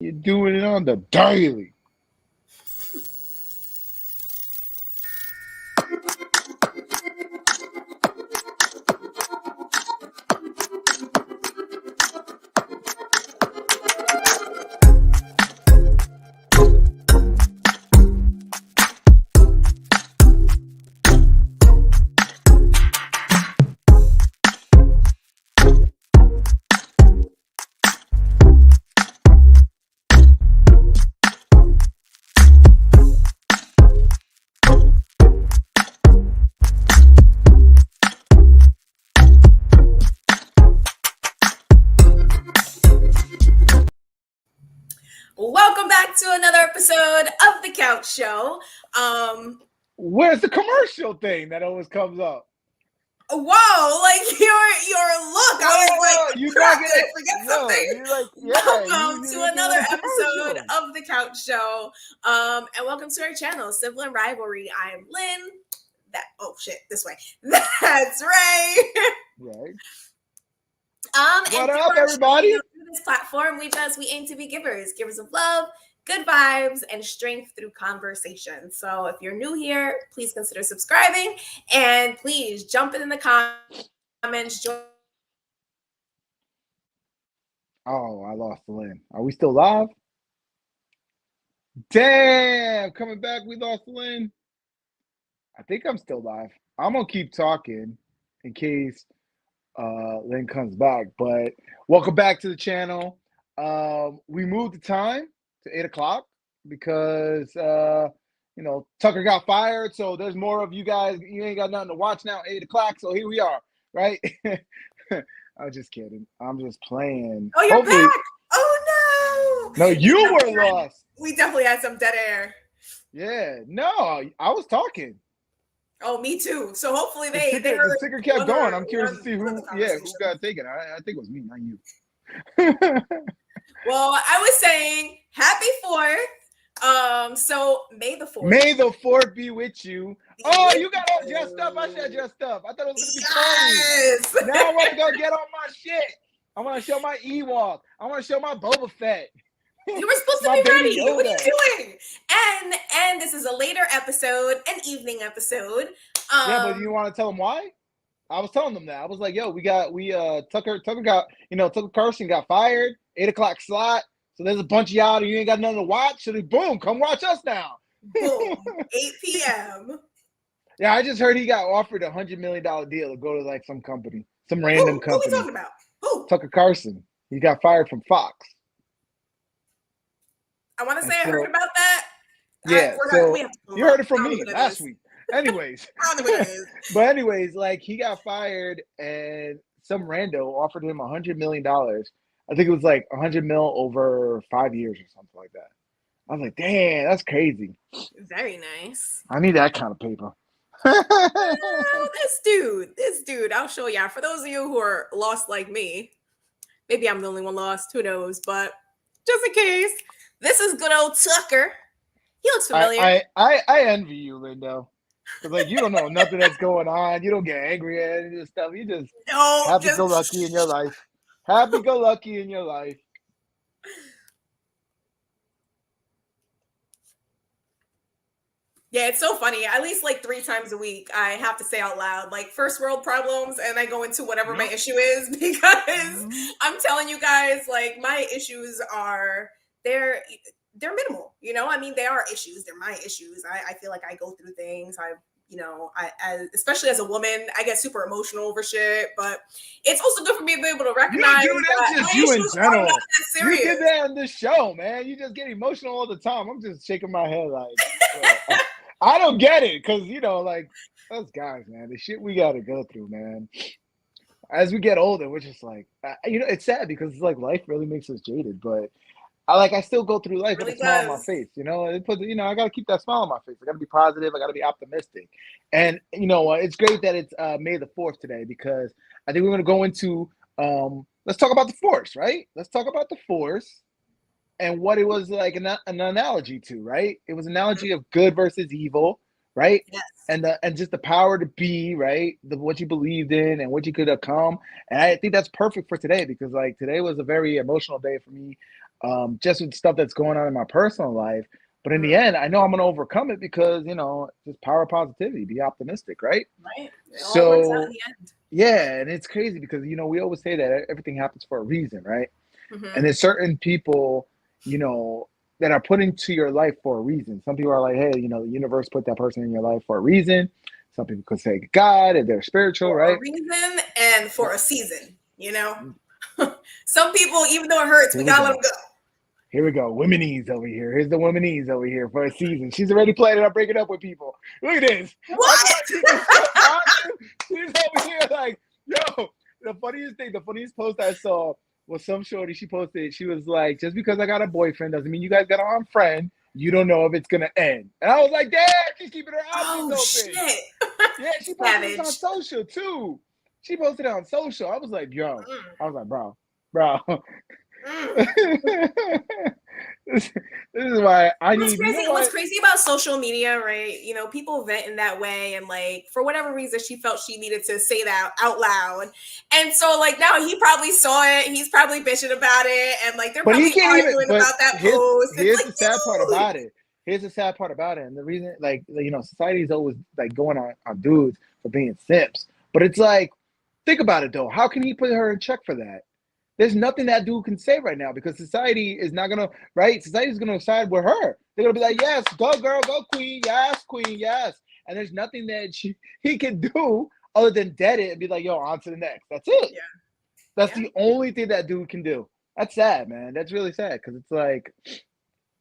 You're doing it on the daily. Welcome back to another episode of the Couch Show. Where's the commercial thing that always comes up? Whoa, like your look. I was like, you crap, not did get I it. forget No, something? you're like, Welcome you to didn't do another the episode commercial. of the Couch Show. And welcome to our channel, Sibling Rivalry. I'm Lynn. This way. That's Ray. Right. And What up, everybody? through this platform, we aim to be givers of love, good vibes, and strength through conversation. So if you're new here, please consider subscribing and please jump in the comments. Oh, I lost the Lynn. Are we still live? Damn, coming back, we lost the Lynn. I think I'm still live. I'm gonna keep talking in case Lynn comes back. But welcome back to the channel. We moved the time to 8 o'clock because Tucker got fired, so there's more of you guys. You ain't got nothing to watch now. 8 o'clock, so here we are, right? I'm just kidding. I'm just playing. Oh, you're back! Oh no! No, you were lost. We definitely had some dead air. Yeah, no, I was talking. Oh, me too. So hopefully the ticker kept going. I'm curious to see who got taken. I think it was me, not you. Well, I was saying happy 4th. So May the 4th. May the 4th be with you. Oh, you got all dressed up. I should have dressed up. I thought it was gonna be funny. Now I want to go get on my shit. I want to show my Ewok. I want to show my Boba Fett. You were supposed to be ready. What are you doing? And this is a later episode, an evening episode. Yeah, but you want to tell them why? I was telling them that. I was like, yo, Tucker Carlson got fired, 8 o'clock slot. So there's a bunch of y'all that you ain't got nothing to watch. So boom, come watch us now. Boom, 8 p.m. Yeah, I just heard he got offered a $100 million deal to go to like some company, some random company. Who are we talking about? Who? Tucker Carlson. He got fired from Fox. I want to say I heard about that. Yeah, you heard it from me last week. Anyways, like he got fired and some rando offered him $100 million. I think it was like $100 million over 5 years or something like that. I was like, damn, that's crazy. Very nice. I need that kind of paper. This dude, I'll show y'all. For those of you who are lost like me, maybe I'm the only one lost, who knows, but just in case, this is good old Tucker. He looks familiar. I envy you, Lindo. Because like you don't know nothing that's going on. You don't get angry at any of this stuff. You just happy-go-lucky in your life. Happy-go-lucky in your life. Yeah, it's so funny. At least like 3 times a week, I have to say out loud, like first world problems, and I go into whatever my issue is because I'm telling you guys, like my issues are they're minimal. You know, I mean, they are issues. They're my issues. I feel like I go through things. Especially as a woman, I get super emotional over shit. But it's also good for me to be able to recognize that you in general. You did that on this show, man. You just get emotional all the time. I'm just shaking my head like. I don't get it because, like those guys, man, the shit we got to go through, man. As we get older, we're just like, it's sad because it's like life really makes us jaded. But I still go through life with a smile on my face, I got to keep that smile on my face. I got to be positive. I got to be optimistic. And, it's great that it's May the 4th today because I think we're going to go into, let's talk about the Force, right? Let's talk about the Force. And what it was like an analogy to, right? It was an analogy of good versus evil, right? Yes. And just the power to be, right? What you believed in and what you could become. And I think that's perfect for today because like today was a very emotional day for me. just with stuff that's going on in my personal life. But in the end, I know I'm going to overcome it because, just power of positivity, be optimistic, right? Right. It all works out in So, the end. yeah, and it's crazy because, we always say that everything happens for a reason, right? Mm-hmm. And there's certain people, that are put into your life for a reason. Some people are like, hey, the universe put that person in your life for a reason. Some people could say God and they're spiritual, For right? a reason and for a season, Some people, even though it hurts, we gotta let them go. Here we go. Womenese over here. Here's the womenese over here for a season. She's already planning on breaking up with people. Look at this. What? She's over here like, yo, the funniest post I saw was some shorty. She posted, she was like, just because I got a boyfriend doesn't mean you guys got an friend. You don't know if it's going to end. And I was like, damn, she's keeping her options open. Shit. Yeah, she posted this on social too. She posted it on social. I was like, yo. I was like, bro. This is why I need. What's crazy about social media, right? People vent in that way, and like for whatever reason, she felt she needed to say that out loud, and so like now he probably saw it. He's probably bitching about it, and like they're probably arguing about that post. Here's the sad part about it. Here's the sad part about it, and the reason, like society is always like going on dudes for being simps, but it's like, think about it though. How can he put her in check for that? There's nothing that dude can say right now because society is not gonna, right? Society is gonna side with her. They're gonna be like, yes, go girl, go queen, yes. And there's nothing that he can do other than dead it and be like, yo, on to the next. That's it. Yeah. That's the only thing that dude can do. That's sad, man. That's really sad because it's like,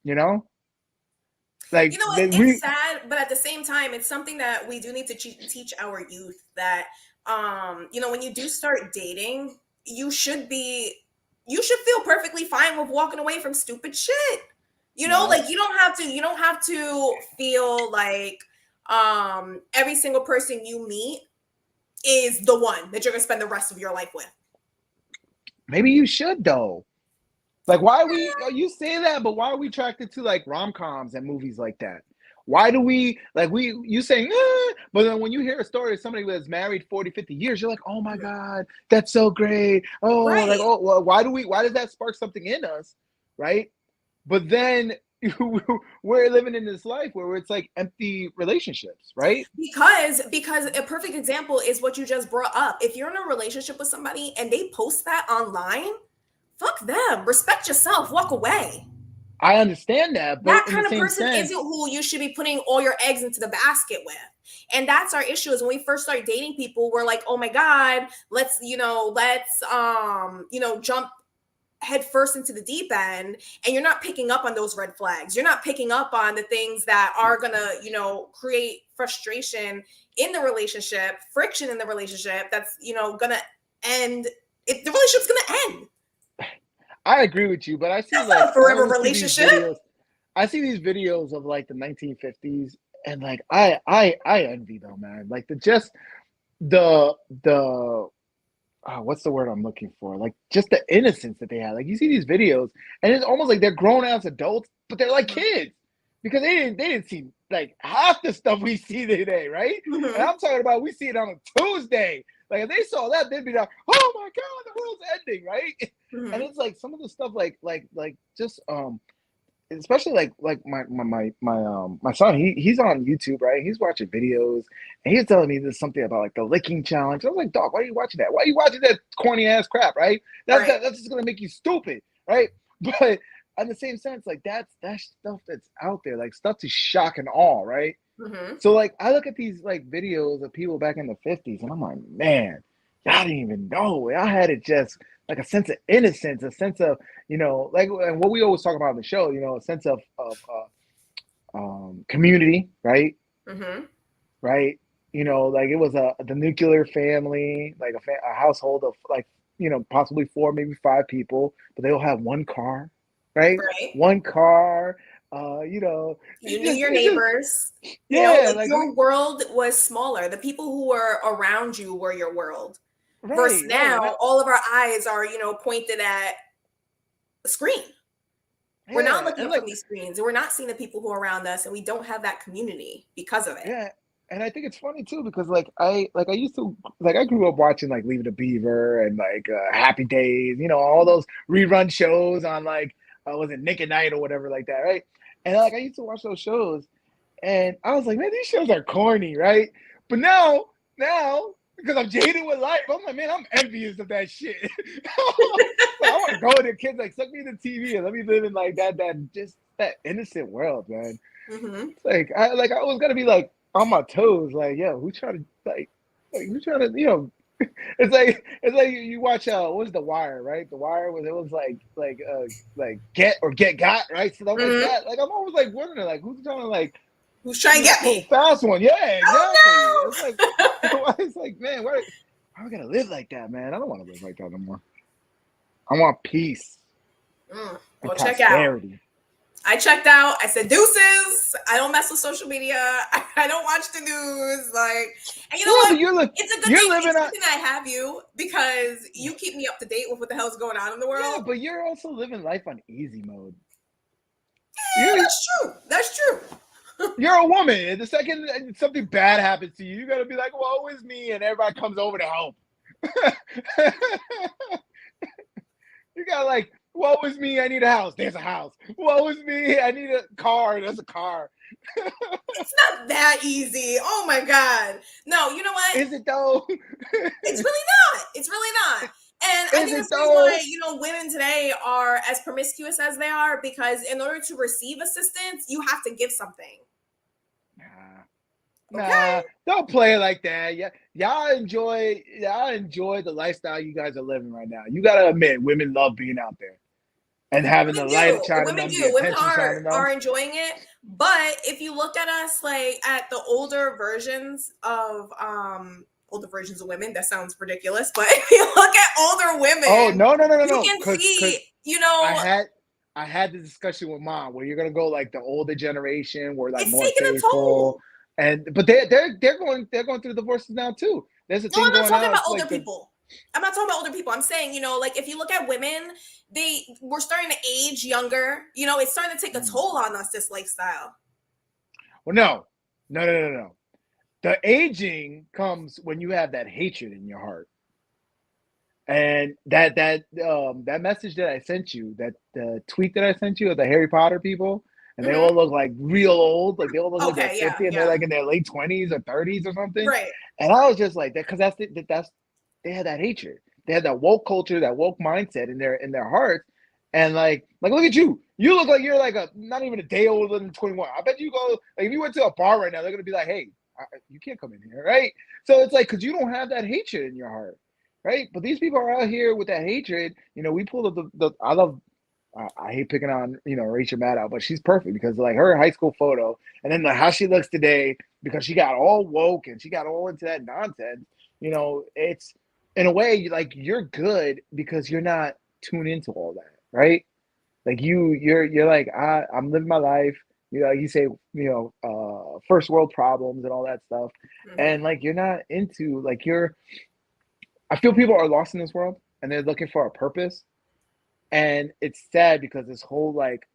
like it's sad, but at the same time, it's something that we do need to teach our youth that, when you do start dating, you should feel perfectly fine with walking away from stupid shit. Like you don't have to feel like every single person you meet is the one that you're gonna spend the rest of your life with. Maybe you should though. Like why you say that, but why are we attracted to like rom-coms and movies like that? Why do we you saying, but then when you hear a story of somebody that's married 40, 50 years, you're like, oh my God, that's so great. Oh, right. Like, oh, well, why does that spark something in us? Right. But then we're living in this life where it's like empty relationships, right? Because a perfect example is what you just brought up. If you're in a relationship with somebody and they post that online, fuck them. Respect yourself. Walk away. I understand that, but that kind of person isn't who you should be putting all your eggs into the basket with. And that's our issue is when we first start dating people, we're like, oh my God, let's jump head first into the deep end. And you're not picking up on those red flags. You're not picking up on the things that are gonna, create frustration in the relationship, friction in the relationship that's, gonna end. If the relationship's gonna end. I agree with you, but I see that's like a forever relationship. I see these videos of like the 1950s, and like I envy them, man. Like what's the word I'm looking for? Like just the innocence that they had. Like you see these videos, and it's almost like they're grown ass adults, but they're like kids because they didn't see like half the stuff we see today, right? Mm-hmm. And I'm talking about we see it on a Tuesday. Like if they saw that, they'd be like, "Oh my God, the world's ending!" Right? Mm-hmm. And it's like some of the stuff, like just especially like my son. He's on YouTube, right? He's watching videos, and he's telling me there's something about like the licking challenge. I was like, "Dog, why are you watching that? Why are you watching that corny ass crap?" Right? That's just gonna make you stupid, right? But in the same sense, like that's stuff that's out there, like stuff to shock and awe, right? Mm-hmm. So like I look at these like videos of people back in the 50s and I'm like, man, y'all didn't even know. Y'all had it just like a sense of innocence, a sense of, like and what we always talk about on the show, a sense of community, right? Mm-hmm. Right? Like it was the nuclear family, like a household of like, possibly 4, maybe 5 people, but they all have one car, right? One car. You knew your neighbors. Your world was smaller. The people who were around you were your world. Right, versus now, all of our eyes are, pointed at the screen. Yeah, we're not looking from these screens, and we're not seeing the people who are around us, and we don't have that community because of it. Yeah, and I think it's funny too because I grew up watching like Leave It to Beaver and like Happy Days, all those rerun shows on like was it Nick at Night or whatever like that, right? And like I used to watch those shows, and I was like, man, these shows are corny, right? But now because I'm jaded with life, I'm like, man, I'm envious of that shit. Like, I want to go to kids, like, suck me the TV and let me live in like that just that innocent world, man. Mm-hmm. I was gonna be like on my toes, like, yo, who trying to, you know, it's like you watch what was The Wire, right? The Wire was like get got, right? Stuff like that. Like I'm always like wondering like who's trying to get me? Fast one, yeah, exactly. Oh, no! It's like, man, why am I gonna live like that, man? I don't want to live like that no more. I want peace. Well, check out. I checked out. I said deuces. I don't mess with social media. I don't watch the news. Like, and you know what? It's a good thing. It's a good thing I have you because you keep me up to date with what the hell's going on in the world. Yeah, but you're also living life on easy mode. Yeah, that's true. That's true. You're a woman. The second something bad happens to you, you gotta be like, "Woe is me," and everybody comes over to help. You got like, woe is me, I need a house. There's a house. Woe is me, I need a car. There's a car. It's not that easy. Oh my God. No, you know what? Is it though? It's really not. It's really not. And I think that's why, women today are as promiscuous as they are because in order to receive assistance, you have to give something. Nah, don't play it like that. Yeah, y'all enjoy the lifestyle you guys are living right now. You gotta admit, women love being out there and having the light shining on them. Women are enjoying it. But if you look at us like at the older versions of women, that sounds ridiculous. But if you look at older women, no, you can see, I had the discussion with Mom where you're gonna go like the older generation, where like it's more taking a toll. But they're going through divorces now too. There's a thing going on. I'm not talking about older people. I'm not talking about older people. I'm saying, like if you look at women, we're starting to age younger. It's starting to take a toll on us, this lifestyle. Well, no. The aging comes when you have that hatred in your heart. And that message that I sent you, that the tweet that I sent you of the Harry Potter people, and they all look like real old, like they all look like they're 50 and they're like in their late 20s or 30s or something. Right. And I was just like that because they had that hatred. They had that woke culture, that woke mindset in their hearts. And like look at you. You look like you're like not even a day older than 21. I bet you go like if you went to a bar right now, they're gonna be like, hey, you can't come in here, right? So it's like because you don't have that hatred in your heart, right? But these people are out here with that hatred. We pulled up I hate picking on, Rachel Maddow, but she's perfect because like her high school photo and then how she looks today because she got all woke and she got all into that nonsense. It's in a way like you're good because you're not tuned into all that, right? Like you're like, I'm living my life. You say, first world problems and all that stuff. Mm-hmm. And like, you're not into like I feel people are lost in this world and they're looking for a purpose. And it's sad because this whole like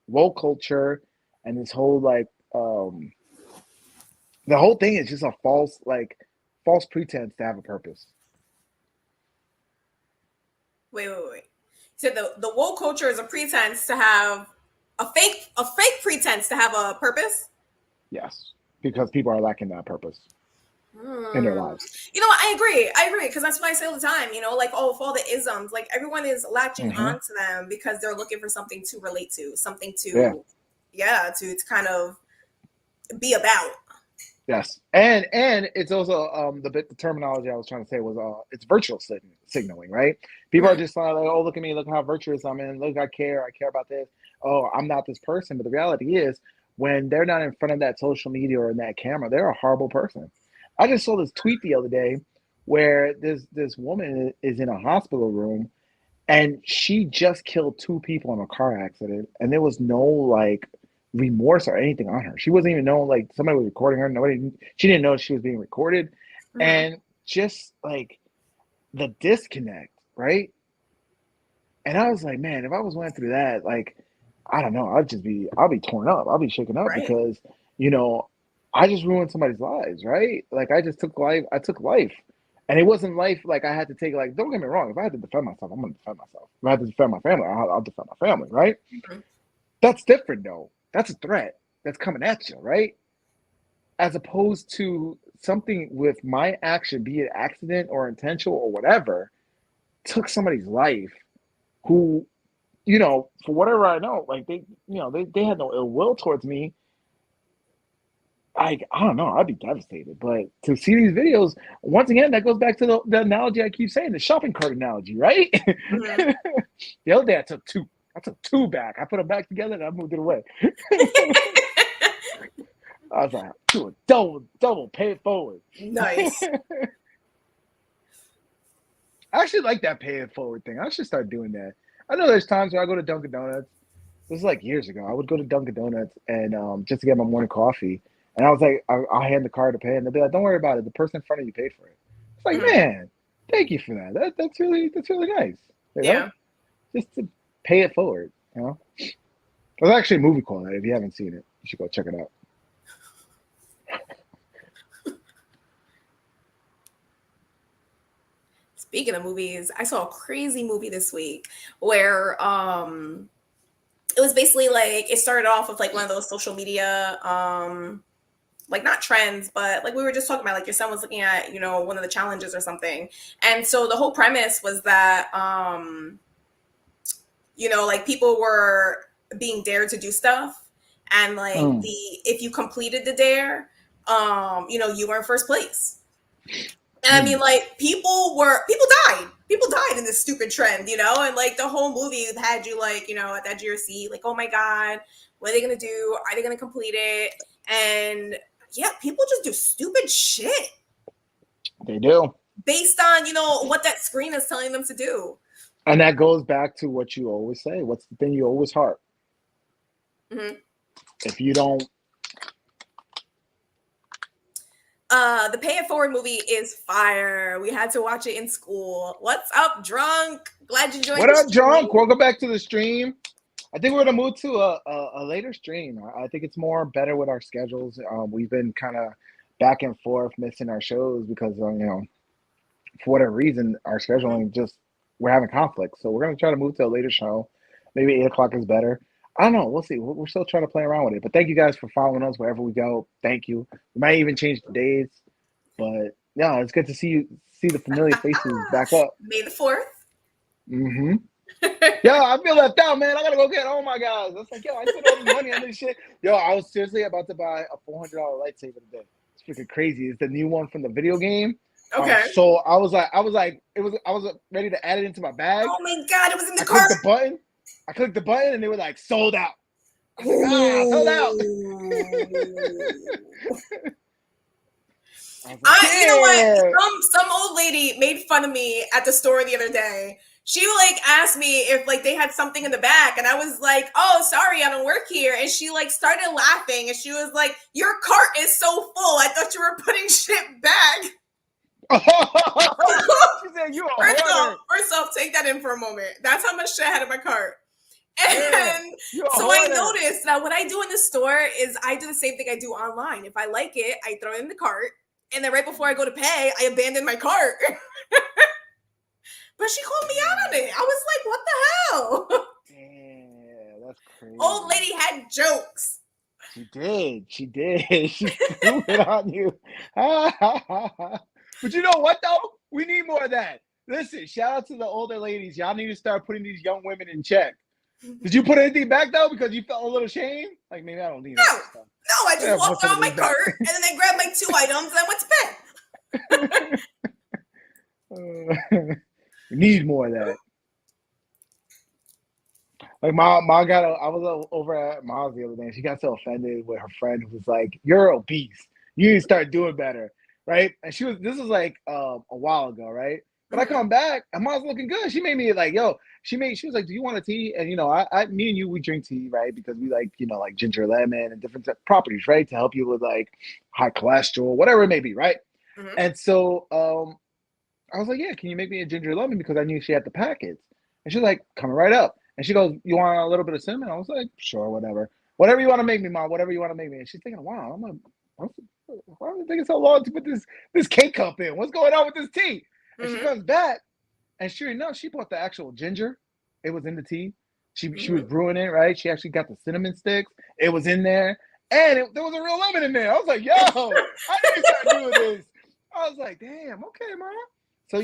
woke culture and this whole like the whole thing is just a false pretense to have a purpose. Wait. So the woke culture is a pretense to have a fake pretense to have a purpose? Yes, because people are lacking that purpose in their lives. I agree because that's what I say all the time, like for all the isms, like everyone is latching onto them because they're looking for something to relate to, something to to kind of be about. Yes, and it's also the terminology I was trying to say was it's virtual signaling, right? People are just like, oh, look at me, look how virtuous I'm in, look, I care about this. Oh, I'm not this person, but the reality is when they're not in front of that social media or in that camera, they're a horrible person. I just saw this tweet the other day where this woman is in a hospital room and she just killed 2 people in a car accident, and there was no like remorse or anything on her. She wasn't even know like somebody was recording her. She didn't know she was being recorded. Mm-hmm. And just like the disconnect, right? And I was like, man, if I was going through that, like, I don't know, I'll be torn up. I'll be shaken up because, I just ruined somebody's lives, right? Like I took life And it wasn't life like I had to take, like, don't get me wrong, if I had to defend myself, I'm gonna defend myself. If I had to defend my family, I'll defend my family, right? Mhm. That's different though. That's a threat that's coming at you, right? As opposed to something with my action, be it accident or intentional or whatever, took somebody's life who, for whatever I know, like they had no ill will towards me. I don't know, I'd be devastated. But to see these videos, once again, that goes back to the analogy I keep saying, the shopping cart analogy, right? Mhm. The other day I took two. I took two back. I put them back together and I moved it away. I was like, do it double, pay it forward. Nice. I actually like that pay it forward thing. I should start doing that. I know there's times where I go to Dunkin' Donuts. This is like years ago. I would go to Dunkin' Donuts and just to get my morning coffee. And I was like, I'll hand the card to pay, and they'll be like, "Don't worry about it. The person in front of you paid for it." It's like, Mhm. man, thank you for that. That's really nice. Yeah. Just to pay it forward. There's actually a movie called that. If you haven't seen it, you should go check it out. Speaking of movies, I saw a crazy movie this week where it was basically like it started off with like one of those social media like not trends, but like we were just talking about, like your son was looking at, one of the challenges or something. And so the whole premise was that like people were being dared to do stuff, and like Mm. if you completed the dare, you were in first place. And I mean, like people died. People died in this stupid trend, and like the whole movie had you like, at the edge of your seat, like, oh my God, what are they gonna do? Are they gonna complete it? And yeah, people just do stupid shit They do. based on, what that screen is telling them to do. And that goes back to what you always say. What's the thing you always heart? Mm-hmm. If you don't. The Pay It Forward movie is fire. We had to watch it in school. What's up, drunk? Glad you joined. What up, drunk? Welcome back to the stream. I think we're gonna move to a later stream. I think it's better with our schedules. We've been kind of back and forth missing our shows because for whatever reason our scheduling we're having conflicts. So we're gonna try to move to a later show. Maybe 8 o'clock is better. I don't know. We'll see. We're still trying to play around with it. But thank you guys for following us wherever we go. Thank you. We might even change the days. But yeah, it's good to see the familiar faces back up. May the 4th. Mm-hmm. Yo, I feel left out, man. I gotta go get all my guys. It's like, yo, I spent all this money on this shit. Yo, I was seriously about to buy a $400 lightsaber today. It's freaking crazy. It's the new one from the video game. Okay. So I was ready to add it into my bag. Oh my God, it was in the cart. I clicked the button and they were like, sold out. I was like, sold out. You know what? Some old lady made fun of me at the store the other day. She like asked me if like they had something in the back, and I was like, "Oh, sorry, I don't work here." And she like started laughing, and she was like, "Your cart is so full. I thought you were putting shit back." She said, "You a hoarder." First off, take that in for a moment. That's how much shit I had in my cart. And so I noticed that what I do in the store is I do the same thing I do online. If I like it, I throw it in the cart. And then right before I go to pay, I abandon my cart. But she called me out on it. I was like, what the hell? Yeah, that's crazy. Old lady had jokes. She did. She threw it on you. But you know what, though? We need more of that. Listen, shout out to the older ladies. Y'all need to start putting these young women in check. Did you put anything back, though, because you felt a little shame? Like, maybe I don't need that stuff. No, I just walked on my cart, and then I grabbed my 2 items, and I went to pay. We need more of that. Like, I was over at Miles the other day, and she got so offended with her friend who was like, "You're obese. You need to start doing better." Right? And this was like a while ago, right? But I come back, and Mom's looking good. She made me like, she was like, "Do you want a tea?" And me and you, we drink tea, right? Because we like, like ginger lemon and different properties, right? To help you with like high cholesterol, whatever it may be, right? Mm-hmm. And so I was like, "Yeah, can you make me a ginger lemon?" Because I knew she had the packets. And she's like, "Coming right up." And she goes, "You want a little bit of cinnamon?" I was like, "Sure, whatever. Whatever you want to make me, Mom. Whatever you want to make me." And she's thinking, "Wow, why is it taking so long to put this K-cup in? What's going on with this tea? And she comes back, and sure enough, she bought the actual ginger. It was in the tea. She was brewing it, right? She actually got the cinnamon sticks. It was in there. And there was a real lemon in there. I was like, yo, I need to start doing this. I was like, damn, okay, man. So,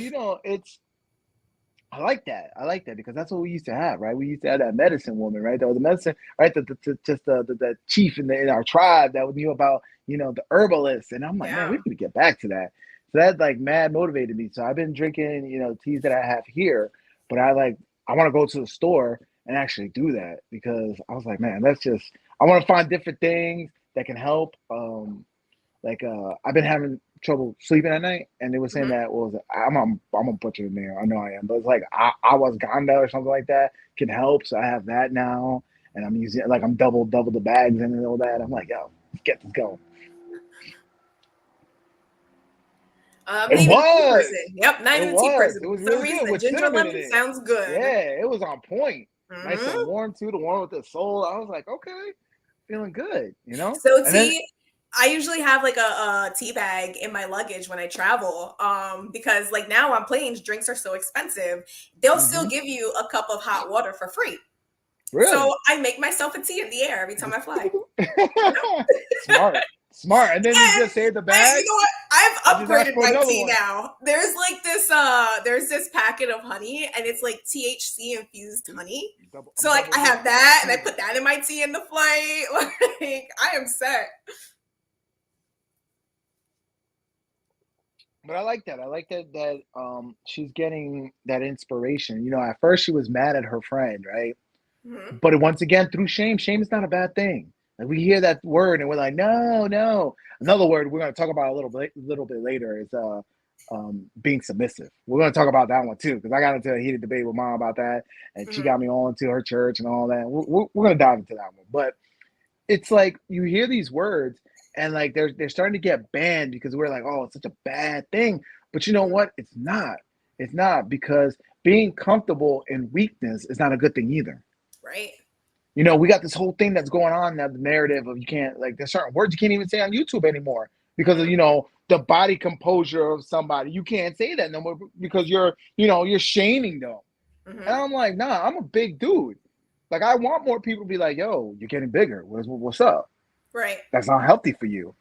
I like that. I like that because that's what we used to have, right? We used to have that medicine woman, right? That was the medicine, right? The chief in our tribe that knew about, the herbalists. And I'm like, man, we need to get back to that. So that like mad motivated me. So I've been drinking, teas that I have here, but I want to go to the store and actually do that because I was like, man, I want to find different things that can help. I've been having trouble sleeping at night, and they were saying that I'm a butcher in there. I know I am, but it's like ashwagandha or something like that can help. So I have that now, and I'm using I'm double the bags and all that. I'm like, yo, let's get this going. It was. Yep, not even a tea person. It was really good with ginger cinnamon lemon sounds good. Yeah, it was on point. Nice and warm too. The warm with the soul. I was like, okay, feeling good. So tea. I usually have like a tea bag in my luggage when I travel because like now on planes, drinks are so expensive. They'll still give you a cup of hot water for free. Really? So I make myself a tea in the air every time I fly. Smart. And then you just save the bag. You know what? I've upgraded my tea now. There's like there's this packet of honey and it's like THC infused honey. So like I have that and I put that in my tea in the flight. Like I am set. But I like that. I like that she's getting that inspiration. At first she was mad at her friend, right? But once again, through shame is not a bad thing. Like we hear that word and we're like, no. Another word we're going to talk about a little bit later is being submissive. We're going to talk about that one too because I got into a heated debate with Mom about that, and she got me all into her church and all that. We're going to dive into that one. But it's like you hear these words. And like they're starting to get banned because we're like, oh, it's such a bad thing. But you know what? It's not. It's not because being comfortable in weakness is not a good thing either. Right. We got this whole thing that's going on now, the narrative of you can't there's certain words you can't even say on YouTube anymore because of the body composure of somebody. You can't say that no more because you're shaming them. And I'm like, nah, I'm a big dude. Like I want more people to be like, yo, you're getting bigger. What's up? Right. That's not healthy for you.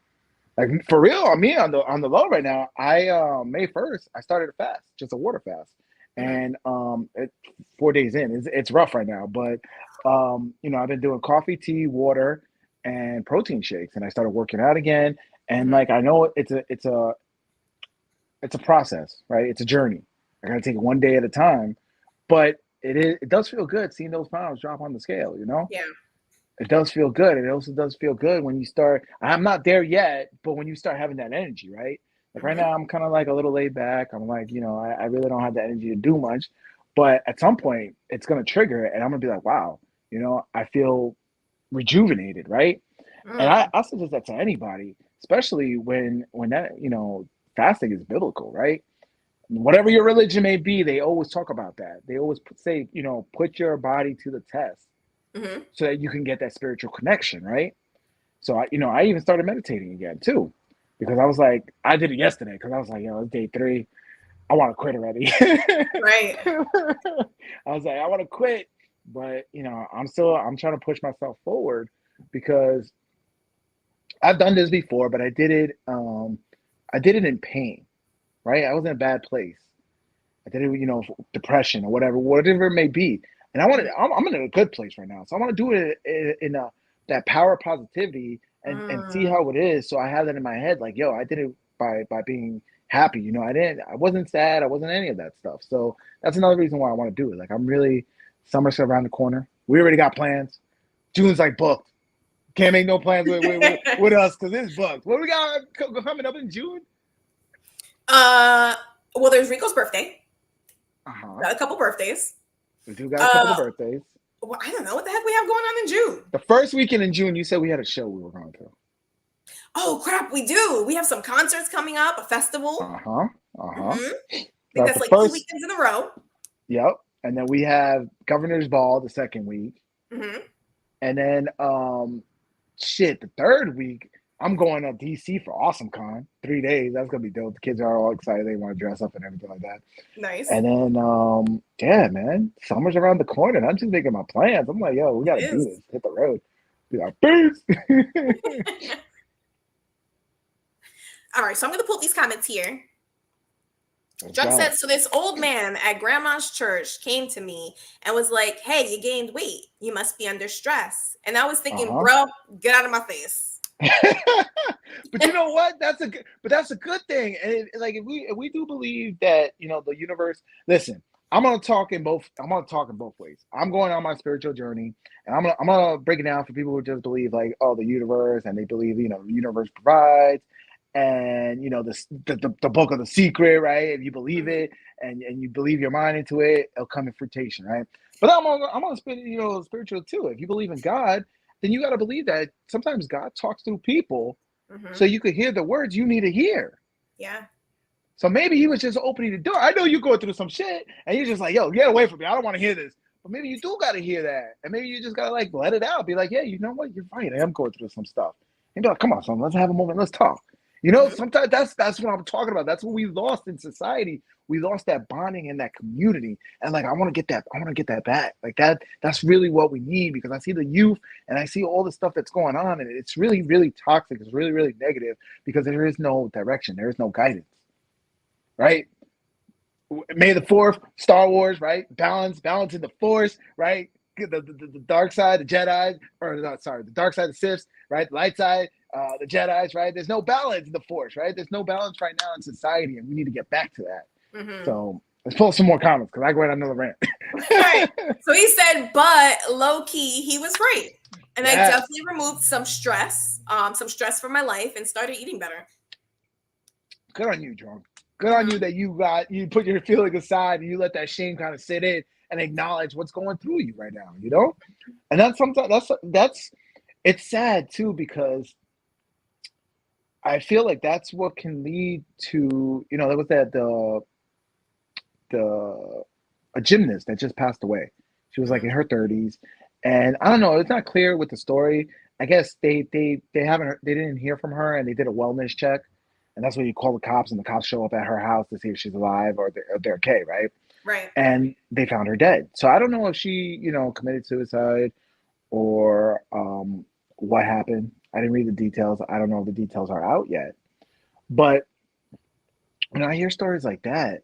Like for real, on me on the low right now. I May 1st, I started a fast, just a water fast. And 4 days in. It's rough right now. But I've been doing coffee, tea, water, and protein shakes. And I started working out again. And like I know it's a process, right? It's a journey. I gotta take it one day at a time. But it does feel good seeing those pounds drop on the scale, Yeah. It does feel good. It also does feel good when you start. I'm not there yet, but when you start having that energy, right? Like right now, I'm kind of like a little laid back. I'm like, I really don't have the energy to do much. But at some point, it's going to trigger it. And I'm going to be like, wow, I feel rejuvenated, right? And I suggest that to anybody, especially when that, fasting is biblical, right? Whatever your religion may be, they always talk about that. They always say, put your body to the test. So that you can get that spiritual connection, right? So I even started meditating again too, because I was like, I did it yesterday because I was like, it's day 3, I want to quit already. Right. I was like, I want to quit, but I'm trying to push myself forward because I've done this before, but I did it in pain, right? I was in a bad place. I did it, depression or whatever it may be. And I'm in a good place right now. So I want to do it in that power of positivity and see how it is. So I have that in my head, like, yo, I did it by being happy. I wasn't sad. I wasn't any of that stuff. So that's another reason why I want to do it. Like summer's around the corner. We already got plans. June's like booked. Can't make no plans with us because it's booked. What we got coming up in June? Well, there's Rico's birthday. Got a couple birthdays. We do got a couple of birthdays. Well, I don't know what the heck we have going on in June. The first weekend in June, you said we had a show we were going to. Oh crap, we do. We have some concerts coming up, a festival. I think that's like 2 weekends in a row. Yep. And then we have Governor's Ball the second week. And then the third week, I'm going to DC for Awesome Con, 3 days. That's gonna be dope. The kids are all excited. They want to dress up and everything like that. Nice. And then, yeah, man, summer's around the corner. And I'm just making my plans. I'm like, yo, we got to do this. Hit the road. Be like, peace. All right, so I'm going to pull these comments here. Drunk said, so this old man at grandma's church came to me and was like, hey, you gained weight. You must be under stress. And I was thinking, bro, get out of my face. But you know what? That's a good thing. And if we do believe that, the universe, listen, I'm gonna talk in both ways. I'm going on my spiritual journey, and I'm gonna break it down for people who just believe like, oh, the universe, and they believe, the universe provides, and the book of the secret, right? If you believe it and you believe your mind into it, it'll come in fruition, right? But I'm gonna spin spiritual too. If you believe in God, then you got to believe that sometimes God talks through people, so you could hear the words you need to hear. Yeah. So maybe he was just opening the door. I know you're going through some shit, and you're just like, yo, get away from me. I don't want to hear this. But maybe you do got to hear that. And maybe you just got to like let it out. Be like, yeah, you know what? You're right. I am going through some stuff. And be like, come on, son, let's have a moment. Let's talk. Sometimes that's what I'm talking about. That's what we lost in society. We lost that bonding and that community. And like, I want to get that back. Like that's really what we need, because I see the youth and I see all the stuff that's going on, and it's really, really toxic. It's really, really negative, because there is no direction. There is no guidance. Right? May the 4th, Star Wars, right? Balance in the Force, right? The dark side, the Jedi, the dark side, the Siths, right? The light side, the Jedis, right? There's no balance in the Force, right? There's no balance right now in society, and we need to get back to that. So let's pull some more comments, because I go on another rant. Right. So he said, but low key, he was right. And I definitely removed some stress from my life and started eating better. Good on you, Drunk. Good on you that you put your feeling aside and you let that shame kind of sit in and acknowledge what's going through you right now, And that's sometimes it's sad too, because I feel like that's what can lead to, there was a gymnast that just passed away. She was like in her 30s, and I don't know, it's not clear with the story. I guess they didn't hear from her, and they did a wellness check. And that's when you call the cops, and the cops show up at her house to see if she's alive or they're okay, right? Right. And they found her dead. So I don't know if she, committed suicide or what happened. I didn't read the details. I don't know if the details are out yet. But when I hear stories like that,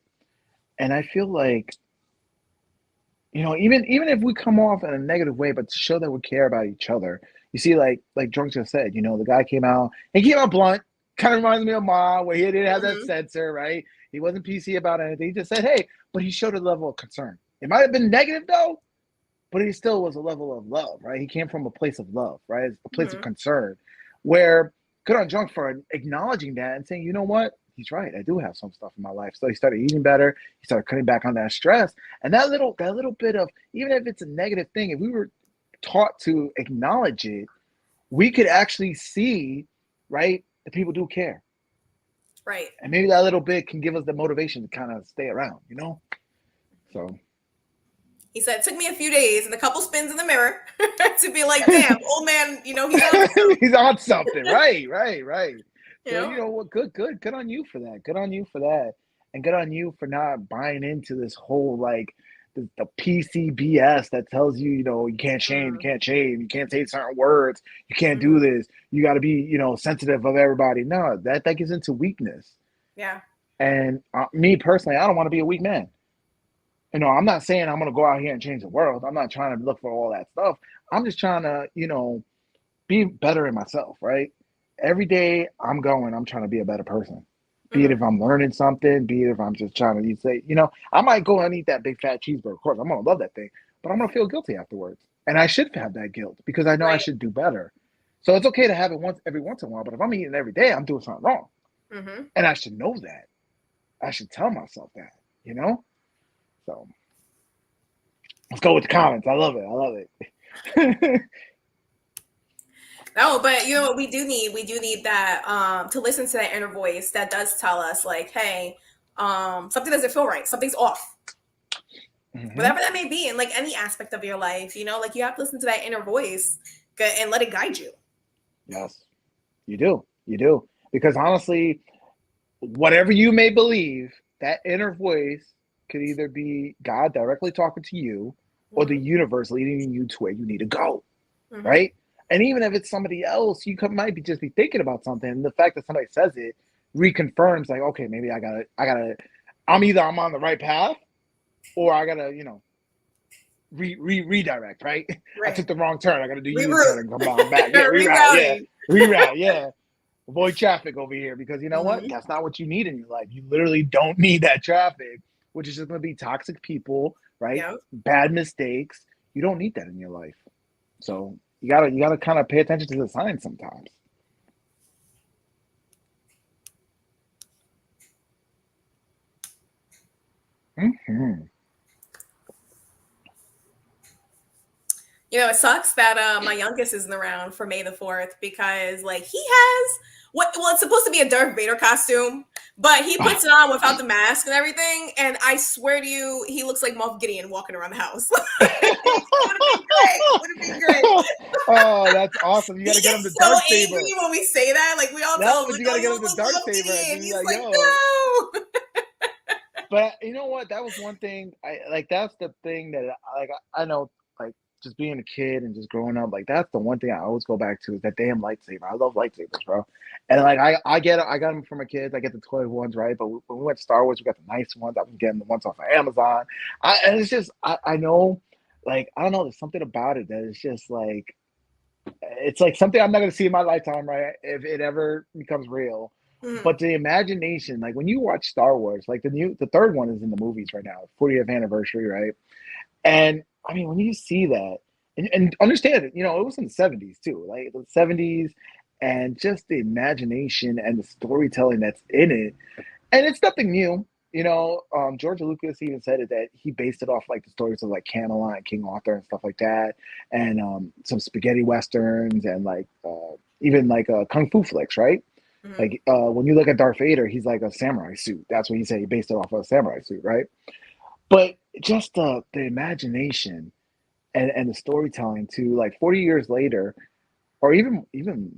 and I feel like, even if we come off in a negative way, but to show that we care about each other, you see, like Drunk just said, the guy came out blunt. Kind of reminds me of Ma, where he didn't have that censor, right? He wasn't PC about anything. He just said, hey, but he showed a level of concern. It might have been negative, though, but he still was a level of love, right? He came from a place of love, right? A place of concern, where good on Drunk for acknowledging that and saying, you know what? He's right. I do have some stuff in my life. So he started eating better. He started cutting back on that stress. And that little bit of, even if it's a negative thing, if we were taught to acknowledge it, we could actually see, right, that people do care. Right. And maybe that little bit can give us the motivation to kind of stay around, So he said, it took me a few days and a couple spins in the mirror to be like, damn, old man, he's on something. He's on something. Right. So, what, good on you for that. Good on you for that. And good on you for not buying into this whole, like, the PCBS that tells you, you can't shame, you can't shame, you can't say certain words, you can't do this, you got to be, sensitive of everybody. No, that gets into weakness. Yeah. And me personally, I don't want to be a weak man. I'm not saying I'm going to go out here and change the world. I'm not trying to look for all that stuff. I'm just trying to, be better in myself, right? Every day I'm trying to be a better person. Be it if I'm learning something, be it if I'm just trying to say, I might go and eat that big fat cheeseburger. Of course, I'm going to love that thing, but I'm going to feel guilty afterwards. And I should have that guilt because I know I should do better. So it's okay to have it every once in a while, but if I'm eating every day, I'm doing something wrong. And I should know that. I should tell myself that, So let's go with the comments. I love it. No, but what we do need? We do need that to listen to that inner voice that does tell us, like, hey, something doesn't feel right. Something's off. Whatever that may be in like any aspect of your life, like you have to listen to that inner voice and let it guide you. Yes. You do. Because honestly, whatever you may believe, that inner voice could either be God directly talking to you or the universe leading you to where you need to go, right? And even if it's somebody else, you might be just be thinking about something. And the fact that somebody says it reconfirms, like, okay, maybe I'm on the right path, or I gotta, redirect, right? I took the wrong turn. I gotta do U-turn and come on back. Yeah, reroute. Yeah, avoid traffic over here, because you know what? That's not what you need in your life. You literally don't need that traffic, which is just going to be toxic people, right? Yep. Bad mistakes. You don't need that in your life. So you gotta kind of pay attention to the signs sometimes. Mm-hmm. You know, it sucks that my youngest isn't around for May the 4th, because like he has it's supposed to be a Darth Vader costume, but he puts it on without the mask and everything, and I swear to you, he looks like Moff Gideon walking around the house. Would have been great. Oh, that's awesome. You gotta get him the Darth Saber. When we say that, like we all tell him, like, you gotta get him the Darth Saber. And he's like, no. But you know what? That was one thing. That's the thing that I know, like, just being a kid and just growing up, like that's the one thing I always go back to, is that damn lightsaber. I love lightsabers, bro. And like I got them for my kids. I get the toy ones, right? But when we went to Star Wars, we got the nice ones. I've been getting the ones off of Amazon. And it's just I know, like, I don't know, there's something about it that it's just like, it's like something I'm not gonna see in my lifetime, right? If it ever becomes real. But the imagination, like when you watch Star Wars, like the third one is in the movies right now, 40th anniversary, right? And I mean, when you see that and understand it, it was in the 70s too, like the 70s, and just the imagination and the storytelling that's in it. And it's nothing new. George Lucas even said it, that he based it off like the stories of like Camelot and King Arthur and stuff like that. And some spaghetti westerns and like even like kung fu flicks, right? Like when you look at Darth Vader, he's like a samurai suit. That's what he said. He based it off of a samurai suit, right? But just the imagination and the storytelling too, like 40 years later, or even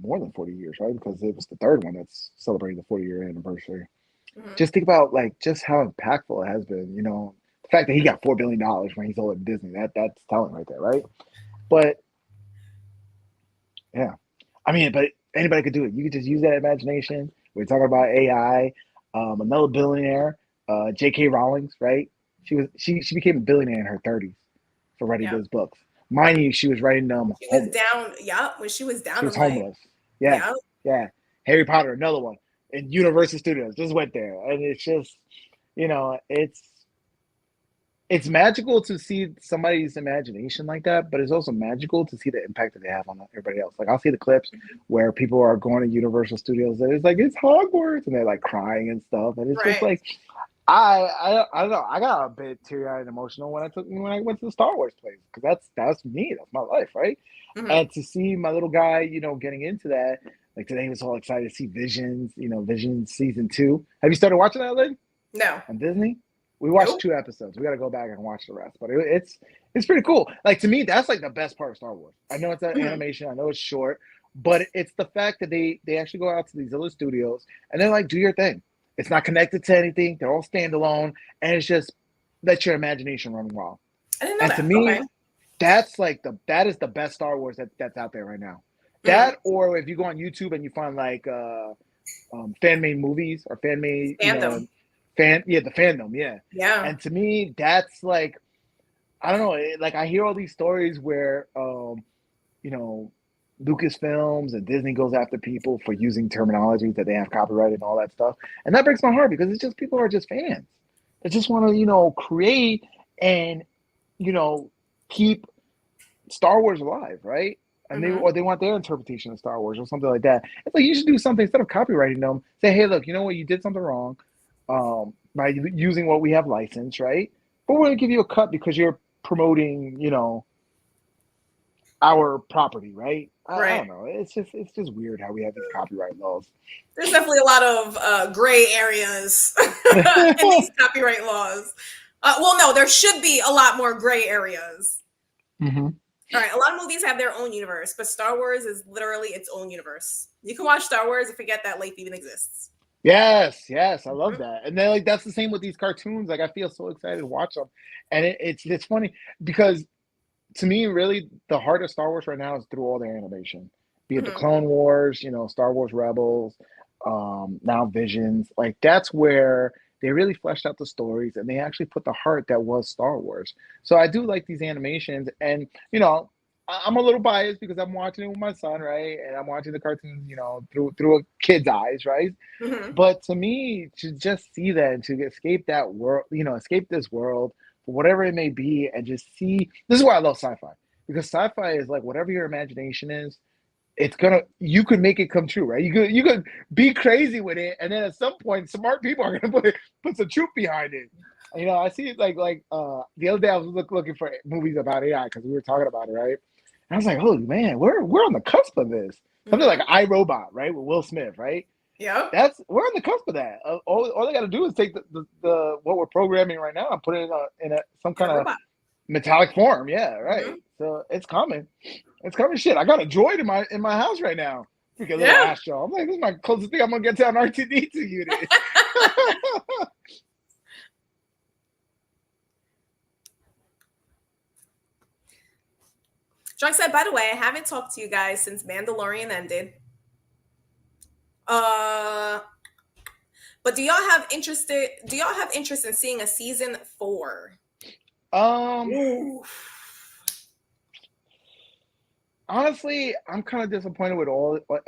more than 40 years, right? Because it was the third one that's celebrating the 40-year anniversary. Just think about like just how impactful it has been. The fact that he got $4 billion when he sold it to Disney, that's telling right there, right? But yeah, I mean, but anybody could do it. You could just use that imagination. We're talking about AI. Another billionaire, J.K. Rowling, right? She became a billionaire in her 30s for writing those books. Mind you, she was writing them. She was down. Yeah, when she was down, she was homeless. Yeah. Harry Potter, another one, and Universal Studios just went there, and it's just, it's magical to see somebody's imagination like that, but it's also magical to see the impact that they have on everybody else. Like I'll see the clips where people are going to Universal Studios and it's like, it's Hogwarts, and they're like crying and stuff, and it's just like, I don't know. I got a bit teary-eyed and emotional when I went to the Star Wars place, because that's me. That's my life, right? And to see my little guy, getting into that, like today he was all excited to see Visions, Visions season 2. Have you started watching that, Lynn? No. On Disney? We watched 2 episodes. We got to go back and watch the rest, but it's pretty cool. Like to me, that's like the best part of Star Wars. I know it's an animation. I know it's short, but it's the fact that they actually go out to these other studios and they're like, do your thing. It's not connected to anything. They're all standalone, and it's just let your imagination run wild. I didn't know and that. To me, that's like that is the best Star Wars that's out there right now. That, or if you go on YouTube and you find like fan made movies or fan made fandom. The fandom, yeah. And to me, that's like, I don't know, like I hear all these stories where Lucasfilms and Disney goes after people for using terminology that they have copyrighted and all that stuff. And that breaks my heart, because it's just, people are just fans. They just want to, create and, keep Star Wars alive, right? And they want their interpretation of Star Wars or something like that. It's like, you should do something, instead of copyrighting them, say, hey, look, you know what? You did something wrong by using what we have licensed, right? But we're going to give you a cut because you're promoting, our property, right? I don't know. It's just weird how we have these copyright laws. There's definitely a lot of gray areas in these copyright laws. Well, no, there should be a lot more gray areas. All right, a lot of movies have their own universe, but Star Wars is literally its own universe. You can watch Star Wars and forget that life even exists. Yes, I love that. And then like that's the same with these cartoons. Like I feel so excited to watch them, and it's funny because to me, really, the heart of Star Wars right now is through all their animation, be it the Clone Wars, Star Wars Rebels, now Visions. Like that's where they really fleshed out the stories and they actually put the heart that was Star Wars. So I do like these animations, and I'm a little biased because I'm watching it with my son, right? And I'm watching the cartoons, through a kid's eyes, right? But to me, to just see that and to escape that world, escape this world, whatever it may be, and just see. This is why I love sci-fi, because sci-fi is like whatever your imagination is, you could make it come true, right? You could be crazy with it, and then at some point, smart people are gonna put some truth behind it. I see it like the other day I was looking for movies about AI because we were talking about it, right? And I was like, oh man, we're on the cusp of this. Something like iRobot, right, with Will Smith, right? Yeah, we're on the cusp of that. All they got to do is take the what we're programming right now and put it in some kind of metallic form. Yeah, right. So it's coming. It's coming. Shit, I got a droid in my house right now. Freaking little Astro. I'm like, this is my closest thing I'm gonna get to an R2D2 unit. John said, by the way, I haven't talked to you guys since Mandalorian ended. But do y'all have interest in seeing a season 4? Honestly, I'm kind of disappointed with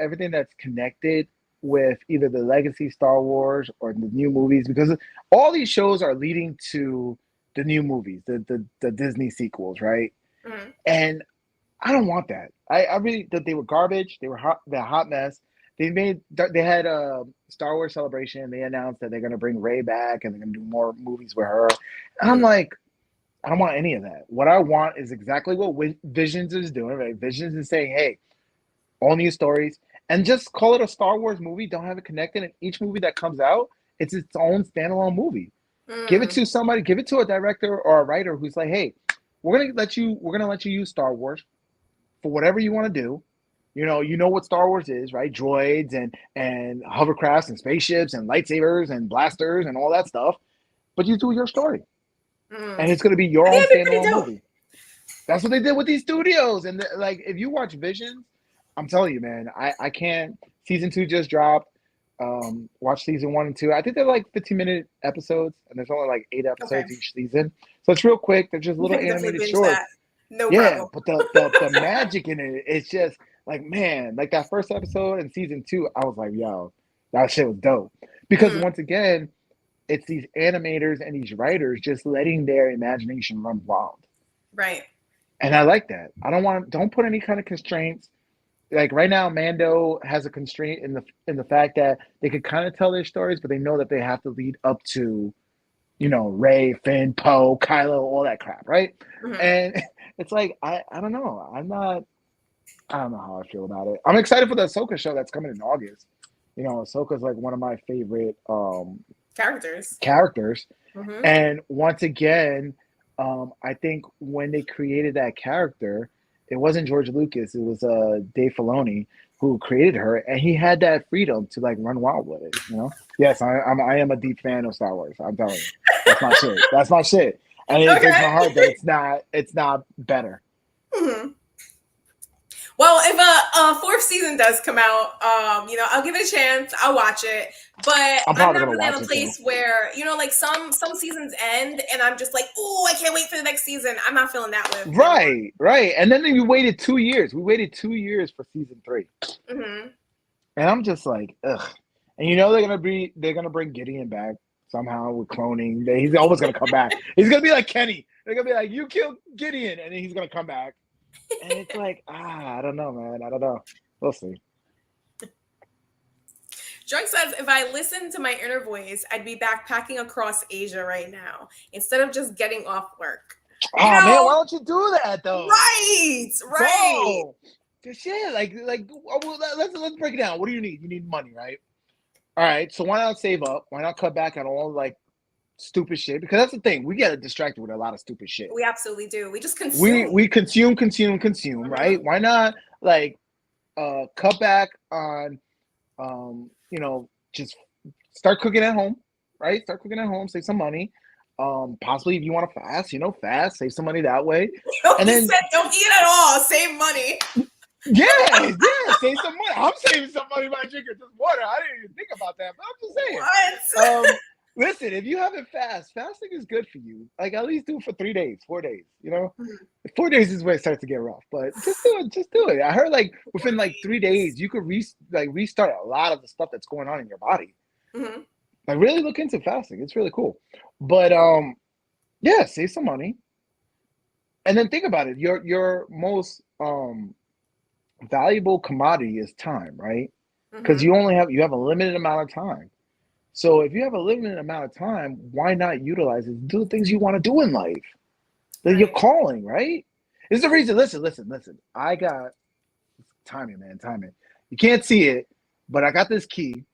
everything that's connected with either the legacy Star Wars or the new movies, because all these shows are leading to the new movies, the Disney sequels, right? And I don't want that. I really that they were garbage. They're a hot mess. They had a Star Wars Celebration. They announced that they're going to bring Rey back and they're going to do more movies with her. And I'm like, I don't want any of that. What I want is exactly what Visions is doing, right? Visions is saying, hey, all new stories, and just call it a Star Wars movie. Don't have it connected. And each movie that comes out, it's its own standalone movie. Give it to somebody. Give it to a director or a writer who's like, hey, we're gonna let you use Star Wars for whatever you want to do. You know what Star Wars is, right? Droids and hovercrafts and spaceships and lightsabers and blasters and all that stuff. But you do your story. And it's going to be your own standalone movie. That's what they did with these studios. And like, if you watch Visions, I'm telling you, man, I can't. Season 2 just dropped. Watch season 1 and 2. I think they're like 15-minute episodes, and there's only like 8 episodes each season. So it's real quick. They're just little animated shorts. No problem. But the magic in it, it's just like, man, like that first episode in season 2, I was like, yo, that shit was dope. Because once again, it's these animators and these writers just letting their imagination run wild. Right. And I like that. Don't put any kind of constraints. Like right now, Mando has a constraint in the fact that they could kind of tell their stories, but they know that they have to lead up to, Rey, Finn, Poe, Kylo, all that crap, right? And it's like, I don't know. I don't know how I feel about it. I'm excited for the Ahsoka show that's coming in August. Ahsoka's like one of my favorite characters. And once again, I think when they created that character, it wasn't George Lucas, it was Dave Filoni who created her, and he had that freedom to like run wild with it. Yes, I am a deep fan of Star Wars. I'm telling you, that's my shit. And it breaks my heart that it's not better. Well, if a 4th season does come out, I'll give it a chance. I'll watch it. But I'm not really in a place where, like some seasons end and I'm just like, oh, I can't wait for the next season. I'm not feeling that way. Right. And then we waited 2 years. We waited 2 years for season 3. And I'm just like, ugh. And they're gonna bring Gideon back somehow with cloning. He's always gonna come back. He's gonna be like Kenny. They're gonna be like, you killed Gideon, and then he's gonna come back. And it's like, I don't know, man. I don't know. We'll see. Drunk says, if I listened to my inner voice, I'd be backpacking across Asia right now instead of just getting off work. Man, why don't you do that though? Right. Bro, shit, like, let's break it down. What do you need? You need money, right? All right. So why not save up? Why not cut back on all like stupid shit, because that's the thing. We get distracted with a lot of stupid shit. We absolutely do. We just consume. We consume, right? Why not like cut back on just start cooking at home, right? Start cooking at home, save some money. Possibly if you want to fast, save some money that way. And then said, don't eat at all, save money. Yeah, save some money. I'm saving some money by drinking this water. I didn't even think about that, but I'm just saying. What? Listen, if you haven't fasting is good for you. Like at least do it for 3 days, 4 days. 4 days is where it starts to get rough, but just do it. I heard like within like 3 days you could restart a lot of the stuff that's going on in your body. Mm-hmm. Like really look into fasting. It's really cool. But yeah, save some money. And then think about it. Your most valuable commodity is time, right? Because you have a limited amount of time. So if you have a limited amount of time, why not utilize it? Do the things you want to do in life. That you're calling, right? This is the reason. Listen. I got timing. You can't see it, but I got this key,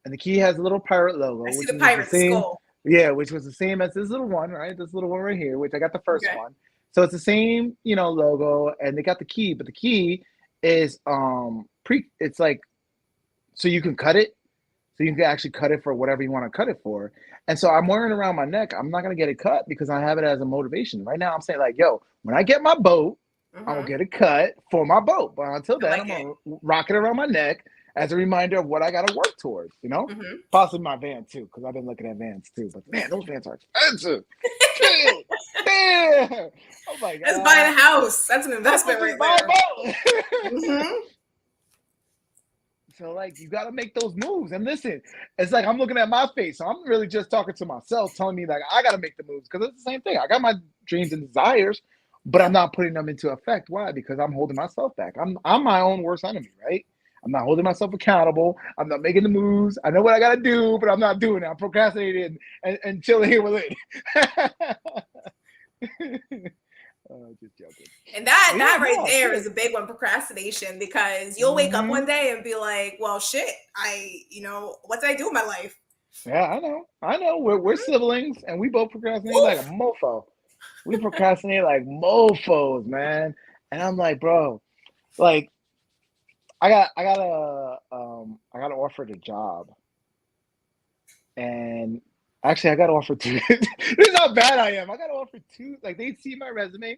and the key has a little pirate logo. I see the pirate skull. Yeah, which was the same as this little one, right? This little one right here, which I got the first one. So it's the same, logo, and they got the key, but the key is it's like, so you can cut it. So you can actually cut it for whatever you want to cut it for. And so I'm wearing it around my neck. I'm not going to get it cut because I have it as a motivation. Right now I'm saying like, yo, when I get my boat, I'm going to get it cut for my boat. But until then, I'm going to rock it around my neck as a reminder of what I got to work towards, Possibly my van too, because I've been looking at vans too. But man, those vans are expensive. Damn. Oh my God. That's buying a house. That's an investment right there. So like you got to make those moves. And listen, it's like I'm looking at my face. So I'm really just talking to myself, telling me like I got to make the moves, because it's the same thing. I got my dreams and desires, but I'm not putting them into effect. Why? Because I'm holding myself back. I'm my own worst enemy, right? I'm not holding myself accountable. I'm not making the moves. I know what I got to do, but I'm not doing it. I'm procrastinating and chilling here with it. Just joking. And that right there is a big one, procrastination, because you'll wake up one day and be like, well, shit, what did I do in my life? Yeah, I know. We're siblings and we both procrastinate like a mofo. We procrastinate like mofos, man. And I'm like, bro, like I got offered a job. And actually, I got offered 2. This is how bad I am. I got offered 2. Like, they'd see my resume,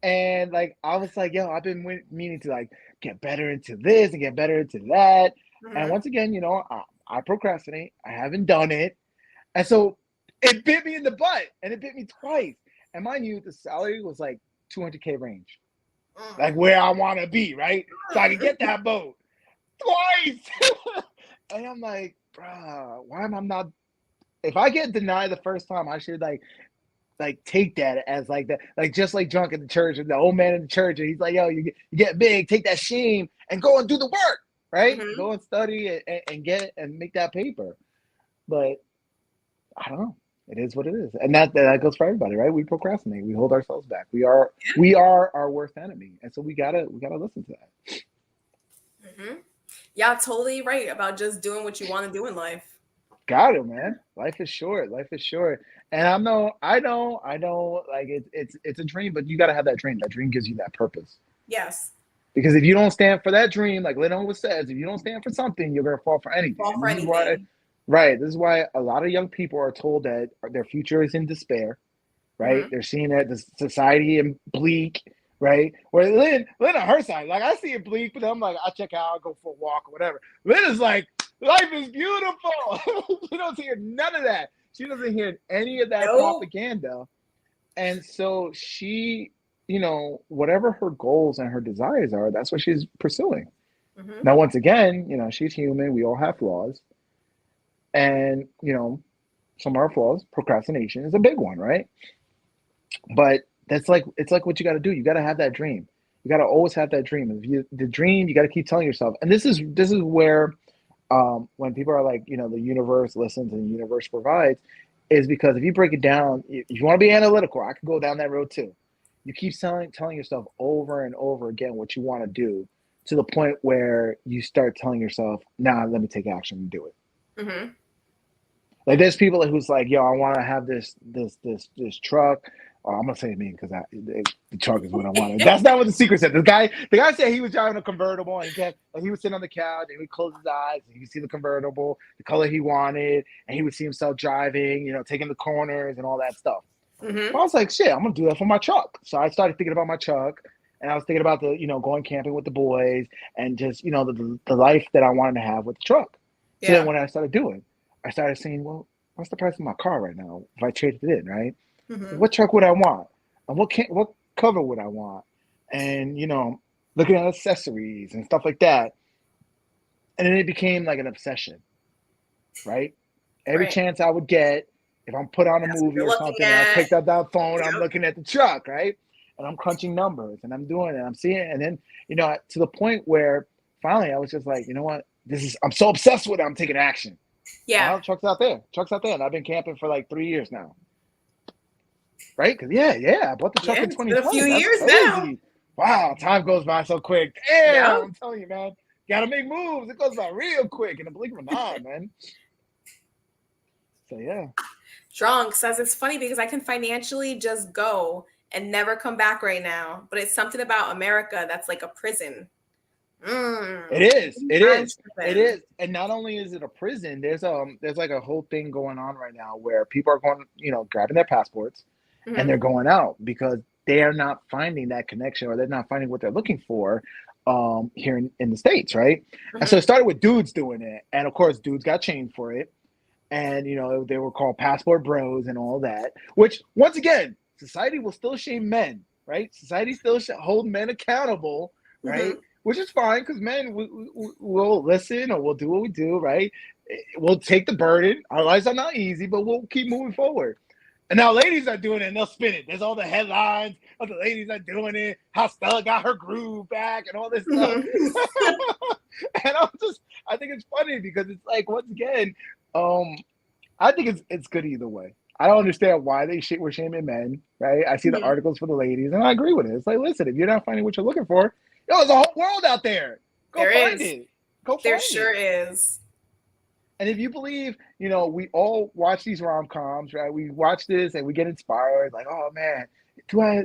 and like I was like, "Yo, I've been meaning to like get better into this and get better into that." And once again, I procrastinate. I haven't done it, and so it bit me in the butt, and it bit me twice. And mind you, the salary was like $200K range, like where I want to be, right? So I can get that boat twice. And I'm like, bruh, why am I not? If I get denied the first time, I should like take that as like that, like just like drunk at the church, and the old man in the church, and he's like, yo, you get big, take that shame and go and do the work, right? Go and study and make that paper. But I don't know. It is what it is, and that goes for everybody, right? We procrastinate. We hold ourselves back. We are our worst enemy, and so we gotta listen to that. Yeah, totally right about just doing what you want to do in life. Got it, man. Life is short. And I know. Like it's a dream, but you got to have that dream. That dream gives you that purpose. Yes. Because if you don't stand for that dream, like Lynn always says, if you don't stand for something, you're gonna fall for anything. This is why a lot of young people are told that their future is in despair, right? They're seeing that the society in bleak, right? Where Lynn on her side, like I see it bleak, but I'm like, I check out, I'll go for a walk or whatever. Lynn is like, life is beautiful. She doesn't hear none of that. She doesn't hear any of that propaganda. And so she, whatever her goals and her desires are, that's what she's pursuing. Now, once again, she's human. We all have flaws. And, some of our flaws, procrastination is a big one, right? But it's like what you got to do. You got to have that dream. You got to always have that dream. The dream, you got to keep telling yourself. And this is where, when people are like, the universe listens and the universe provides, is because if you break it down, if you want to be analytical, I could go down that road too. You keep telling yourself over and over again what you want to do, to the point where you start telling yourself, nah, let me take action and do it. Like there's people who's like, yo, I want to have this truck. Oh, I'm gonna say me because the truck is what I wanted. That's not what the secret said. The guy said he was driving a convertible and he was sitting on the couch and he would close his eyes and he could see the convertible, the color he wanted, and he would see himself driving, taking the corners and all that stuff. Mm-hmm. I was like, shit, I'm gonna do that for my truck. So I started thinking about my truck, and I was thinking about going camping with the boys and just the life that I wanted to have with the truck. So then when I started saying, well, what's the price of my car right now if I traded it in, right? Mm-hmm. What truck would I want? And what cover would I want? And looking at accessories and stuff like that. And then it became like an obsession, right? Every chance I would get, if I'm put on a movie or something, I picked up that phone, I'm looking at the truck, right? And I'm crunching numbers and I'm doing it, I'm seeing it. And then, to the point where finally I was just like, you know what? I'm so obsessed with it, I'm taking action. Yeah. Now, truck's out there. And I've been camping for like 3 years now. Right? Because I bought the truck in 2020. It's been a few years crazy. now. Wow, time goes by so quick. Damn, I'm telling you, man. Gotta make moves. It goes by real quick in the blink of an eye, man. So yeah. Drunk says it's funny because I can financially just go and never come back right now, but it's something about America that's like a prison. It is. And not only is it a prison, there's like a whole thing going on right now where people are going, grabbing their passports and they're going out because they are not finding that connection or they're not finding what they're looking for here in the States, right? And so it started with dudes doing it. And of course, dudes got chained for it. And, they were called passport bros and all that, which once again, society will still shame men, right? Society still hold men accountable, right? Which is fine because men will listen or we'll do what we do, right? We'll take the burden. Our lives are not easy, but we'll keep moving forward. And now ladies are doing it and they'll spin it. There's all the headlines of the ladies are doing it, how Stella got her groove back and all this stuff. And I think it's funny because it's like, once again, I think it's good either way. I don't understand why we're shaming men, right? I see the articles for the ladies and I agree with it. It's like, listen, if you're not finding what you're looking for, there's a whole world out there. Go find it. There sure is. And if you believe, we all watch these rom-coms, right? We watch this and we get inspired, like, oh man,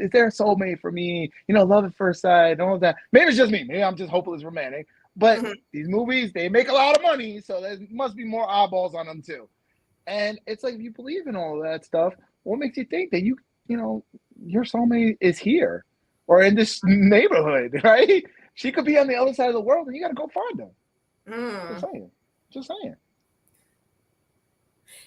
is there a soulmate for me? Love at first sight and all of that. Maybe it's just me. Maybe I'm just hopeless romantic. But these movies, they make a lot of money, so there must be more eyeballs on them too. And it's like, if you believe in all of that stuff, what makes you think that your soulmate is here or in this neighborhood, right? She could be on the other side of the world and you got to go find her. Just saying.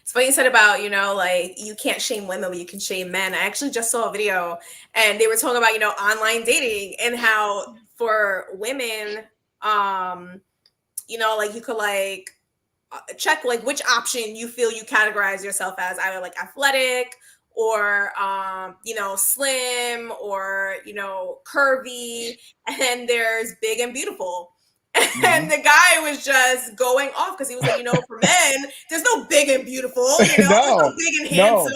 It's funny you said about, like you can't shame women, but you can shame men. I actually just saw a video and they were talking about, online dating and how for women, like you could like check like which option you feel you categorize yourself as, either like athletic or, slim or, curvy. And then there's big and beautiful. And the guy was just going off because he was like, for men, there's no big and beautiful, there's no big and handsome.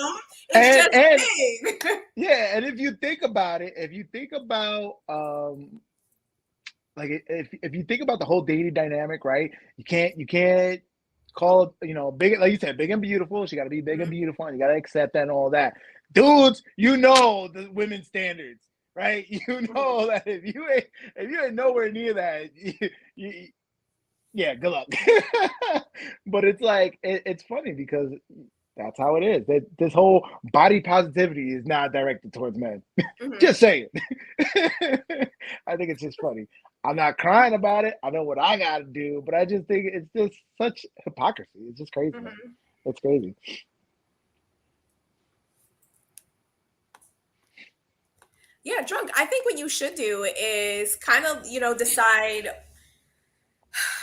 It's just big. Yeah, and if you think about it, like if you think about the whole dating dynamic, right? You can't call it, big, like you said, big and beautiful. She got to be big and beautiful, and you got to accept that and all that. Dudes, the women's standards. Right, that if you ain't nowhere near that, good luck. But it's like it's funny because that's how it is. This whole body positivity is not directed towards men. Just saying. I think it's just funny. I'm not crying about it. I know what I got to do, but I just think it's just such hypocrisy. It's just crazy. Man. It's crazy. Yeah, Drunk. I think what you should do is kind of, decide,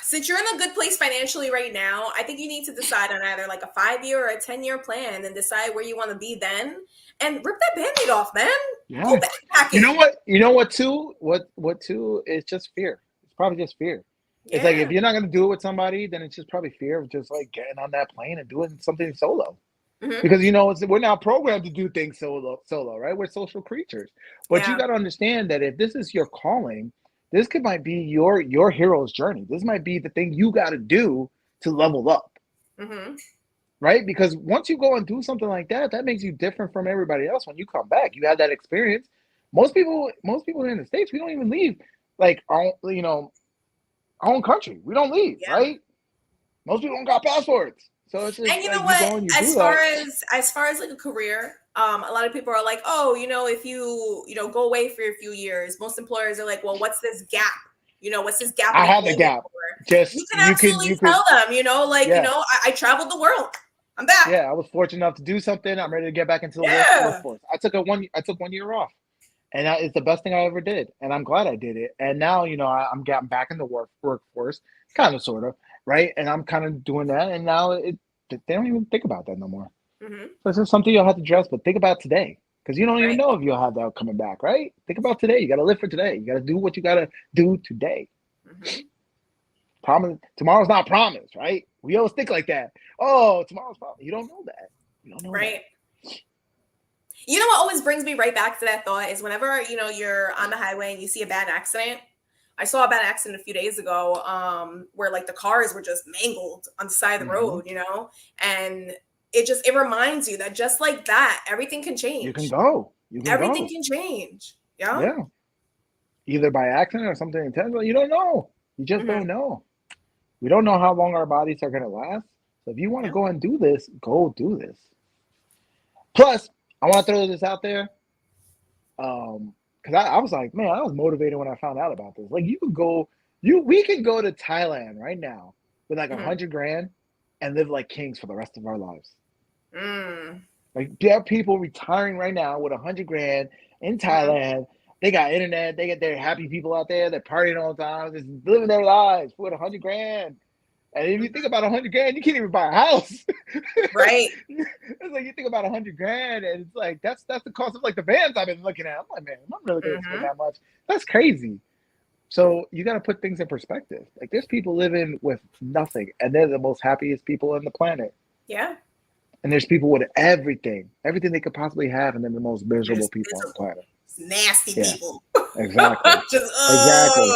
since you're in a good place financially right now, I think you need to decide on either like a 5-year or a 10-year plan and decide where you want to be then and rip that Band-Aid off, man. Yeah. Go backpacking. You know what too? What too is just fear. It's probably just fear. Yeah. It's like, if you're not going to do it with somebody, then it's just probably fear of just like getting on that plane and doing something solo. Because we're not programmed to do things solo, right? We're social creatures. But you got to understand that if this is your calling, this might be your hero's journey. This might be the thing you got to do to level up, right? Because once you go and do something like that, that makes you different from everybody else. When you come back, you have that experience. Most people in the States, we don't even leave like our own country. We don't leave, Yeah. right? Most people don't got passports. So it's just And you like know you what? go and you As do far that. as like a career, a lot of people are like, oh, if you go away for a few years, most employers are like, well, what's this gap? What's this gap in I have the employment gap. for? Just You can absolutely tell them, yeah. I traveled the world. I'm back. Yeah, I was fortunate enough to do something. I'm ready to get back into the workforce. I took 1 year off. And that is the best thing I ever did. And I'm glad I did it. And now, I'm getting back in the workforce, kind of, sort of, right? And I'm kind of doing that. And now they don't even think about that no more. Mm-hmm. So it's just something you'll have to address, but think about today. Because you don't even Right. know if you'll have that coming back, right? Think about today. You got to live for today. You got to do what you got to do today. Mm-hmm. Tomorrow's not promised, right? We always think like that. Oh, tomorrow's promised. You don't know that. You don't know Right. that. You know what always brings me right back to that thought is whenever, you're on the highway and you see a bad accident. I saw a bad accident a few days ago where like the cars were just mangled on the side of the road, and it reminds you that just like that, everything can change. You can go. Everything can change. Yeah. Yeah. Either by accident or something intentional. You don't know. You just don't know. We don't know how long our bodies are going to last. So if you want to go and do this, go do this. Plus, I want to throw this out there. Because I was like, man, I was motivated when I found out about this. Like, we could go to Thailand right now with like $100,000 and live like kings for the rest of our lives. Like, there are people retiring right now with $100,000 in Thailand. They got internet. They get their happy people out there. They're partying all the time, just living their lives with $100,000. And if you think about $100,000, you can't even buy a house. Right. It's like you think about $100,000, and it's like that's the cost of like the vans I've been looking at. I'm like, man, I'm really gonna spend that much. That's crazy. So you got to put things in perspective. Like, there's people living with nothing, and they're the most happiest people on the planet. Yeah. And there's people with everything they could possibly have, and they're the most miserable people on the planet. Nasty people. Exactly. Exactly.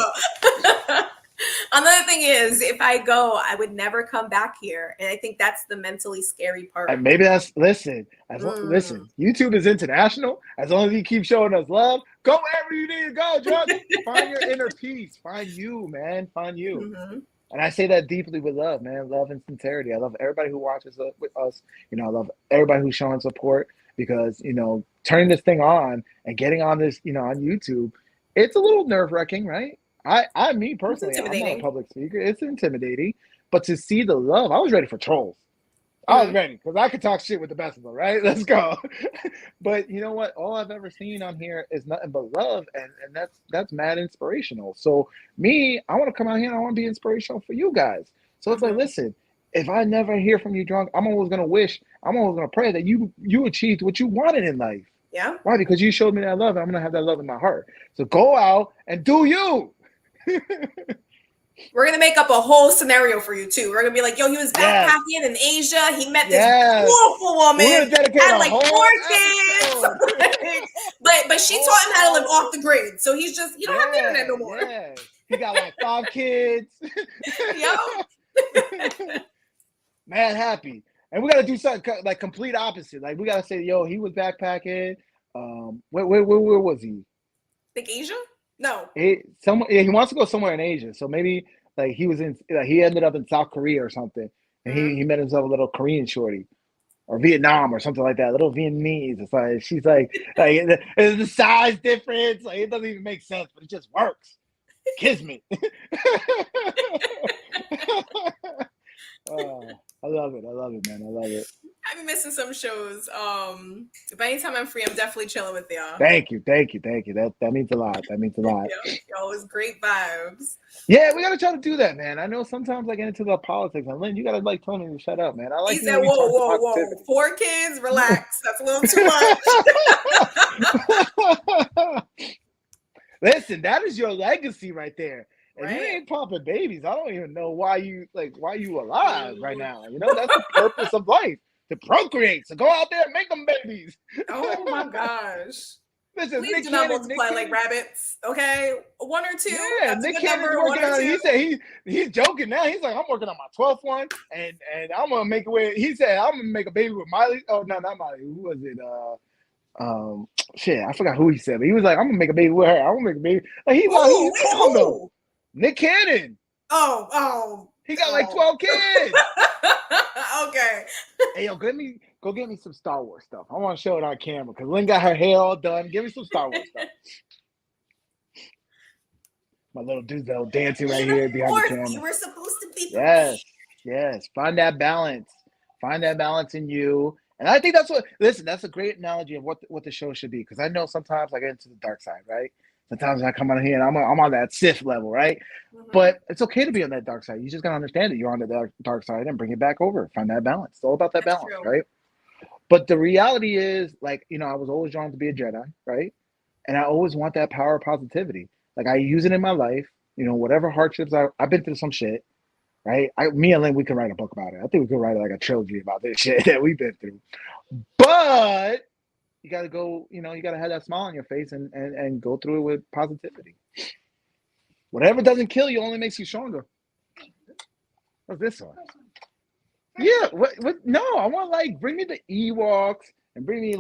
Another thing is, if I go, I would never come back here, and I think that's the mentally scary part. And maybe listen. YouTube is international. As long as you keep showing us love, go wherever you need to go, John. Find your inner peace. Find you, man. Find you. And I say that deeply with love, man. Love and sincerity. I love everybody who watches with us. I love everybody who's showing support, because turning this thing on and getting on this, on YouTube, it's a little nerve-wracking, right? Me personally, I'm not a public speaker. It's intimidating, but to see the love, I was ready for trolls. I was ready, because I could talk shit with the best of them, right? Let's go. But you know what? All I've ever seen on here is nothing but love, and that's mad inspirational. So I want to come out here and I want to be inspirational for you guys. So it's like, listen, if I never hear from you drunk, I'm always gonna pray that you achieved what you wanted in life. Yeah. Why? Because you showed me that love, and I'm gonna have that love in my heart. So go out and do you. We're gonna make up a whole scenario for you too. We're gonna be like, yo, he was backpacking in Asia. He met this beautiful woman, had like 4 kids. but she taught him how to live off the grid. So he's just, you don't have the internet no more. Yeah. He got like 5 kids. Man, happy. And we gotta do something like complete opposite. Like, we gotta say, yo, he was backpacking. Where was he? Like Asia? No. He wants to go somewhere in Asia. So maybe like he ended up in South Korea or something, and he met himself a little Korean shorty, or Vietnam or something like that, little Vietnamese. It's like she's like the size difference. Like, it doesn't even make sense, but it just works. Kismet. I love it, man. I love it. I've been missing some shows. But anytime I'm free, I'm definitely chilling with y'all. Thank you. That means a lot. Y'all was great vibes. Yeah, we gotta try to do that, man. I know sometimes I get into the politics, and Lynn, you gotta like tell me to shut up, man. I like. He said, "Whoa! 4 kids, relax. That's a little too much." Listen, that is your legacy right there. If you ain't popping babies, I don't even know why you alive right now. That's the purpose of life, to procreate. So go out there and make them babies. Oh my gosh. Listen, Please Nick do not Cannon, multiply like rabbits. Okay, 1 or 2. Yeah, That's a Nick good Cannon's number. 1 working or on 2. it. He said he's joking now. He's like, I'm working on my 12th one, and I'm gonna make it with. He said I'm gonna make a baby with Miley. Oh no, not Miley. Who was it? Shit, I forgot who he said, but he was like, I'm gonna make a baby with her. I'm gonna make a baby. Like he's calm though. Nick Cannon. He got like 12 kids. Okay. Hey yo, go get me some Star Wars stuff. I want to show it on camera because Lynn got her hair all done. Give me some Star Wars stuff. My little dude's dancing right here behind the camera. We were supposed to be. Yes. Find that balance. Find that balance in you. And I think that's a great analogy of what the show should be. Because I know sometimes I get into the dark side, right? Sometimes I come on here and I'm on that Sith level, right? Mm-hmm. But it's okay to be on that dark side. You just got to understand that you're on the dark side and bring it back over. Find that balance. It's all about that balance, right? But the reality is, like, I was always drawn to be a Jedi, right? And I always want that power of positivity. Like, I use it in my life, whatever hardships I've been through some shit, right? Me and Lynn, we can write a book about it. I think we could write like a trilogy about this shit that we've been through. But you got to go, you got to have that smile on your face and go through it with positivity. Whatever doesn't kill you only makes you stronger. What's this one? Yeah, what? No, I want bring me the Ewoks and bring me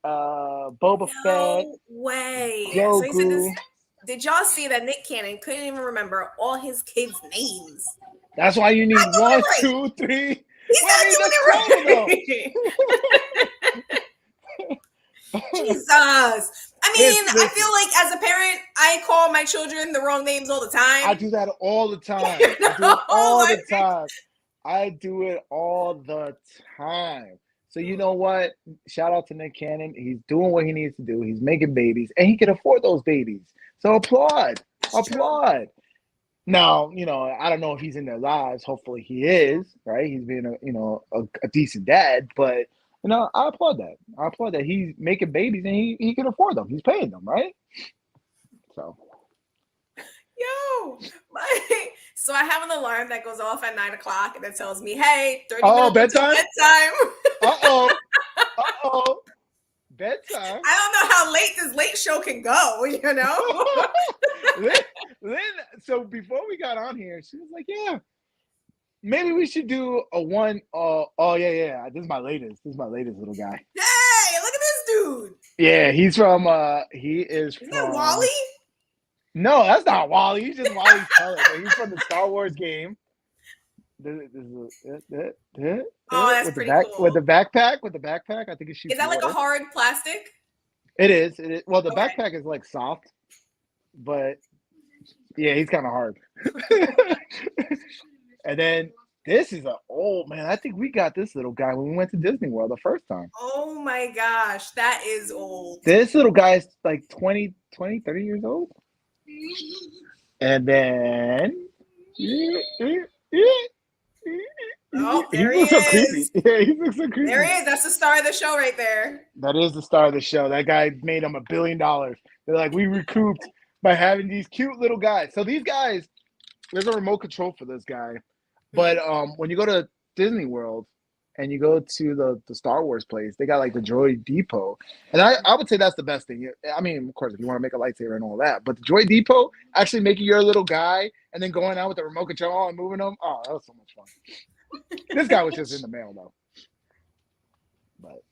Boba Fett. No way. Grogu. So did y'all see that Nick Cannon couldn't even remember all his kids' names? That's why you need 1, 2, 3. He's not doing it right. Jesus. I mean, listen. I feel like as a parent, I call my children the wrong names all the time. I do that all the time. I do it all the time. So you know what? Shout out to Nick Cannon. He's doing what he needs to do. He's making babies, and he can afford those babies. So applaud. Now, I don't know if he's in their lives. Hopefully he is, right? He's being a decent dad, but I applaud that. He's making babies and he can afford them. He's paying them, right? So. So I have an alarm that goes off at 9 o'clock and it tells me, hey, 30 minutes bedtime? Bedtime. Bedtime. I don't know how late this late show can go, Lynn, so before we got on here, she was like, yeah, maybe we should do a one. Yeah. This is my latest little guy. Hey, look at this dude. Yeah, he's from, Isn't that Wally? No, that's not Wally. He's just Wally's color. But he's from the Star Wars game. That's pretty cool. With the backpack, I think it's. Is that like a hard plastic? It is. Well, the backpack is like soft, but yeah, he's kind of hard. And then this is old man. I think we got this little guy when we went to Disney World the first time. Oh my gosh, that is old. This little guy's like 30 years old. And then oh, there he is. So creepy. Yeah, he looks so creepy. There he is. That's the star of the show right there. That is the star of the show. That guy made him $1 billion. They're like, we recouped by having these cute little guys. So these guys, there's a remote control for this guy. But when you go to Disney World and you go to the Star Wars place, they got like the Droid Depot. And I would say that's the best thing. I mean, of course, if you want to make a lightsaber and all that. But the Droid Depot, actually making your little guy and then going out with the remote control and moving them. Oh, that was so much fun. This guy was just in the mail, though. But,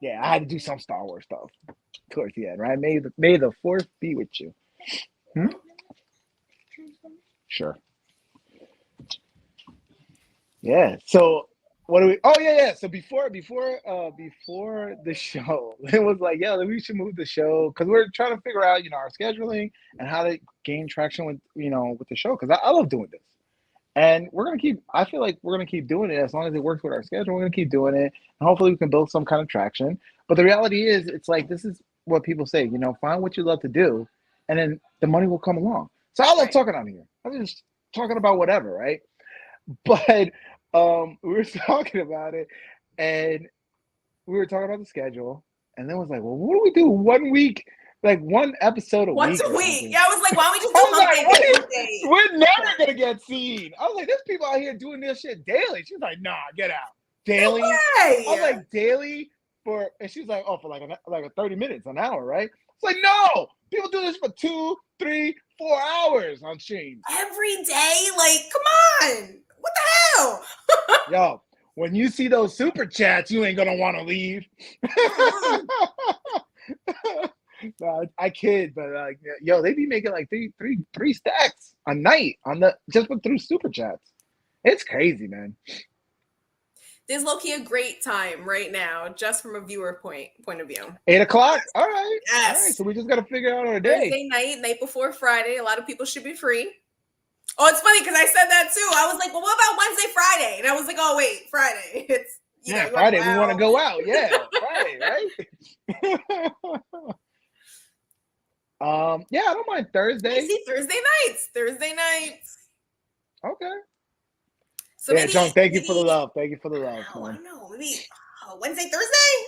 yeah, I had to do some Star Wars stuff towards the end, right? May the Force be with you. Sure. Yeah. So what do we? Oh yeah. So before the show, it was like, yeah, we should move the show because we're trying to figure out, our scheduling and how to gain traction with, with the show. Because I love doing this, and I feel like we're gonna keep doing it as long as it works with our schedule. We're gonna keep doing it, and hopefully we can build some kind of traction. But the reality is, it's like this is what people say. Find what you love to do, and then the money will come along. So I love talking on here. I'm just talking about whatever, right? But we were talking about it, and we were talking about the schedule, and then it was like, well, what do we do 1 week, like one episode a week? Once a week. Yeah, I was like, why don't we just do Monday? We're never gonna get seen. I was like, there's people out here doing this shit daily. She's like, nah, get out. Daily? No way. I was like, daily and she's like, oh, for like 30 minutes, an hour, right? It's like, no, people do this for 2, 3, 4 hours on stream. Every day? Like, come on. What the hell? Yo, when you see those super chats, you ain't gonna want to leave. No, I kid, but like, yo, they be making like three stacks a night on the just through super chats. It's crazy, man. There's low-key a great time right now, just from a viewer point of view. 8 o'clock. All right. Yes. All right. So we just gotta figure out our day. Thursday night before Friday. A lot of people should be free. Oh, it's funny because I said that too. I was like, well, what about Wednesday, Friday? And I was like, oh wait, Friday. It's Friday. We want to go out. Yeah, Friday, right? Yeah, I don't mind Thursday. See, Thursday nights. Okay. So yeah, John, thank you for the love. Thank you for the love. I don't know. Maybe Wednesday, Thursday?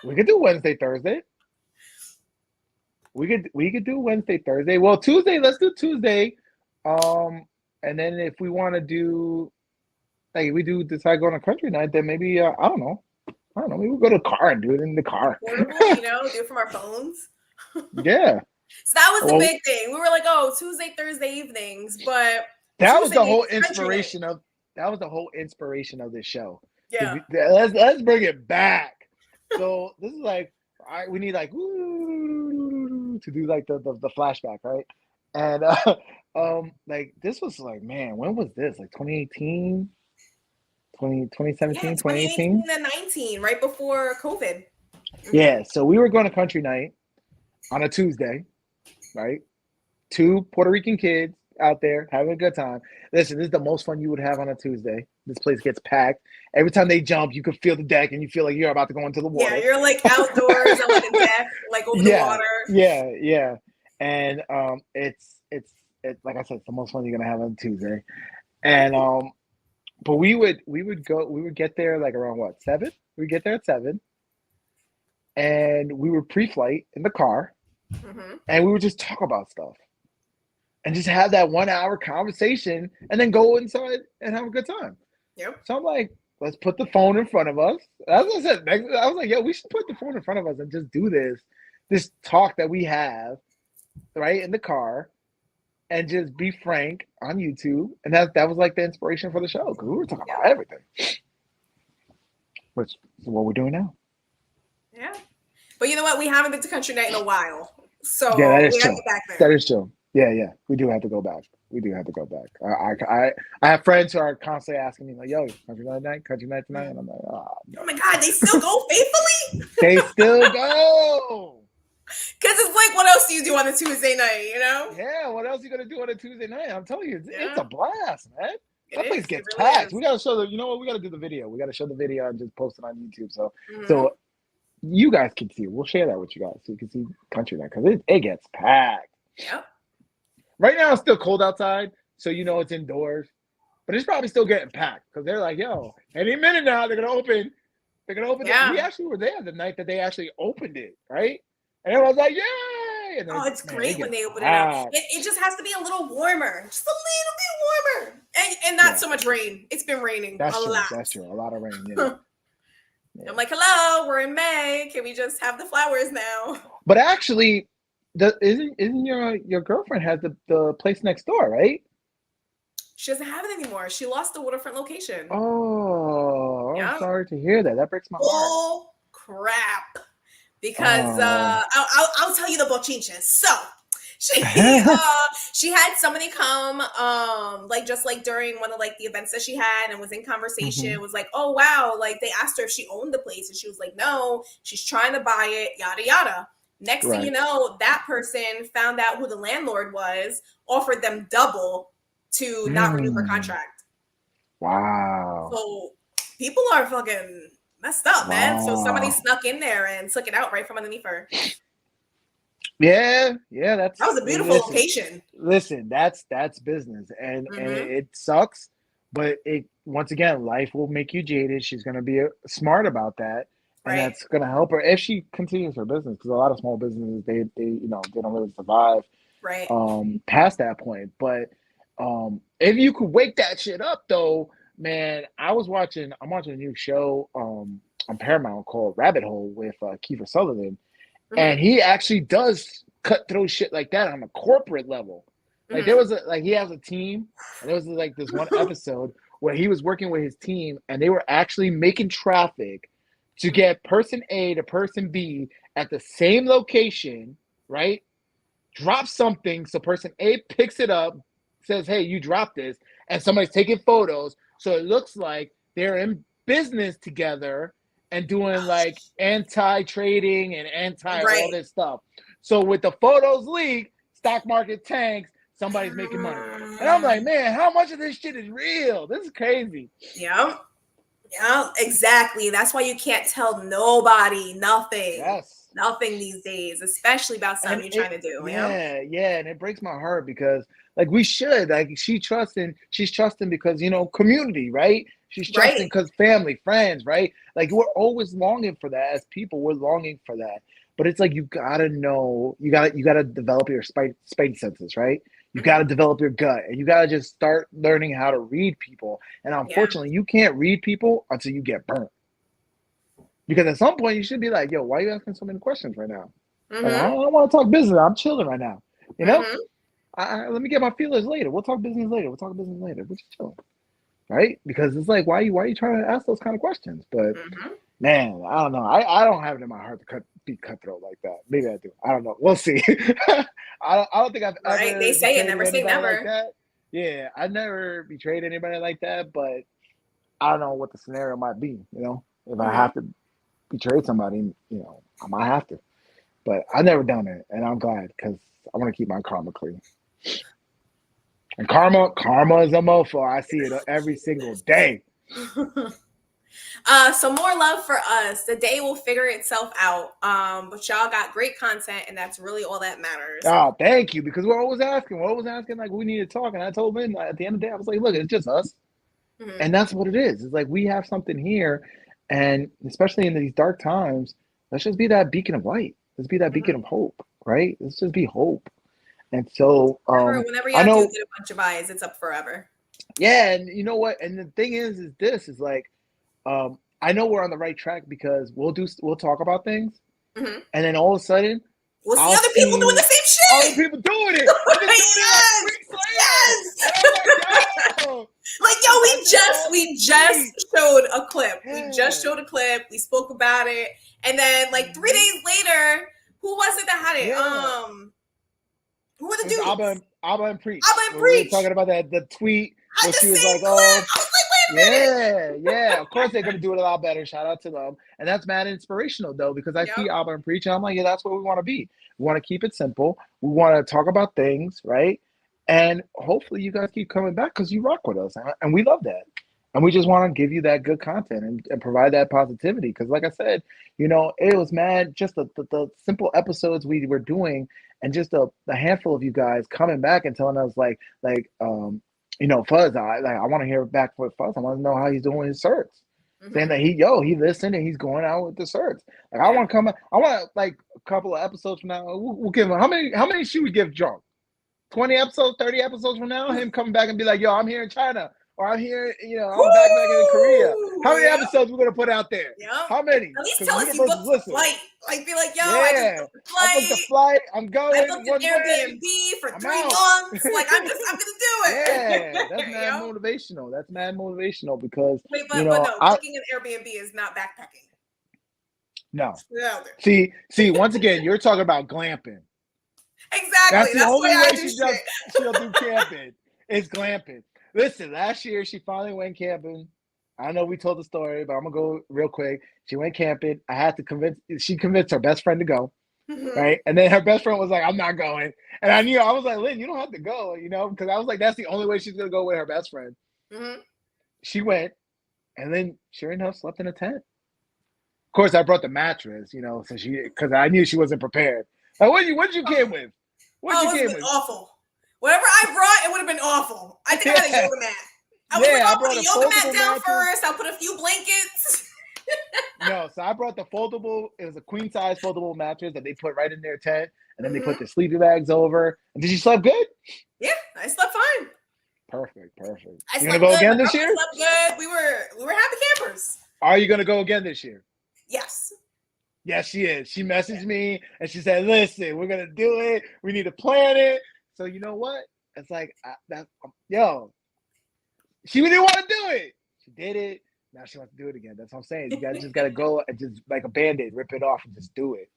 We could do Wednesday, Thursday. We could do Wednesday, Thursday. Well, Tuesday, let's do Tuesday. And then if we want to do, like, we do decide going on country night, then maybe I don't know. Maybe we'll go to the car and do it in the car. Portable, do it from our phones. Yeah. So that was the big thing. We were like, oh, Tuesday, Thursday evenings, but that was the whole inspiration of this show. Yeah. Let's bring it back. So this is like, we need like to do like the flashback, right? And like this was like, man, when was this? Like 2018, 2017, 2018? And 19, right before COVID. Yeah, so we were going to country night on a Tuesday, right? 2 Puerto Rican kids out there having a good time. Listen, this is the most fun you would have on a Tuesday. This place gets packed. Every time they jump, you could feel the deck and you feel like you're about to go into the water. Yeah, you're like outdoors on like a deck, like over the water. Yeah. And it's like I said, it's the most fun you're gonna have on Tuesday. And but we would get there like around what, 7? We'd get there at 7. And we were pre-flight in the car, and we would just talk about stuff and just have that 1 hour conversation and then go inside and have a good time. Yep. So I'm like, let's put the phone in front of us. As I said, I was like, yo, we should put the phone in front of us and just do this talk that we have, right, in the car, and just be frank on YouTube. And that was like the inspiration for the show, because we were talking about everything. Which is what we're doing now. Yeah. But you know what? We haven't been to country night in a while. So yeah, that is we true. have to get back there. That is true. Yeah. We do have to go back. I have friends who are constantly asking me, like, yo, country night tonight. And I'm like, oh my God, they still go faithfully? They still go. Because it's like, what else do you do on a Tuesday night, Yeah, what else are you going to do on a Tuesday night? I'm telling you, it's a blast, man. That place gets really packed. We got to show you know what? We got to do the video. We got to show the video and just post it on YouTube. So you guys can see it. We'll share that with you guys so you can see country night, because it gets packed. Yep. Right now, it's still cold outside, so it's indoors. But it's probably still getting packed, because they're like, yo, any minute now, they're going to open. They're going to open it. We actually were there the night that they actually opened it, right? And everyone's like, yay! And then, it's great when they open it up. It just has to be a little warmer. Just a little bit warmer. And not so much rain. It's been raining a lot. That's true. A lot of rain, yeah. I'm like, hello, we're in May. Can we just have the flowers now? But actually, isn't your girlfriend has the place next door, right? She doesn't have it anymore. She lost the waterfront location. Oh, I'm sorry to hear that. That breaks my heart. Oh, crap. Because I'll tell you the bochinches. So she had somebody come just during one of the events that she had, and was in conversation, was like, oh wow, they asked her if she owned the place, and she was like, no, she's trying to buy it, yada yada. Next thing you know, that person found out who the landlord was, offered them double to not renew her contract. Wow. So people are fucking messed up, man. So somebody snuck in there and took it out right from underneath her. Yeah, that was a beautiful location. Listen, that's business, and it sucks, but once again, life will make you jaded. She's gonna be smart about that, and that's gonna help her if she continues her business, because a lot of small businesses they don't really survive past that point. But if you could wake that shit up, though, man, I'm watching a new show on Paramount called Rabbit Hole with Kiefer Sutherland. And he actually does cutthroat shit like that on a corporate level. Like there was he has a team, and there was like this one episode where he was working with his team, and they were actually making traffic to get person A to person B at the same location, right? Drop something, so person A picks it up, says, "Hey, you dropped this," and somebody's taking photos, so it looks like they're in business together and doing like anti-trading and all this stuff. So with the photos leak, stock market tanks, somebody's making money. And I'm like, man, how much of this shit is real? This is crazy. Yeah, exactly. That's why you can't tell nobody nothing. Yes. Nothing these days, especially about something you're trying to do. Yeah. And it breaks my heart because like we should, like she's trusting because, community, right? She's trusting because family, friends, right? Like we're always longing for that as people. We're longing for that. But it's like you gotta know, you gotta develop your spidey senses, right? You gotta develop your gut, and you gotta just start learning how to read people. And unfortunately, you can't read people until you get burnt. Because at some point you should be like, yo, why are you asking so many questions right now? Like, I don't want to talk business. I'm chilling right now. Let me get my feelers later. We'll talk business later. We're just chilling. Right? Because it's like, why are you trying to ask those kind of questions? But man, I don't know. I don't have it in my heart to be cutthroat like that. Maybe I do. I don't know. We'll see. I don't think I've ever. They say it, never say never. Like that. Yeah, I never betrayed anybody like that, but I don't know what the scenario might be. If I have to betray somebody, I might have to. But I've never done it, and I'm glad because I want to keep my karma clean. And karma is a mofo. I see it every single day. So more love for us. The day will figure itself out. But y'all got great content, and that's really all that matters. Oh, thank you. Because we're always asking like we need to talk. And I told Lynn at the end of the day, I was like, look, it's just us. And that's what it is. It's like we have something here. And especially in these dark times, let's just be that beacon of light. Let's be that beacon of hope, right? Let's just be hope. And so whenever y'all do get a bunch of eyes, it's up forever. Yeah, and you know what? And the thing is like I know we're on the right track because we'll talk about things, and then all of a sudden we'll see other people doing the same shit. Other people doing it. Yes. Like, yo, we just showed a clip. We just showed a clip. We spoke about it, and then like 3 days later, who was it that had it? Who were the dudes? Abba and Preach. We were talking about the tweet where she was like, "Oh, yeah. Of course they're gonna do it a lot better. Shout out to them." And that's mad inspirational though, because I see Abba and Preach, and I'm like, yeah, that's what we want to be. We want to keep it simple. We want to talk about things, right? And hopefully you guys keep coming back because you rock with us, and we love that. And we just want to give you that good content and provide that positivity. Because like I said, it was mad just the simple episodes we were doing, and just the handful of you guys coming back and telling us like Fuzz, I want to hear back with Fuzz. I want to know how he's doing his certs. Saying that he listened and he's going out with the certs. Like I want to come. I want like a couple of episodes from now. We'll give him how many should we give Drunk? 20 episodes, 30 episodes from now, him coming back and be like, yo, I'm here in China, or I'm here, I'm back in Korea. How many episodes we're gonna put out there? How many? At least tell us you booked the flight. Like, be like, yo, I booked the flight. I'm going. I booked an Airbnb for 3 months. Like, I'm gonna do it. Yeah, that's mad motivational. That's mad motivational because but no, booking an Airbnb is not backpacking. No. See, once again, you're talking about glamping. Exactly. That's the only way she'll do camping. Is glamping. Listen, last year she finally went camping. I know we told the story, but I'm gonna go real quick. She went camping. I had to she convinced her best friend to go. Right. And then her best friend was like, I'm not going. And I was like, Lynn, you don't have to go, because I was like, that's the only way she's gonna go with her best friend. She went, and then sure enough, slept in a tent. Of course, I brought the mattress, so because I knew she wasn't prepared. Like, what did you came with? What did you came with? Awful. Whatever I brought, it would have been awful. I think I had a yoga mat. I put a yoga mat down first. I'll put a few blankets. No, so I brought the foldable. It was a queen size foldable mattress that they put right in their tent, and then they put the sleeping bags over. And did you sleep good? Yeah, I slept fine. Perfect. You gonna go again this year? Slept good. We were happy campers. Are you gonna go again this year? Yes. Yes, she is. She messaged me and she said, "Listen, we're gonna do it. We need to plan it." So you know what? It's like yo, she didn't want to do it. She did it. Now she wants to do it again. That's what I'm saying. You guys just gotta go and just like a band-aid, rip it off and just do it.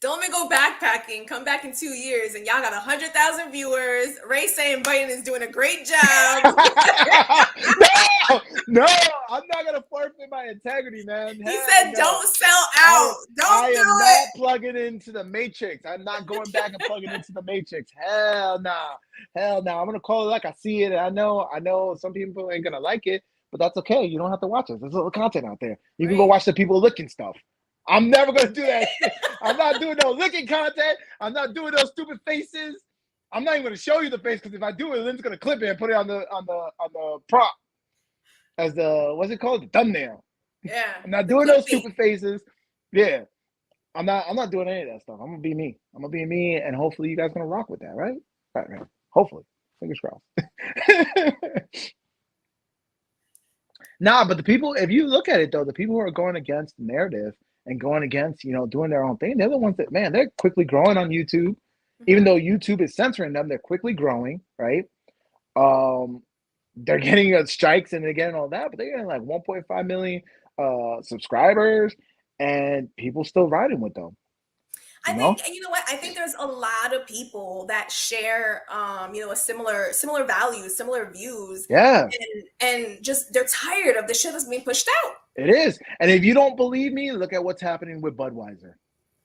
Don't let me go backpacking. Come back in 2 years, and y'all got 100,000 viewers. Ray saying Biden is doing a great job. No, I'm not gonna forfeit my integrity, man. He said, "Don't sell out. I am not plugging into the matrix. I'm not going back and plugging into the matrix. Hell nah, hell nah. I'm gonna call it like I see it. I know. Some people ain't gonna like it, but that's okay. You don't have to watch it. There's a little content out there. You can go watch the people licking stuff. I'm never gonna do that. I'm not doing no licking content. I'm not doing those stupid faces. I'm not even gonna show you the face because if I do it, Lynn's gonna clip it and put it on the prop as the what's it called? The thumbnail. Yeah. I'm not doing those stupid faces. Yeah. I'm not doing any of that stuff. I'm gonna be me. I'm gonna be me, and hopefully you guys gonna rock with that, right? Right. Hopefully. Fingers crossed. Nah, but the people, if you look at it though, the people who are going against the narrative and going against, doing their own thing, they're the ones that, man, they're quickly growing on YouTube. Even though YouTube is censoring them, they're quickly growing, right? They're getting strikes and they're getting all that, but they're getting like 1.5 million subscribers, and people still riding with them. I think, you know what? I think there's a lot of people that share, a similar values, similar views. Yeah. And just they're tired of the shit that's being pushed out. It is. And if you don't believe me, look at what's happening with Budweiser.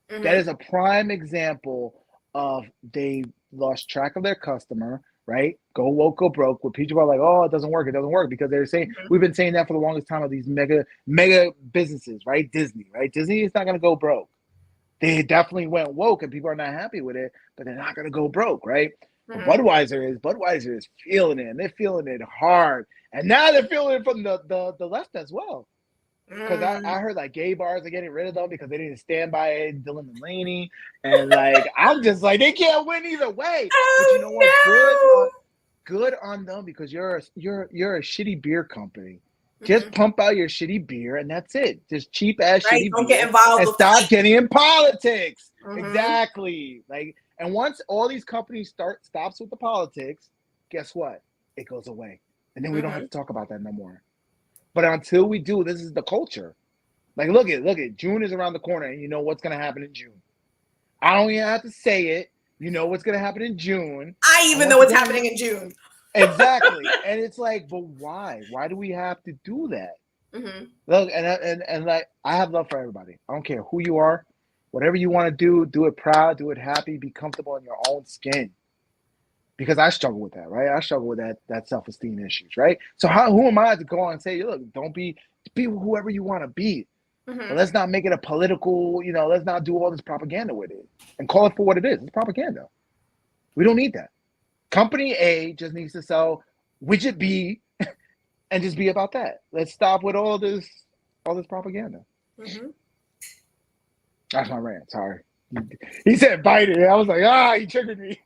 That is a prime example of they lost track of their customer, right? Go woke, go broke. Where people are like, oh, it doesn't work, because they're saying we've been saying that for the longest time of these mega businesses, right? Disney, right? Disney is not gonna go broke. They definitely went woke and people are not happy with it, but they're not gonna go broke, right? But Budweiser is feeling it, and they're feeling it hard. And now they're feeling it from the left as well. Because I heard like gay bars are getting rid of them because they didn't stand by Dylan Mullaney, and like I'm just like they can't win either way. But you know what? No. Good on them, because you're a shitty beer company. Just pump out your shitty beer and that's it. Just cheap ass shitty Don't beer. Get involved and with stop getting in politics. Exactly. Like, and once all these companies stops with the politics, guess what? It goes away, and then we don't have to talk about that no more. But until we do, this is the culture. Like, look at June is around the corner, and you know what's going to happen in June. I don't even have to say it. You know what's going to happen in June. I even know what's happening in June. Exactly. And it's like, but why? Why do we have to do that? Look, and like, I have love for everybody. I don't care who you are. Whatever you want to do it proud, do it happy, be comfortable in your own skin. Because I struggle with that, right? I struggle with that self-esteem issues, right? So who am I to go on and say, look, don't be whoever you want to be. But let's not make it a political, let's not do all this propaganda with it and call it for what it is. It's propaganda. We don't need that. Company A just needs to sell widget B and just be about that. Let's stop with all this propaganda. That's my rant. Sorry. He said Biden. I was like, he triggered me.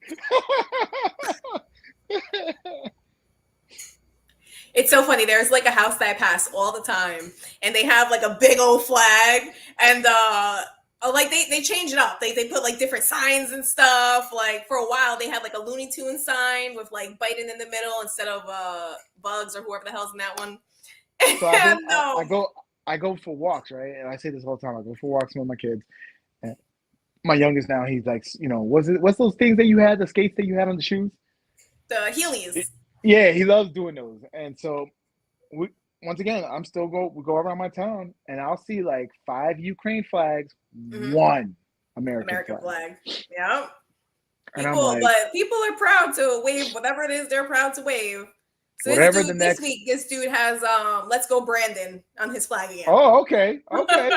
It's so funny. There's like a house that I pass all the time, and they have like a big old flag, and like they change it up. They put like different signs and stuff. Like for a while, they had like a Looney Tunes sign with like Biden in the middle instead of Bugs or whoever the hell's in that one. So I go for walks, right? And I say this all the time. I go for walks with my kids. And my youngest now, he's like, what's those things that you had, the skates that you had on the shoes? The Heelys. Yeah, he loves doing those. And so once again, we go around my town and I'll see like 5 Ukraine flags, 1 American flag. Yeah. People are proud to wave whatever it is they're proud to wave. So this week, this dude has "Let's Go Brandon" on his flag again. Oh, okay. Okay.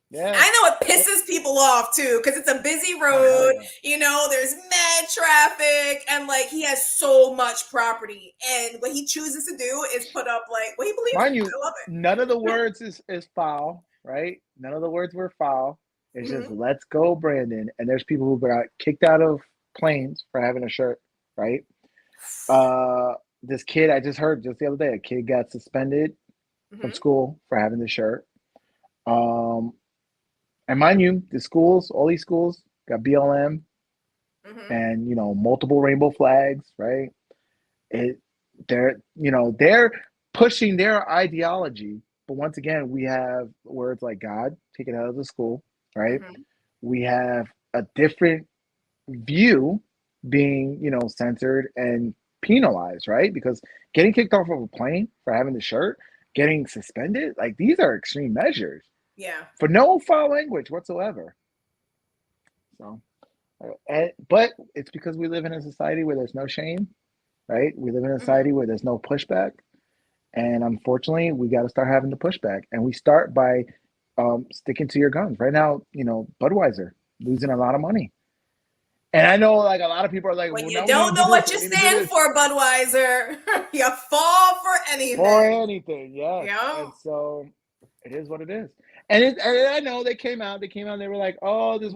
Yeah. I know it pisses people off too, because it's a busy road. There's mad traffic, and like he has so much property, and what he chooses to do is put up like what he believes. Mind you, I love it. None of the words is foul, right? None of the words were foul. It's just "Let's Go Brandon," and there's people who got kicked out of planes for having a shirt, right? This kid, I just heard just the other day, a kid got suspended from Mm-hmm. school for having the shirt. Um, and mind you, the schools, all these schools got BLM Mm-hmm. and multiple rainbow flags, right? It they're pushing their ideology, but once again, we have words like God taken out of the school, right? Mm-hmm. We have a different view being censored and penalized, right? Because getting kicked off of a plane for having the shirt, getting suspended, like these are extreme measures Yeah. for no foul language whatsoever. So but it's because we live in a society where there's no shame, right? We live in a Mm-hmm. society where there's no pushback. And unfortunately, we got to start having the pushback. And we start by sticking to your guns. Right now, Budweiser losing a lot of money. And I know like a lot of people are like, When well, you now we need to don't do know this what and you we need to do stand this. for, Budweiser, you fall for For anything. anything, yes. Yeah. And so it is what it is. And I know they they were like, oh, it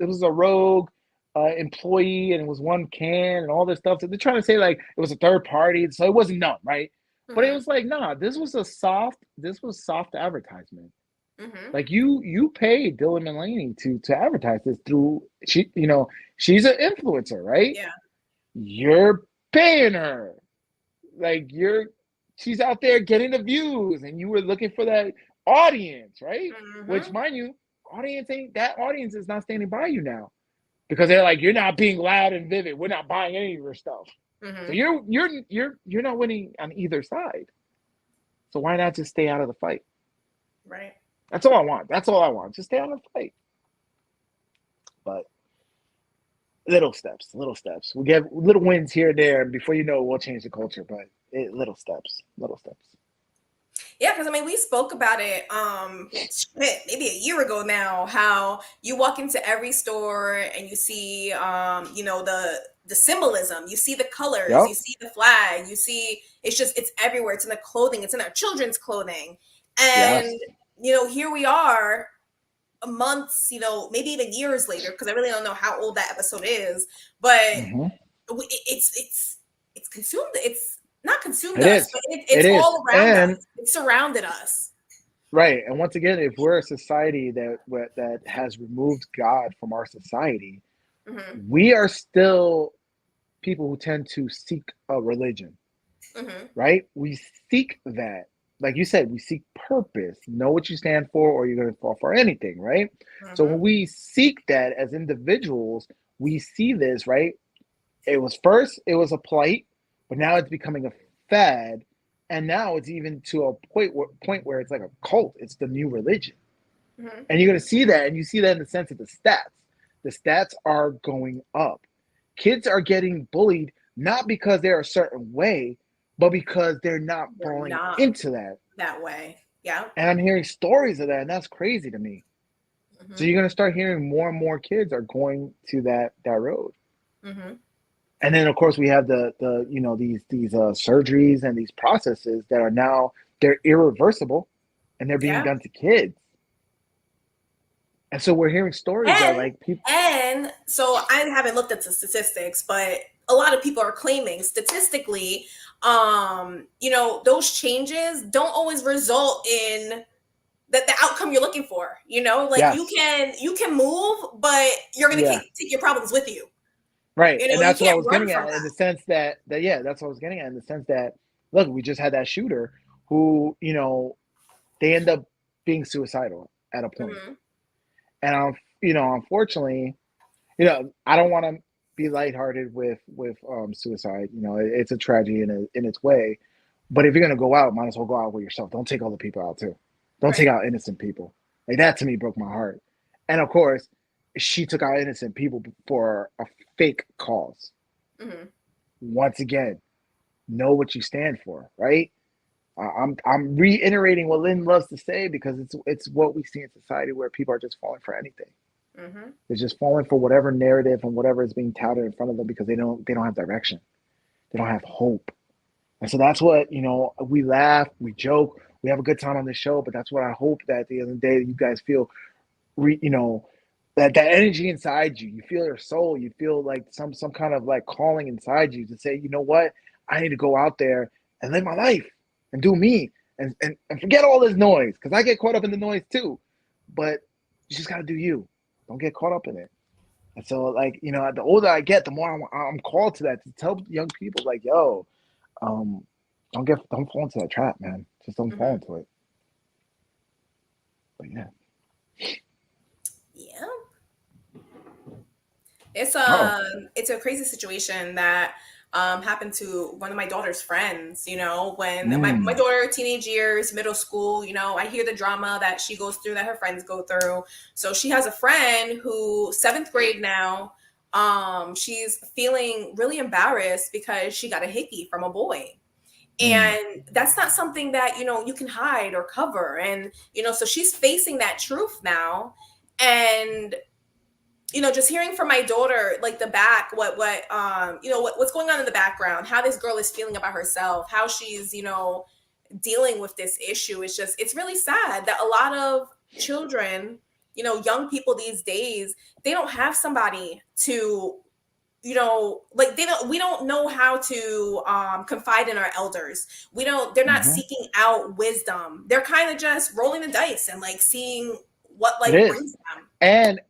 was a rogue employee and it was one can and all this stuff. So they're trying to say like it was a third party, so it wasn't known, right? But it Mm-hmm. was like, nah, this was soft advertisement. Mm-hmm. Like you paid Dylan Mullaney to advertise this through she's an influencer, right? Yeah. You're paying her. Like she's out there getting the views and you were looking for that audience, right? Which Mm-hmm. mind you, audience is not standing by you now because they're like, you're not being loud and vivid. We're not buying any of your stuff. So Mm-hmm. you're not winning on either side. So why not just stay out of the fight? Right. That's all I want. That's all I want. Just stay out of the fight. But little steps. We get little wins here and there, and before you know it, we'll change the culture. But little steps, little steps. Yeah, because I mean, we spoke about it maybe a year ago now. How you walk into every store and you see the symbolism, you see the colors, you Yep. see the flag, you see it's everywhere. It's in the clothing, it's in our children's clothing, and Yes. here we are months, maybe even years later, because I really don't know how old that episode is, but Mm-hmm. it's consumed. It's not consumed It us, is. but It it's is. all around us. And It surrounded us. right. And once again, if we're a society that has removed God from our society, Hmm. we are still people who tend to seek a religion, Hmm. right? We seek that. Like you said, we seek purpose, know what you stand for, or you're going to fall for anything, right? So when Hmm. we seek that as individuals, we see this, right? It was a plight, but now it's becoming a fad, and now it's even to a point where it's like a cult. It's the new religion, Hmm. and you're going to see that, and you see that in the sense of the stats. The stats are going up. Kids are getting bullied not because they're a certain way, but because they're not They're falling not into that. that way. Yeah. And I'm hearing stories of that, and that's crazy to me. So Hmm. you're going to start hearing more and more kids are going to that road. Hmm. And then of course we have the these surgeries and these processes that are now they're irreversible and they're being Yeah. done to kids. And so we're hearing stories that And like people. and so I haven't looked at the statistics, but a lot of people are claiming statistically, those changes don't always result in the outcome you're looking for. Like Yes. you can move, but you're gonna Yeah. take your problems with you. Right. And You that's what I can't was run getting from at in the sense that yeah, that's what I was getting at in the sense that look, we just had that shooter who, they end up being suicidal at a that. point. Hmm. And unfortunately, I don't want to be lighthearted with suicide. It's a tragedy in its way. But if you're gonna go out, might as well go out with yourself. Don't take other people out too. Don't take Right. out innocent people. Like that to me broke my heart. And of course, she took out innocent people for a fake cause. Hmm. Once again, know what you stand for, right? I'm reiterating what Lynn loves to say because it's what we see in society where people are just falling for anything. Hmm. They're just falling for whatever narrative and whatever is being touted in front of them because they don't have direction. They don't have hope. And so that's what, we laugh, we joke, we have a good time on the show, but that's what I hope that at the end of the day you guys feel re, you know, that energy inside you. You feel your soul, you feel like some kind of like calling inside you to say, you know what? I need to go out there and live my life and do me and forget all this noise, because I get caught up in the noise too. But you just got to do you. Don't get caught up in it. And so, like, you know, the older I get, the more I'm called to that, to tell young people, like, yo, don't fall into that trap, man. Just don't fall into it. But yeah. Yeah. It's a crazy situation that happened to one of my daughter's friends, you know, when my daughter, teenage years, middle school, you know, I hear the drama that she goes through, that her friends go through. So she has a friend who, 7th grade now, she's feeling really embarrassed because she got a hickey from a boy. And that's not something that, you know, you can hide or cover. And, you know, so she's facing that truth now. And, you know, just hearing from my daughter, like what's going on in the background, how this girl is feeling about herself, how she's, you know, dealing with this issue. It's really sad that a lot of children, you know, young people these days, they don't have somebody to, you know, like we don't know how to confide in our elders. They're not seeking out wisdom. They're kind of just rolling the dice and like seeing what life brings them. And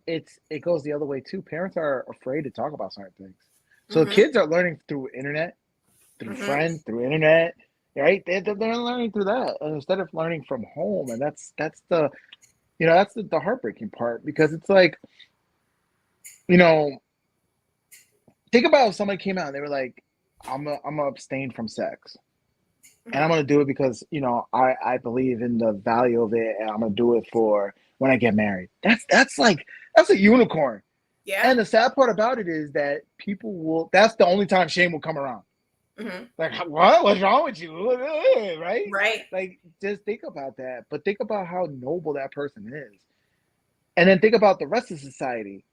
it goes the other way too. Parents are afraid to talk about certain things. So kids are learning through internet, through friends, through internet, right? They're learning through that, and instead of learning from home. And that's the, you know, that's the heartbreaking part, because it's like, you know, think about if somebody came out and they were like, I'm gonna abstain from sex. And I'm going to do it because, you know, I believe in the value of it, and I'm going to do it for when I get married. That's a unicorn. Yeah. And the sad part about it is that that's the only time shame will come around. Like, what? What's wrong with you? Right? Right. Like, just think about that. But think about how noble that person is. And then think about the rest of society,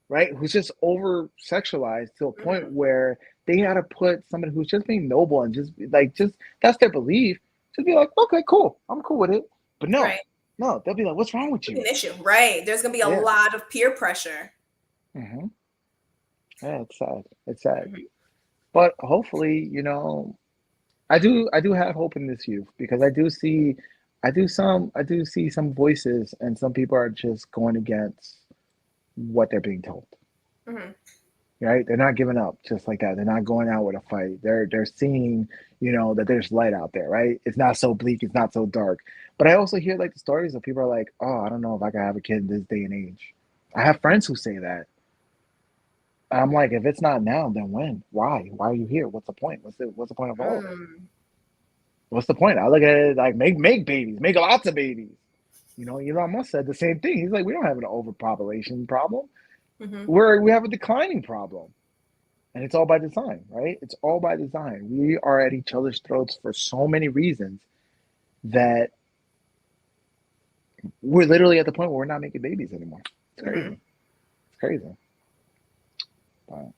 right? Who's just over sexualized to a point where they got to put somebody who's just being noble and just that's their belief. Just be like, okay, cool. I'm cool with it. But no, they'll be like, what's wrong with you? An issue, right? There's going to be a lot of peer pressure. Yeah, it's sad. It's sad. But hopefully, you know, I do have hope in this youth, because I do see some voices, and some people are just going against what they're being told. Right? They're not giving up just like that. They're not going out with a fight. They're seeing, you know, that there's light out there, right? It's not so bleak, it's not so dark. But I also hear like the stories of people are like, oh, I don't know if I can have a kid in this day and age. I have friends who say that. I'm like, if it's not now, then when? Why? Why are you here? What's the point? What's the point of all of it? What's the point? I look at it like, make babies, make lots of babies. You know, Elon Musk said the same thing. He's like, we don't have an overpopulation problem. We have a declining problem. And it's all by design, right? It's all by design. We are at each other's throats for so many reasons that we're literally at the point where we're not making babies anymore. It's crazy. It's crazy. But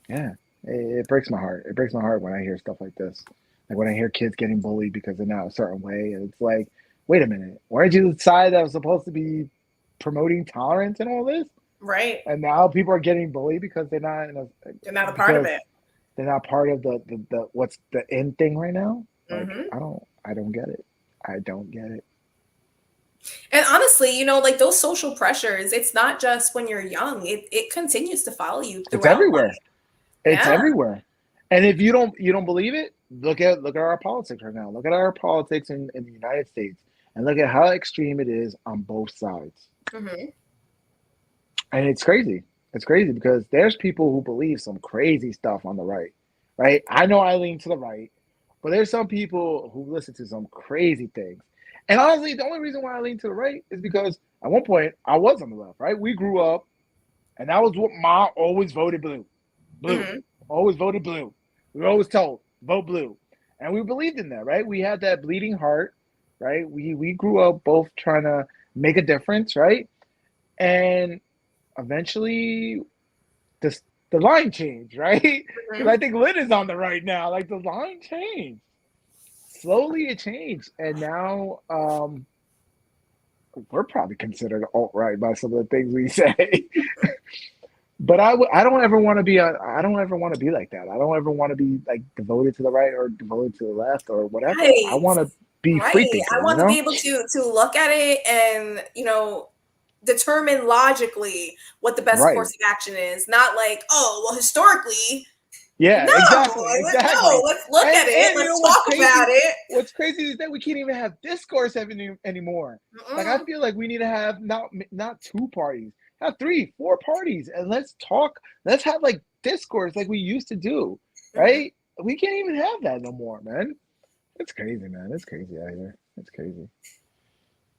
yeah, it breaks my heart. It breaks my heart when I hear stuff like this. Like when I hear kids getting bullied because they're not a certain way. And it's like, wait a minute. Weren't you the side that was supposed to be promoting tolerance and all this? Right. And now people are getting bullied because they're not a part of it. They're not part of the what's the end thing right now. Like, I don't get it. I don't get it. And honestly, you know, like those social pressures, it's not just when you're young. It continues to follow you throughout. It's everywhere. Life. It's everywhere. And if you don't believe it, look at our politics right now. Look at our politics in the United States, and look at how extreme it is on both sides. And it's crazy. It's crazy because there's people who believe some crazy stuff on the right, right? I know I lean to the right, but there's some people who listen to some crazy things. And honestly, the only reason why I lean to the right is because at one point I was on the left, right? We grew up, and that was what Mom always voted blue. Always voted blue. We were always told, vote blue. And we believed in that, right? We had that bleeding heart, right? We grew up both trying to make a difference, right? And eventually the line changed, right? Because I think Lynn is on the right now. Like, the line changed. Slowly it changed. And now we're probably considered alt-right by some of the things we say. But I don't ever want to be I don't ever want to be like that. I don't ever want to be like devoted to the right or devoted to the left or whatever. I Right. want to be Right. free I thinking, you want to be know? able to look at it and, determine logically what the best Right. course of action is. Not like, oh, well, historically, Yeah, no, exactly, no, exactly. let's look at it. And you know Let's what's talk about crazy? it. What's crazy is that we can't even have discourse anymore. Like I Mm-mm. feel like we need to have not two parties, have three, four parties, and let's talk. Let's have like discourse like we used to do, Mm-hmm. right? We can't even have that no more, man. It's crazy, man. It's crazy out here. It's crazy.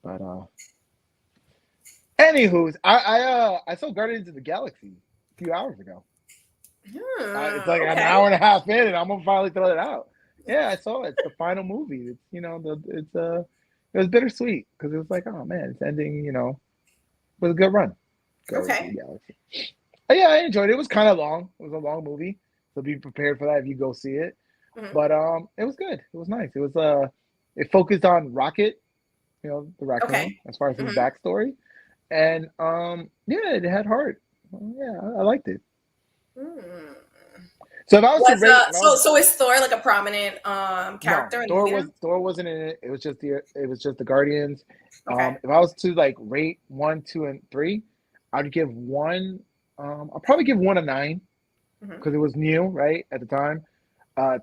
But anywho's, I saw Guardians of the Galaxy a few hours ago. It's like an Okay. hour and a half in, and I'm gonna finally throw it out. Yeah, I saw it. It's the final movie. It's it was bittersweet because it was like, oh man, it's ending. It was a good run. Guardians of the Okay. Galaxy. But yeah, I enjoyed it. It was kind of long. It was a long movie, so be prepared for that if you go see it. Mm-hmm. But it was good. It was nice. It focused on Rocket, the Okay. raccoon, as far as his Mm-hmm. backstory, and yeah, it had heart. Yeah, I liked it. Mm. So if I was to Was rate, so is Thor like a prominent no, character in the movie then? Thor wasn't in it. It was just the Guardians. Okay. If I was to like rate 1, 2, and 3, I'd give one. I'll probably give one a 9 Mm-hmm. because it was new, right, at the time.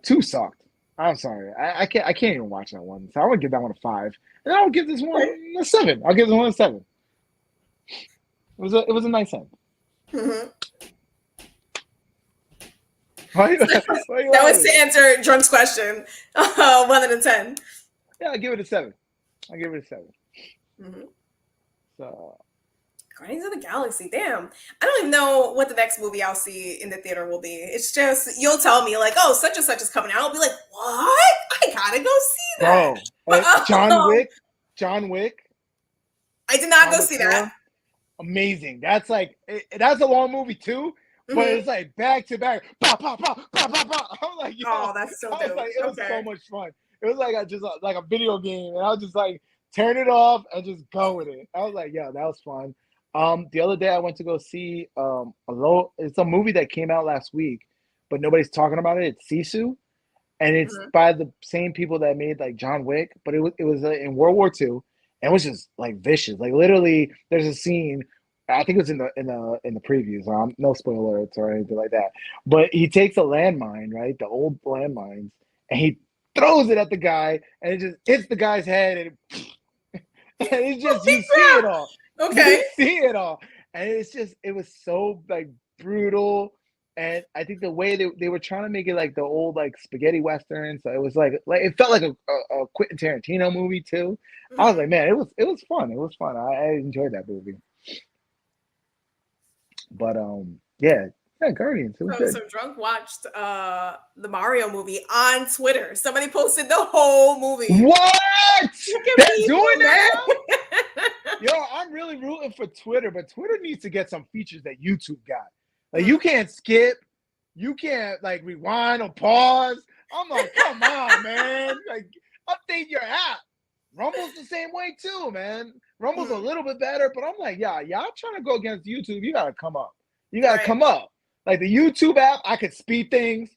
2 sucked. I'm sorry, I can't even watch that one. So I would give that one a 5, and I would give this one a 7. I'll give this one a 7. It was a nice end. Mm-hmm. Why you That was laughing? to answer Drunk's question. 1 out of 10. Yeah, I'll give it a 7. I'll give it a 7. Mm-hmm. So Guardians of the Galaxy. Damn. I don't even know what the next movie I'll see in the theater will be. It's just, you'll tell me, like, oh, such and such is coming out. I'll be like, what? I gotta go see that. bro, But John Wick, John Wick, I did not go China see that. 4, amazing. That's a long movie too, but Mm-hmm. it's like back to back, pa pa pa pa pa pa. I'm like, Oh, yo, that's so I was dope. like, it was Okay. so much fun. It was like just like a video game, and I was just like turn it off and just go with it. I was like, yeah, that was fun. The other day I went to go see it's a movie that came out last week, but nobody's talking about it. It's Sisu, and it's Mm-hmm. by the same people that made like John Wick, but it was in World War II, and it was just like vicious. Like literally, there's a scene. I think it was in the previews. No spoilers or anything like that. But he takes a landmine, right, the old landmines, and he throws it at the guy, and it just hits the guy's head, and it's just you see it all. Okay. You see it all, and it was so like brutal. And I think the way they were trying to make it like the old like spaghetti western, so it was like it felt like a Quentin Tarantino movie too. I was Mm-hmm. like, man, it was fun. It was fun. I enjoyed that movie. But yeah, Guardians. It was So, good. so Drunk watched the Mario movie on Twitter. Somebody posted the whole movie. What? Look at They're people, doing that man. now? Yo, I'm really rooting for Twitter, but Twitter needs to get some features that YouTube got. Like you can't skip, you can't like rewind or pause. I'm like, come on, man. Like update your app. Rumble's the same way too, man. Rumble's a little bit better, but I'm like, yeah, y'all trying to go against YouTube. You gotta come up. You gotta Right. come up. Like the YouTube app, I could speed things.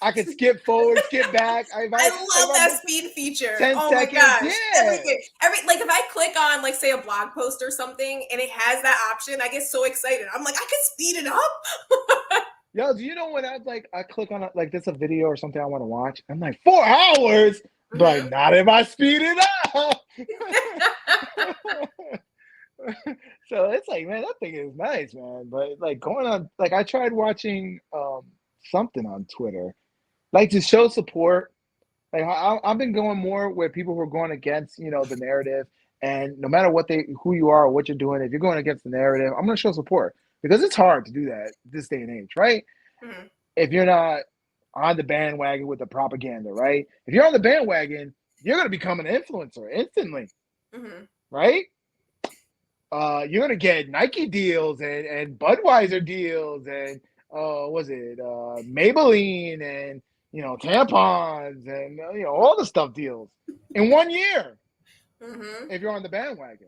I could skip forward, skip back. I love that speed feature. 10 Oh my seconds, gosh. yeah. Like if I click on like say a blog post or something and it has that option, I get so excited. I'm like, I can speed it up. Yo, do you know when I click on it like this a video or something I want to watch? I'm like 4 hours, but not if I speed it up. So it's like, man, that thing is nice, man. But like going on, like I tried watching something on Twitter, like to show support. Like I've been going more where people who are going against, the narrative, and no matter who you are or what you're doing, if you're going against the narrative, I'm going to show support because it's hard to do that this day and age, right? Mm-hmm. If you're not on the bandwagon with the propaganda, right? If you're on the bandwagon, you're going to become an influencer instantly, right? You're gonna get Nike deals and Budweiser deals and was it Maybelline and tampons and all the stuff deals in 1 year if you're on the bandwagon.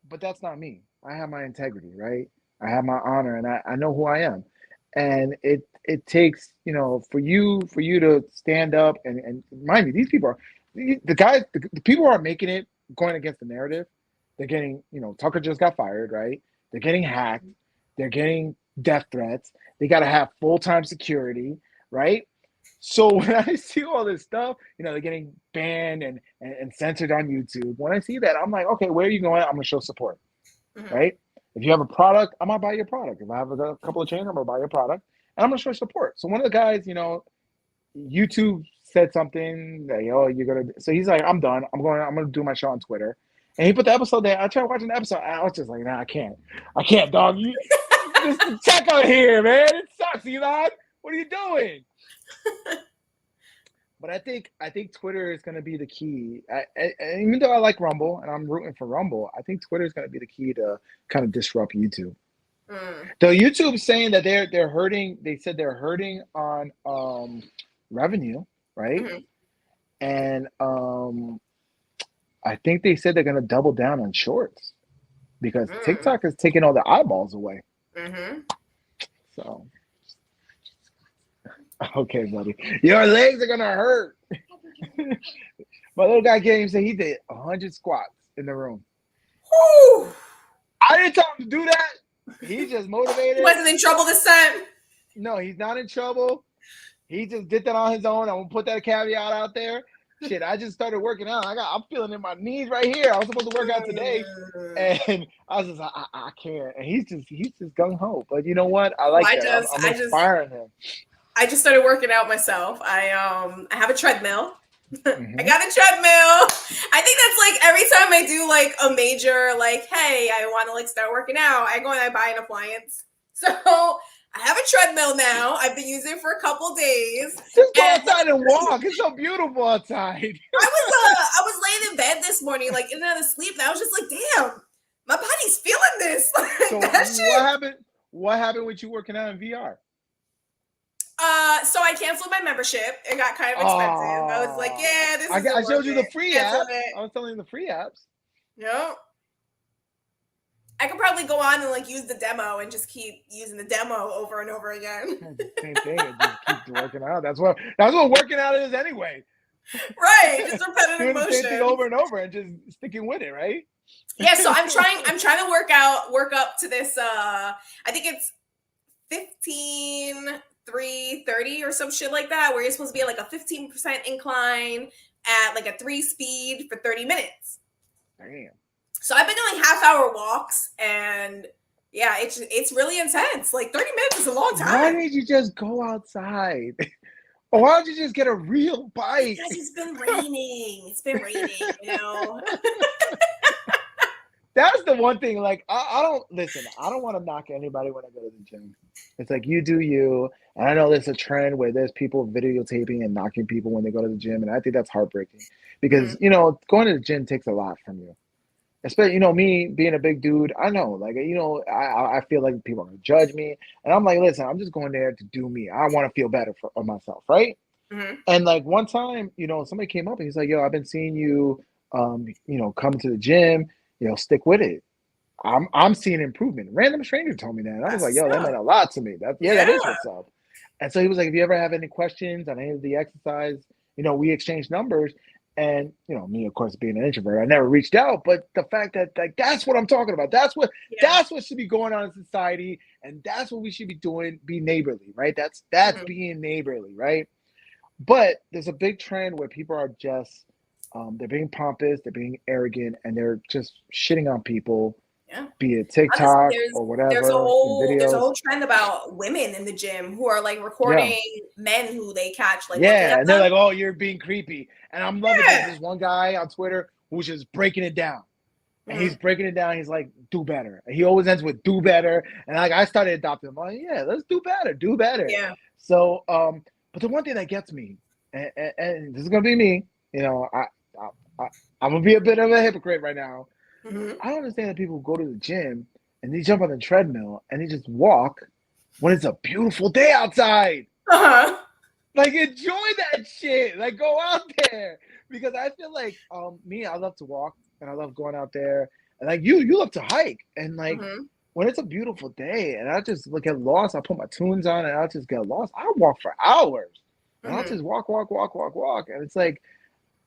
But that's not me. I have my integrity, right? I have my honor, and I know who I am. And it takes, for you to stand up and mind me, these people are the guys, the people who are making it, going against the narrative. They're getting, Tucker just got fired, right? They're getting hacked. They're getting death threats. They got to have full-time security, right? So when I see all this stuff, they're getting banned and censored on YouTube. When I see that, I'm like, okay, where are you going? I'm gonna show support, right? If you have a product, I'm gonna buy your product. If I have a couple of chains, I'm gonna buy your product, and I'm gonna show support. So one of the guys, YouTube said something that, you're gonna. So he's like, I'm done. I'm gonna do my show on Twitter, and he put the episode there. I tried watching the episode. I was just like, nah, I can't, dog. You just check out here, man. It sucks, Elon. What are you doing? But I think Twitter is going to be the key. Even though I like Rumble and I'm rooting for Rumble, I think Twitter is going to be the key to kind of disrupt YouTube. Though YouTube's saying that they're hurting. They said they're hurting on revenue, right? And I think they said they're going to double down on shorts because TikTok is taking all the eyeballs away. So. Okay, buddy. Your legs are gonna hurt. My little guy came and said he did 100 squats in the room. Woo! I didn't tell him to do that. He's just motivated. He wasn't in trouble this time. No, he's not in trouble. He just did that on his own. I'm gonna put that caveat out there. Shit, I just started working out. I'm feeling in my knees right here. I was supposed to work out today, and I was just I can't. And he's just gung ho. But you know what? I like that. I'm inspiring him. I just started working out myself. I have a treadmill. I got a treadmill. I think that's like every time I do like a major, like, hey, I want to like start working out, I go and I buy an appliance. So I have a treadmill now. I've been using it for a couple days. Just go outside and walk. It's so beautiful outside. I was laying in bed this morning, like in and out of sleep, and I was just like, damn, my body's feeling this. So what happened? What happened with you working out in VR? So I canceled my membership. It got kind of expensive. I was like, yeah, this is. I showed you the free app. I was telling you the free apps. No. I could probably go on and like use the demo and just keep using the demo over and over again. Same thing. Just keep working out. That's what working out is anyway. Right. Just repetitive motion. Same thing over and over and just sticking with it, right? Yeah, so I'm trying to work up to this I think it's 15-3-30 or some shit like that, where you're supposed to be at like a 15% incline at like a 3 speed for 30 minutes. Damn. So I've been doing half-hour walks, and yeah, it's really intense. Like 30 minutes is a long time. Why didn't you just go outside? Or why don't you just get a real bike? Because it's been raining. It's been raining, you know. That's the one thing. Like, I don't want to knock anybody when I go to the gym. It's like, you do you. And I know there's a trend where there's people videotaping and knocking people when they go to the gym. And I think that's heartbreaking because, going to the gym takes a lot from you. Especially, me being a big dude, I know, like, I feel like people are going to judge me. And I'm like, listen, I'm just going there to do me. I want to feel better for myself, right? Mm-hmm. And like one time, somebody came up and he's like, yo, I've been seeing you, come to the gym, stick with it. I'm seeing improvement. Random stranger told me that. And I was like, yo, that meant a lot to me. That is what's up. And so he was like, if you ever have any questions on any of the exercise, we exchange numbers. And, me, of course, being an introvert, I never reached out. But the fact that, like, that's what I'm talking about. That's what should be going on in society. And that's what we should be doing, be neighborly, right? That's mm-hmm. being neighborly, right? But there's a big trend where people are just, they're being pompous, they're being arrogant, and they're just shitting on people. Yeah. Be it TikTok or whatever. There's a whole trend about women in the gym who are like recording men who they catch. Like, and they're like, "Oh, you're being creepy." And I'm loving this one guy on Twitter who's just breaking it down. And he's breaking it down. He's like, "Do better." And he always ends with "do better." And like I started adopting him. Like, yeah, let's do better. Yeah. So, but the one thing that gets me, and this is gonna be me, I'm gonna be a bit of a hypocrite right now. Mm-hmm. I don't understand that people go to the gym and they jump on the treadmill and they just walk when it's a beautiful day outside. Uh-huh. Like, enjoy that shit. Like, go out there. Because I feel like me, I love to walk and I love going out there. And like you love to hike. And like when it's a beautiful day and I just get lost, I put my tunes on and I'll just get lost. I'll walk for hours. And I'll just walk. And it's like,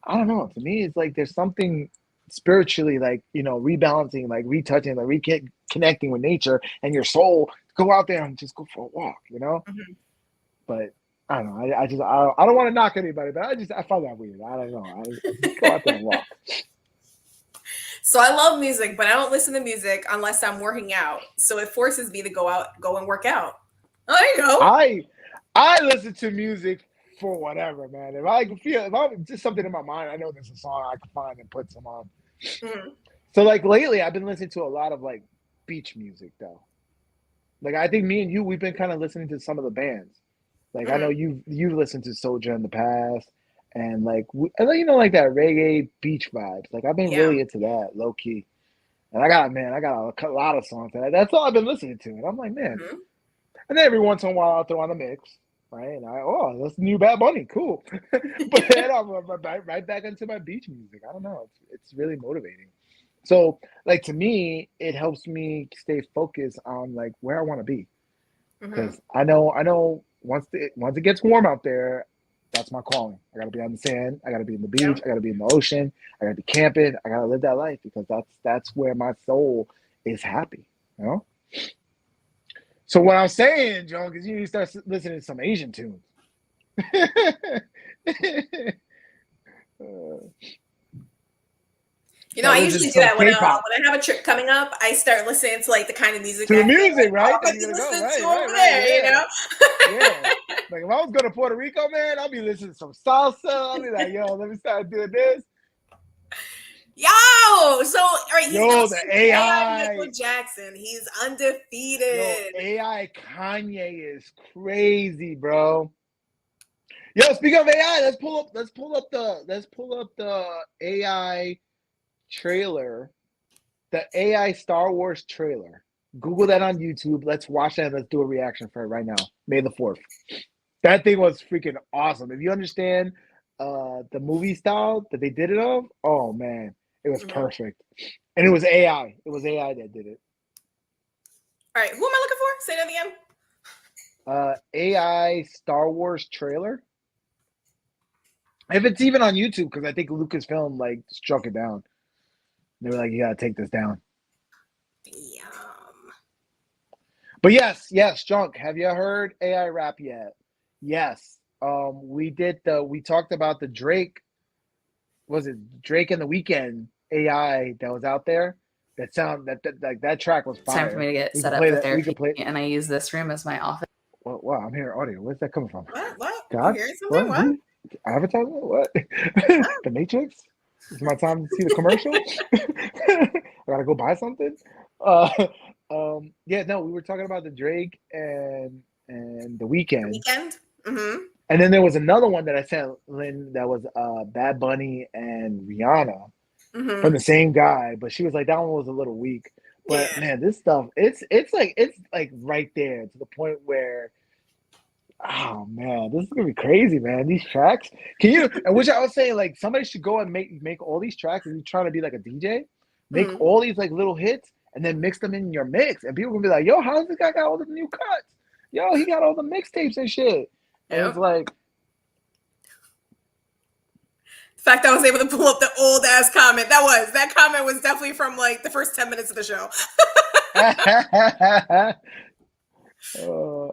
I don't know. To me, it's like there's something spiritually, like, rebalancing, like retouching, like reconnecting with nature and your soul. Go out there and just go for a walk, But I don't know. I don't want to knock anybody, but I find that weird. I don't know. I just go out there and walk. So I love music, but I don't listen to music unless I'm working out. So it forces me to go and work out. Oh, there you go. I listen to music for whatever, man. If I'm just something in my mind, I know there's a song I can find and put some on. So like lately, I've been listening to a lot of like beach music though. Like I think me and you, we've been kind of listening to some of the bands. Like I know you've listened to Soulja in the past, and like like that reggae beach vibes. Like I've been really into that low key, and I got a lot of songs. That's all I've been listening to, and I'm like, man. And then every once in a while, I'll throw on a mix, right? And that's new Bad Bunny, cool. But then I'm right back into my beach music. I don't know, it's really motivating. So like to me, it helps me stay focused on like where I want to be, because I know. Once it gets warm out there, that's my calling. I got to be on the sand. I got to be in the beach. I got to be in the ocean. I got to be camping. I got to live that life because that's where my soul is happy. So what I'm saying, John, is you need to start listening to some Asian tunes. I usually do that when I have a trip coming up. I start listening to like the kind of music. To the music, right? Like over there. Yeah. Like if I was going to Puerto Rico, man, I'll be listening to some salsa. I'll be like, yo, let me start doing this. The AI Michael Jackson. He's undefeated. AI Kanye is crazy, bro. Yo, speaking of AI, let's pull up the AI trailer, the AI Star Wars trailer. Google that on YouTube. Let's watch that and let's do a reaction for it right now. May the 4th. That thing was freaking awesome. If you understand the movie style that they did it of, oh man, it was perfect. And it was AI. It was AI that did it. All right, who am I looking for? Say that again. AI Star Wars trailer. If it's even on YouTube, because I think Lucasfilm like struck it down. They were like, you gotta take this down. But yes, Junk, have you heard AI rap yet? Yes. We talked about the Drake. Was it Drake and the Weeknd AI that was out there? That track was fire. Time for me to get set up for therapy, and I use this room as my office. Wow, I'm hearing audio. Where's that coming from? What? God? You hearing something? What? Advertisement? What? The Matrix? It's my time to see the commercial. I gotta go buy something. We were talking about the Drake and the Weeknd. And then there was another one that I sent Lynn that was Bad Bunny and Rihanna from the same guy, but she was like, that one was a little weak. But man, this stuff, it's like right there to the point where, oh man, this is gonna be crazy, man. These tracks, and which I was saying, like somebody should go and make all these tracks, and you're trying to be like a DJ, make all these like little hits, and then mix them in your mix, and people can be like, yo, how's this guy got all the new cuts? Yo, he got all the mixtapes and shit. And it's like, the fact I was able to pull up the old ass comment, that comment was definitely from like the first 10 minutes of the show.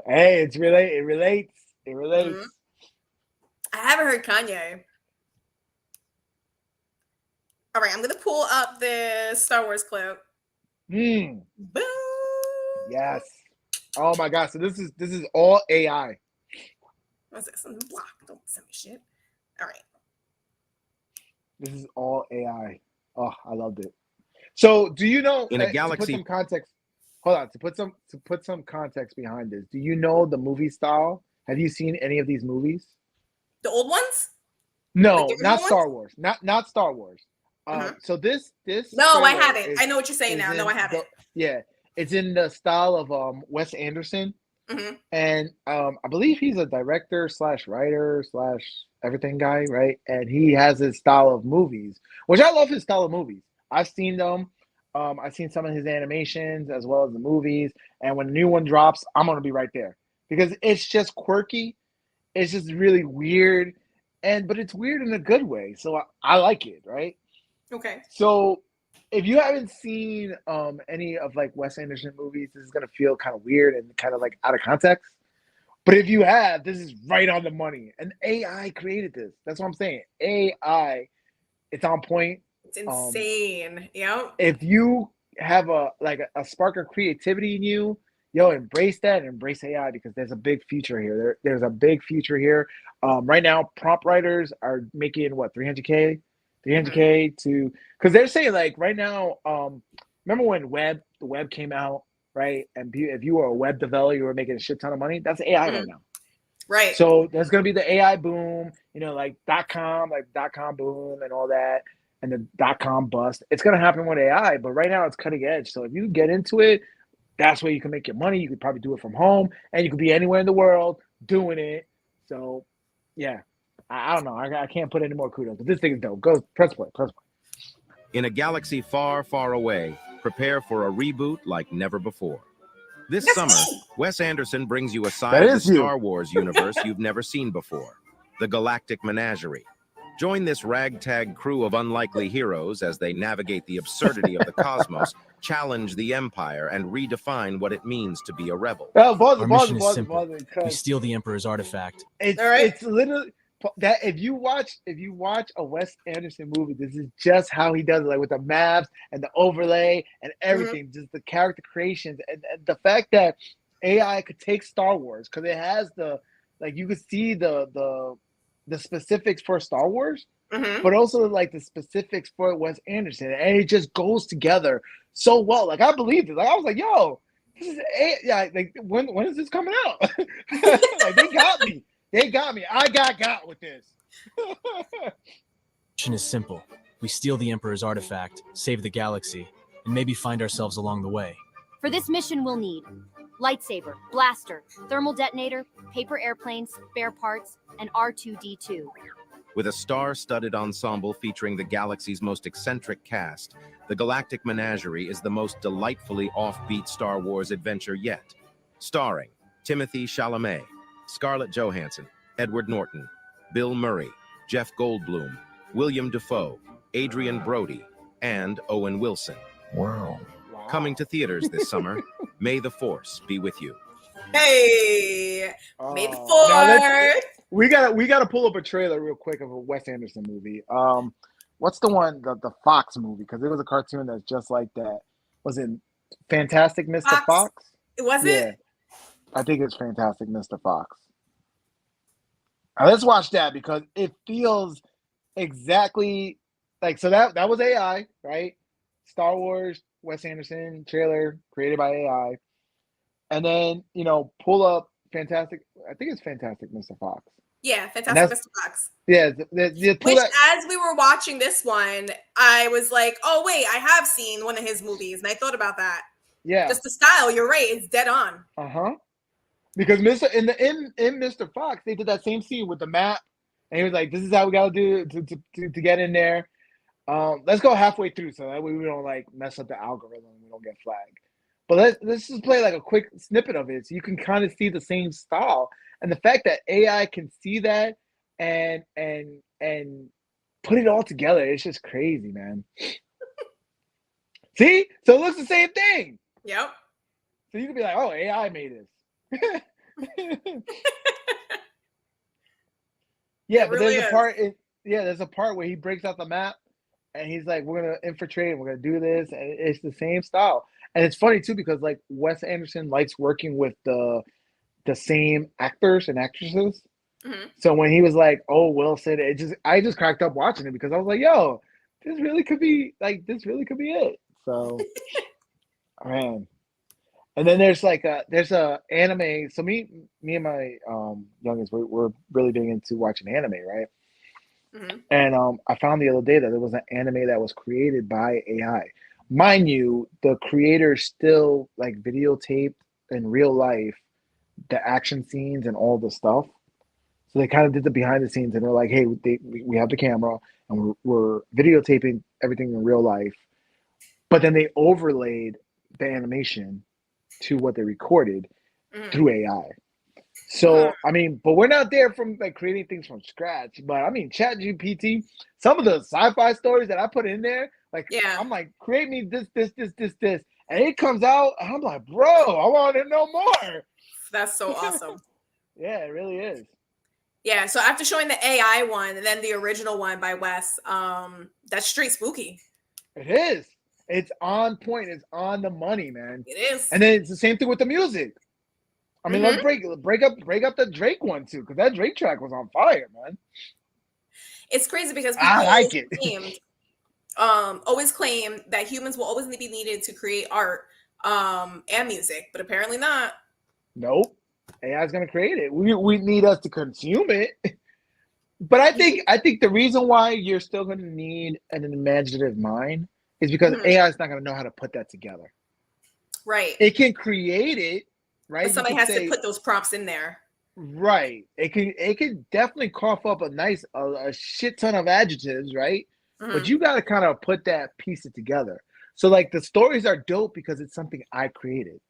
Hey, it relates. I haven't heard Kanye. All right, I'm gonna pull up the Star Wars clip. Boom. Yes. Oh my God. So this is all AI. What's that? Something block. Don't send me shit. All right. This is all AI. Oh, I loved it. So do you know, in a galaxy, to put some context, hold on, to put some context behind this, do you know the movie style? Have you seen any of these movies? The old ones? No, like not Star Wars. Not Star Wars. So this no, I haven't. I know what you're saying now. No, I haven't. It's in the style of Wes Anderson. And I believe he's a director / writer / everything guy, right? And he has his style of movies, which I love his style of movies. I've seen them. I've seen some of his animations as well as the movies. And when a new one drops, I'm gonna be right there because it's just quirky. It's just really weird, but it's weird in a good way. So I like it, right? Okay. So if you haven't seen any of like Wes Anderson movies, this is gonna feel kind of weird and kind of like out of context. But if you have, this is right on the money. And AI created this. That's what I'm saying. AI, it's on point. It's insane. Yep. If you have a spark of creativity in you, yo, embrace that and embrace AI because there's a big future here. There's a big future here. Right now, prompt writers are making what, 300K to, because they're saying like right now, remember when the web came out, right? And if you were a web developer, you were making a shit ton of money. That's AI right now. Right. So there's gonna be the AI boom, like .com boom and all that, and the .com bust. It's gonna happen with AI, but right now it's cutting edge. So if you get into it, that's where you can make your money. You could probably do it from home, and you could be anywhere in the world doing it. So, yeah, I don't know. I can't put any more kudos, but this thing is dope. Go press play. In a galaxy far, far away, prepare for a reboot like never before. This summer, Wes Anderson brings you a side of the Star Wars universe you've never seen before, the Galactic Menagerie. Join this ragtag crew of unlikely heroes as they navigate the absurdity of the cosmos, challenge the Empire, and redefine what it means to be a rebel. Our mission is simple. We steal the Emperor's artifact. It's literally that if you watch a Wes Anderson movie, this is just how he does it, like with the maps and the overlay and everything, just the character creations and the fact that AI could take Star Wars because it has you could see the specifics for Star Wars, but also like the specifics for Wes Anderson, and it just goes together so well. Like I believed it. Like I was like, yo, this is like when is this coming out? Like they got me. I got with this. Mission is simple. We steal the Emperor's artifact, save the galaxy, and maybe find ourselves along the way. For this mission, we'll need lightsaber, blaster, thermal detonator, paper airplanes, spare parts, and R2-D2. With a star-studded ensemble featuring the galaxy's most eccentric cast, the Galactic Menagerie is the most delightfully offbeat Star Wars adventure yet. Starring Timothée Chalamet, Scarlett Johansson, Edward Norton, Bill Murray, Jeff Goldblum, William Dafoe, Adrian Brody, and Owen Wilson. Wow. Coming to theaters this summer, may the Force be with you. Hey, may the Force. We gotta pull up a trailer real quick of a Wes Anderson movie. What's the one, the Fox movie? Because it was a cartoon that's just like that. Was it Fantastic Mr. Fox? Was it? I think it's Fantastic Mr. Fox. Now let's watch that because it feels exactly like, so that was AI, right? Star Wars, Wes Anderson trailer created by AI. And then, pull up Fantastic, I think it's Fantastic Mr. Fox. Yeah, Fantastic Mr. Fox. Yeah. As we were watching this one, I was like, oh, wait, I have seen one of his movies. And I thought about that. Yeah. Just the style, you're right. It's dead on. Uh-huh. Because in Mr. Fox, they did that same scene with the map. And he was like, this is how we got to do to get in there. Let's go halfway through so that way we don't like mess up the algorithm and we don't get flagged. But let's just play like a quick snippet of it so you can kind of see the same style. And the fact that AI can see that and put it all together, it's just crazy, man. See? So it looks the same thing. Yep. So you can be like, oh, AI made this. Yeah, but really there's a part where he breaks out the map and he's like, we're gonna infiltrate and we're gonna do this, and it's the same style. And it's funny too because like Wes Anderson likes working with the same actors and actresses. So when he was like, oh, Wilson, I just cracked up watching it because I was like, yo, this really could be it. So man. And then there's a anime. So me and my youngest, we're really big into watching anime, right? And I found the other day that there was an anime that was created by AI. Mind you, the creator still like videotaped in real life the action scenes and all the stuff. So they kind of did the behind the scenes and they're like, hey, we have the camera and we're videotaping everything in real life. but then they overlaid the animation to what they recorded through AI. So, I mean, but we're not there from like creating things from scratch. But I mean, ChatGPT, some of the sci-fi stories that I put in there, like, I'm like, create me this, and it comes out, and I'm like, bro, I want to know more. That's so awesome. Yeah, it really is. Yeah, so after showing the AI one and then the original one by Wes, that's straight spooky. It is. It's on point. It's on the money, man. It is. And then it's the same thing with the music. I mean, let's break up the Drake one too, because that Drake track was on fire, man. It's crazy because people always claim that humans will always be needed to create art and music, but apparently not. Nope. AI is going to create it. We need us to consume it. But I think the reason why you're still going to need an imaginative mind is because AI is not going to know how to put that together. Right. It can create it, right? But somebody has to put those prompts in there. Right. It can definitely cough up a shit ton of adjectives, right? But you got to kind of put that piece together. So like the stories are dope because it's something I created.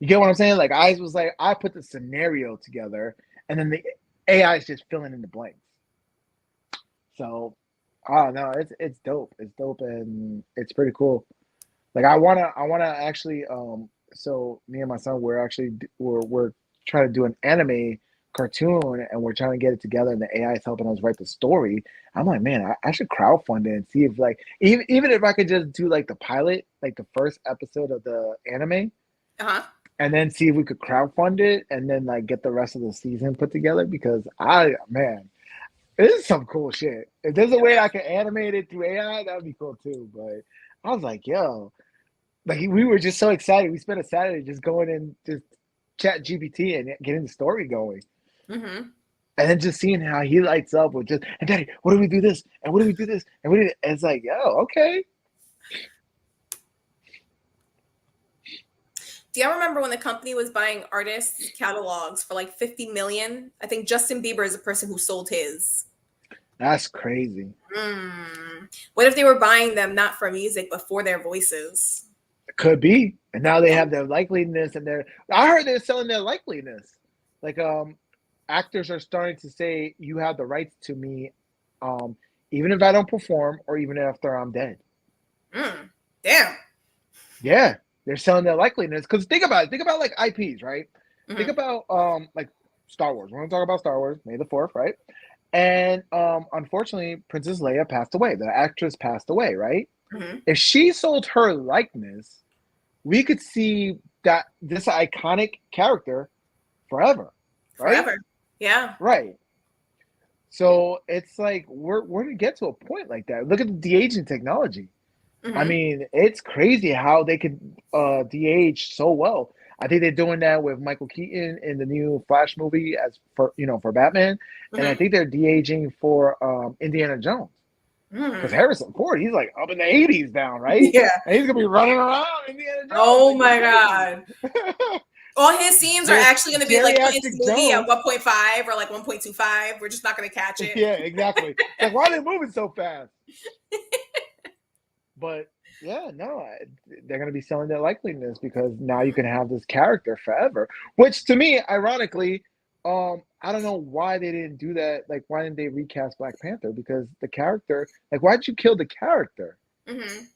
You get what I'm saying? Like I put the scenario together, and then the AI is just filling in the blanks. So, no, it's dope. It's dope, and it's pretty cool. Like I wanna actually so me and my son we're trying to do an anime cartoon, and we're trying to get it together, and the AI is helping us write the story. I'm like, man, I should crowdfund it and see if like even if I could just do like the pilot, like the first episode of the anime. And then see if we could crowdfund it and then like get the rest of the season put together, because man, it is some cool shit. If there's a way I can animate it through AI, that would be cool too. But I was like, yo, like we were just so excited. We spent a Saturday just going and just chat GPT and getting the story going. And then just seeing how he lights up with just, and Daddy, what do we do this? And what do we do this? And and it's like, yo, okay. Do y'all remember when the company was buying artists' catalogs for like 50 million? I think Justin Bieber is the person who sold his. That's crazy. What if they were buying them not for music, but for their voices? It could be. And now they have their likeliness, and I heard they're selling their likeliness. Like actors are starting to say, you have the rights to me, even if I don't perform or even after I'm dead. Damn. Yeah. They're selling their likeliness, because think about like IPs, right? Think about like Star Wars. We're gonna talk about Star Wars, May the 4th, right? And unfortunately, Princess Leia passed away. The actress passed away, right? If she sold her likeness, we could see that this iconic character forever, right? Forever, yeah. Right. So it's like we're gonna get to a point like that. Look at the de-aging technology. I mean, it's crazy how they could de-age so well. I think they're doing that with Michael Keaton in the new Flash movie for Batman, and I think they're de-aging for Indiana Jones. Because Harrison Ford, he's like up in the 80s now, right? Yeah, and he's gonna be running around Indiana Jones. Oh my god! All his scenes are actually going to be like put into the movie at 1.5 or like 1.25. We're just not going to catch it. Yeah, exactly. Like, why are they moving so fast? But yeah, no, they're going to be selling their likeliness because now you can have this character forever. Which to me, ironically, I don't know why they didn't do that. Like, why didn't they recast Black Panther? Because the character, like, why'd you kill the character?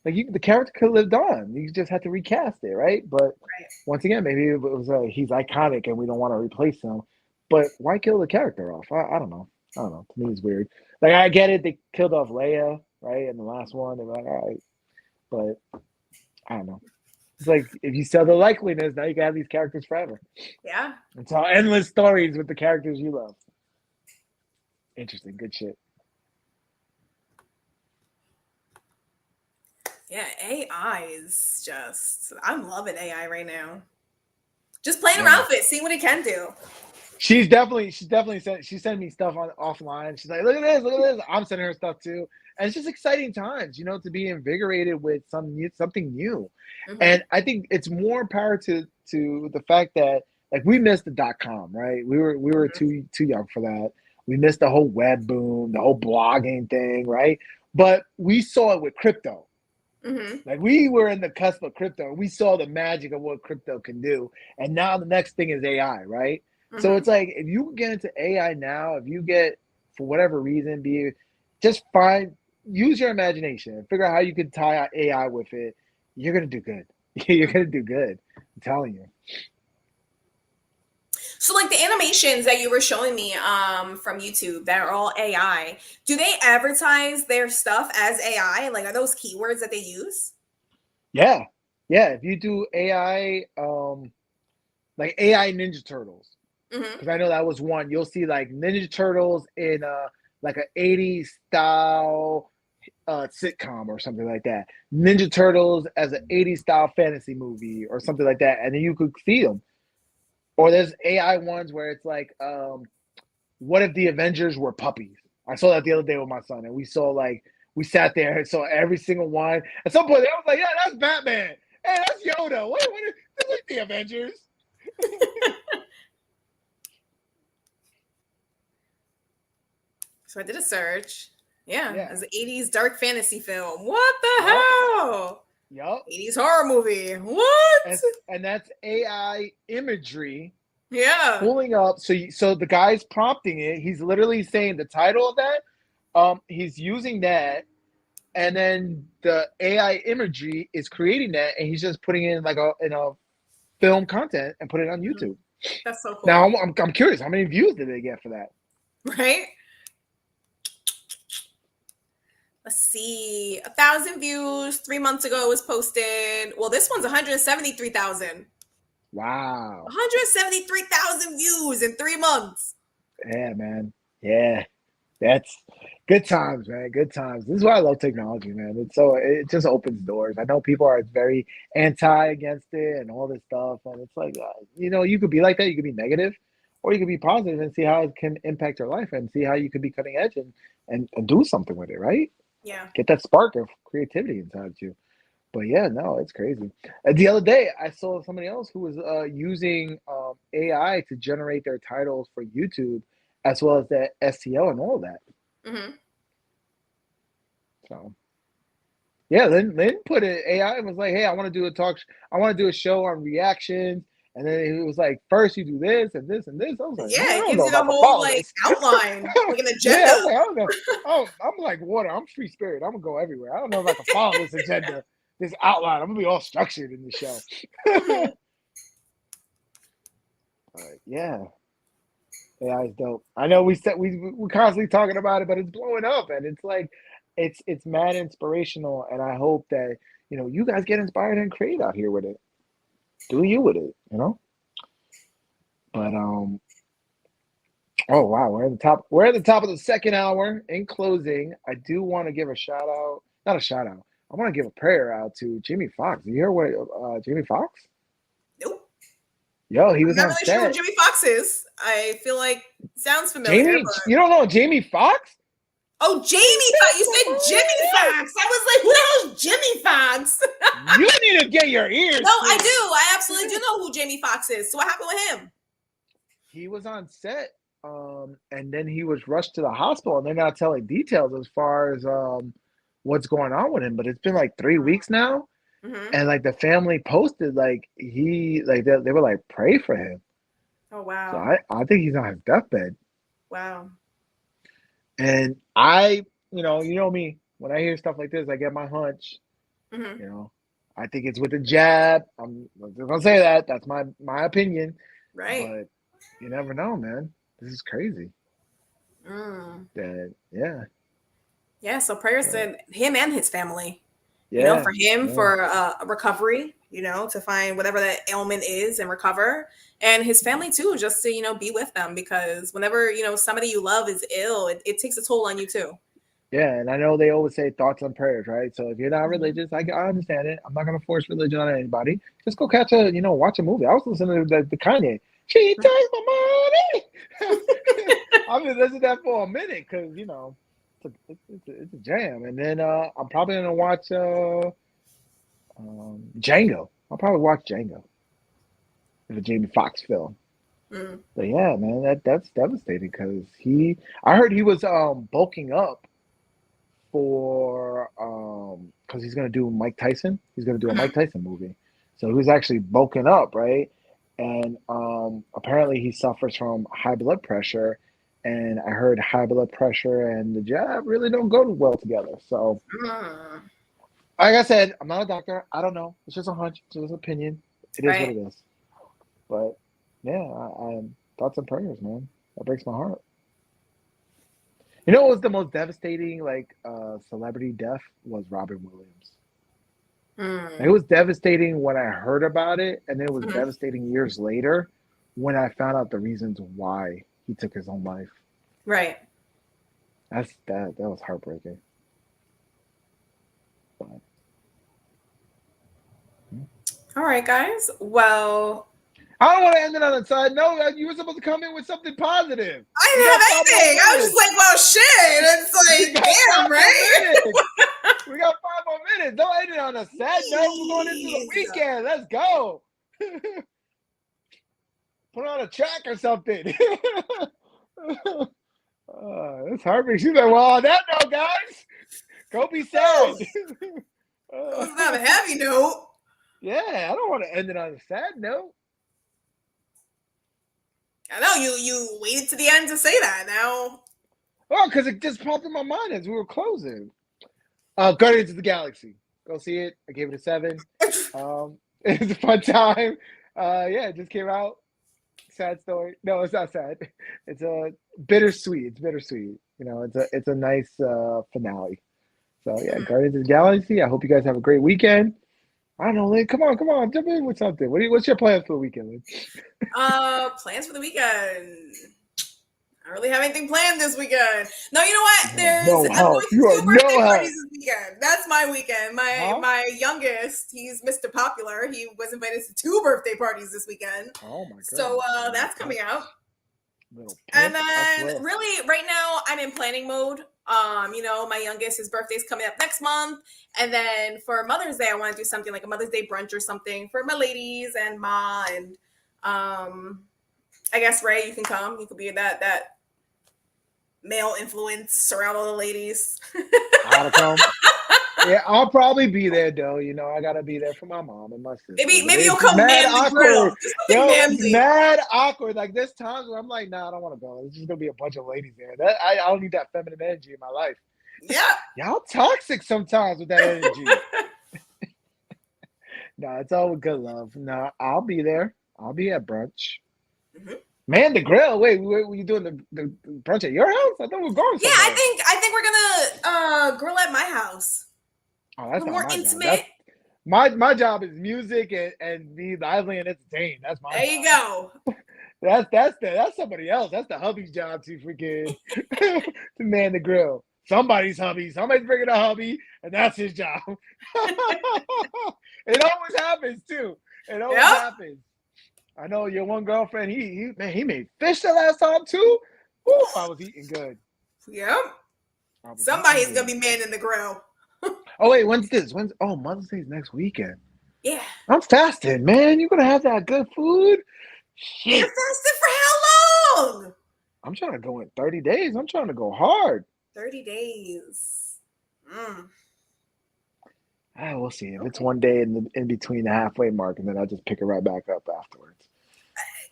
Like, the character could have lived on. You just had to recast it, right? But once again, maybe it was he's iconic and we don't want to replace him. But why kill the character off? I don't know. I don't know. To me, it's weird. Like, I get it. They killed off Leia, right? In the last one, they were like, all right. But I don't know. It's like if you sell the likeliness, now you can have these characters forever. Yeah. And tell endless stories with the characters you love. Interesting. Good shit. Yeah, AI is just, I'm loving AI right now. Just playing around with it, seeing what it can do. She's definitely sent me stuff offline. She's like, look at this. I'm sending her stuff too. And it's just exciting times, to be invigorated with something new. And I think it's more power to the fact that, like, we missed the .com, right? We were too young for that. We missed the whole web boom, the whole blogging thing, right? But we saw it with crypto, Like we were in the cusp of crypto. We saw the magic of what crypto can do. And now the next thing is AI, right? So it's like, if you get into AI now, if you get, for whatever reason, use your imagination and figure out how you can tie AI with it. You're going to do good. You're going to do good. I'm telling you. So like the animations that you were showing me from YouTube that are all AI, do they advertise their stuff as AI? Like, are those keywords that they use? Yeah. Yeah. If you do AI, like AI Ninja Turtles, because I know that was one, you'll see like Ninja Turtles in like an 80s style sitcom or something like that. Ninja Turtles as an 80s style fantasy movie or something like that. And then you could see them. Or there's AI ones where it's like, what if the Avengers were puppies? I saw that the other day with my son, and we sat there and saw every single one. At some point, I was like, yeah, that's Batman. Hey, that's Yoda. What is like the Avengers? So I did a search. Yeah. As an 80s dark fantasy film. What the hell? Yup. 80s horror movie. What? And that's AI imagery. Yeah. Pulling up. So the guy's prompting it. He's literally saying the title of that. He's using that, and then the AI imagery is creating that, and he's just putting it in like in a film content and put it on YouTube. That's so cool. Now I'm curious, how many views did they get for that? Right. Let's see, 1,000 views 3 months ago it was posted. Well, this one's 173,000. Wow. 173,000 views in 3 months. Yeah, man. Yeah. That's good times, man. Good times. This is why I love technology, man. It just opens doors. I know people are very anti against it and all this stuff. And it's like, you could be like that. You could be negative, or you could be positive and see how it can impact your life and see how you could be cutting edge and do something with it, right? Yeah. Get that spark of creativity inside you. But yeah, no, it's crazy. The other day, I saw somebody else who was using AI to generate their titles for YouTube, as well as the SEO and all of that. So, yeah, Lynn put it AI and was like, "Hey, I want to do a show on reactions." And then it was like, first you do this and this and this. I was like, yeah, it gives you the whole like outline, like an agenda. Yeah, I don't know. I'm like water. I'm free spirit. I'm gonna go everywhere. I don't know if I can follow this agenda, this outline. I'm gonna be all structured in the show. Yeah, AI is dope. I know we're constantly talking about it, but it's blowing up, and it's like it's mad inspirational. And I hope that you guys get inspired and create out here with it. Do you with it, But oh wow, we're at the top of the second hour. In closing, I do want to give a shout out. Not a shout out. I want to give a prayer out to Jamie Foxx. You hear what Jamie Foxx? Nope. Yo, he was on set. I'm not really sure who Jamie Foxx is. I feel like sounds familiar. You don't know Jamie Foxx? Oh, Jamie Foxx. You said Jimmy Foxx. I was like, who the hell is Jimmy Foxx? You need to get your ears. No, I do. I absolutely do know who Jamie Foxx is. So what happened with him? He was on set, and then he was rushed to the hospital, and they're not telling details as far as what's going on with him. But it's been like 3 weeks now, and like the family posted they were like, pray for him. Oh wow. So I think he's on his deathbed. Wow. And I, you know me, when I hear stuff like this, I get my hunch. I think it's with the jab. I'm gonna say that. That's my opinion. Right. But you never know, man. This is crazy. Yeah. Yeah. So prayers to him and his family. Yeah. For him, for a recovery. To find whatever that ailment is and recover, and his family too, just to be with them, because whenever somebody you love is ill, it takes a toll on you too. Yeah, and I know they always say thoughts and prayers, right? So if you're not religious, I understand it. I'm not gonna force religion on anybody. Just go watch a movie. I was listening to the Kanye. She takes my money. I've been listening to that for a minute because it's a jam. And then I'm probably gonna watch Django. I'll probably watch Django. It's a Jamie Foxx film. But yeah, man, that's devastating because I heard he was bulking up for because he's gonna do Mike Tyson. He's gonna do a Mike Tyson movie. So he was actually bulking up, right? And apparently he suffers from high blood pressure. And I heard high blood pressure and the job really don't go well together. So, like I said, I'm not a doctor. I don't know. It's just a hunch. It's just an opinion. It is what it is. But yeah, I thoughts and prayers, man. That breaks my heart. You know what was the most devastating, like, celebrity death was Robin Williams. It was devastating when I heard about it, and then it was devastating years later when I found out the reasons why he took his own life. Right. That was heartbreaking. But, all right, guys. Well, I don't want to end it on a side note. You were supposed to come in with something positive. I didn't have anything. I was just like, well, shit. It's like, damn, right? We got 5 more minutes. Don't end it on a sad note. We're going into the weekend. Let's go. Put on a track or something. That's heartbreaking. She's like, well, on that note, guys, go be sad. It was not a happy note. Yeah, I don't want to end it on a sad note. I know you waited to the end to say that. Now, well, because it just popped in my mind as we were closing. Guardians of the Galaxy. Go see it. I gave it a 7. It was a fun time. Yeah, it just came out. Sad story. No, it's not sad. It's bittersweet. It's bittersweet. You know, it's a nice finale. So yeah, Guardians of the Galaxy. I hope you guys have a great weekend. I don't know, Lynn. Come on, jump in with something. What's your plans for the weekend, Lynn? Plans for the weekend. I don't really have anything planned this weekend. No, you know what? There's no help. You are no help. This weekend. That's my weekend. My youngest, he's Mr. Popular. He was invited to 2 birthday parties this weekend. Oh my god! So that's coming out. And then really right now I'm in planning mode. You know, my youngest, his birthday's coming up next month. And then for Mother's Day, I want to do something like a Mother's Day brunch or something for my ladies and Ma. And I guess, Ray, you can come. You could be that male influence around all the ladies. I gotta come. Yeah, I'll probably be there though. You know, I gotta be there for my mom and my sister. Maybe you'll come mad awkward. Mad awkward. Like there's times where I'm like, nah, I don't want to go. There's just gonna be a bunch of ladies there. I don't need that feminine energy in my life. Yeah. Y'all toxic sometimes with that energy. No, it's all with good love. No, I'll be there. I'll be at brunch. Mm-hmm. Man, the grill. Wait, were you doing the brunch at your house? I thought we were going somewhere. Yeah, I think we're gonna grill at my house. Oh, that's more intimate. My job is music and be lively and entertain. That's my. There you go. That's somebody else. That's the hubby's job to freaking to man the grill. Somebody's hubby. Somebody's bringing a hubby, and that's his job. It always happens too. It always happens. I know your one girlfriend. He made fish the last time too. Ooh, I was eating good. Yep. Somebody's gonna be manning the grill. Oh wait, when's this? Mother's Day's next weekend. Yeah. I'm fasting, man. You're gonna have that good food. Shit. You're fasting for how long? I'm trying to go in 30 days. I'm trying to go hard. 30 days. We'll see. If it's one day in between the halfway mark, and then I'll just pick it right back up afterwards.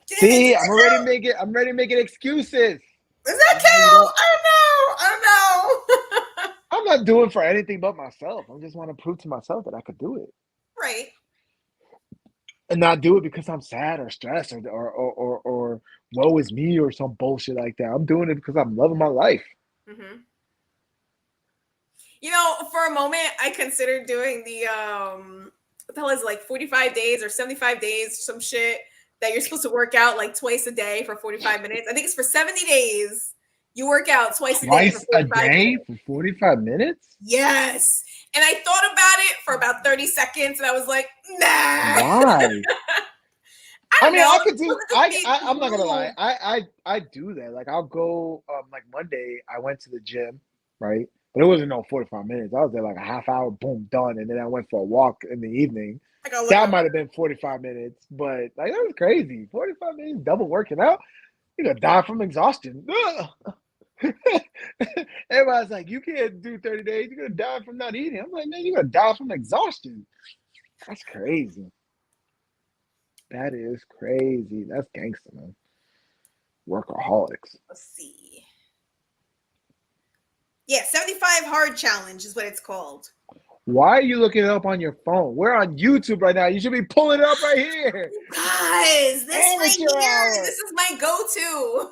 See, I'm ready making excuses. Does that count? I don't know. I'm not doing for anything but myself. I just want to prove to myself that I could do it. Right. And not do it because I'm sad or stressed or woe is me or some bullshit like that. I'm doing it because I'm loving my life. Mm-hmm. You know, for a moment, I considered doing the what the hell is it, like 45 days or 75 days, some shit that you're supposed to work out like twice a day for 45 minutes. I think it's for 70 days. You work out twice a day for 45 minutes. For 45 minutes? Yes. And I thought about it for about 30 seconds, and I was like, nah. Why? I could do. I'm not gonna lie. I do that. Like I'll go. Like Monday, I went to the gym, right? But it wasn't no 45 minutes. I was there like a half hour, boom, done. And then I went for a walk in the evening. That might have been 45 minutes, but like that was crazy. 45 minutes, double working out. You're gonna die from exhaustion. Ugh. Everybody's like, you can't do 30 days. You're gonna die from not eating. I'm like, man, you're gonna die from exhaustion. That's crazy. That is crazy. That's gangster, man. Workaholics. Let's see. Yeah, 75 hard challenge is what it's called. Why are you looking it up on your phone? We're on YouTube right now. You should be pulling it up right here. Guys, this is my go-to.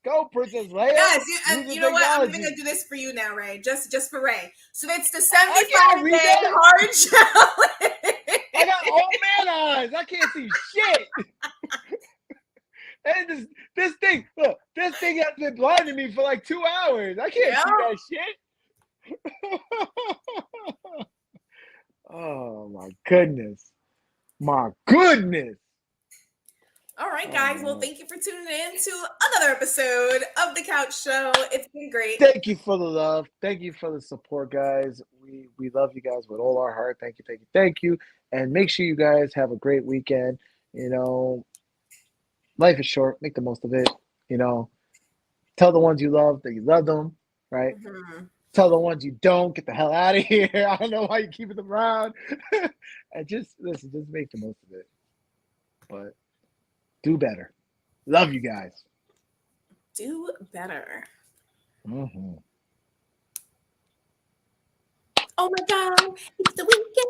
Go, Princess Leia. Yes, you know what? I'm gonna do this for you now, Ray. Just for Ray. So it's the 75-day hard challenge. I got old man eyes. I can't see shit. And this thing, look, this thing has been blinding me for like 2 hours. I can't see that shit. Oh my goodness. My goodness. All right, guys. Well, thank you for tuning in to another episode of The Couch Show. It's been great. Thank you for the love. Thank you for the support, guys. We love you guys with all our heart. Thank you, thank you, thank you. And make sure you guys have a great weekend. You know, life is short. Make the most of it. You know, tell the ones you love that you love them, right? Mm-hmm. Tell the ones you don't, get the hell out of here. I don't know why you're keeping them around. And just make the most of it. But do better. Love you guys. Do better. Mm-hmm. Oh my God, it's the weekend.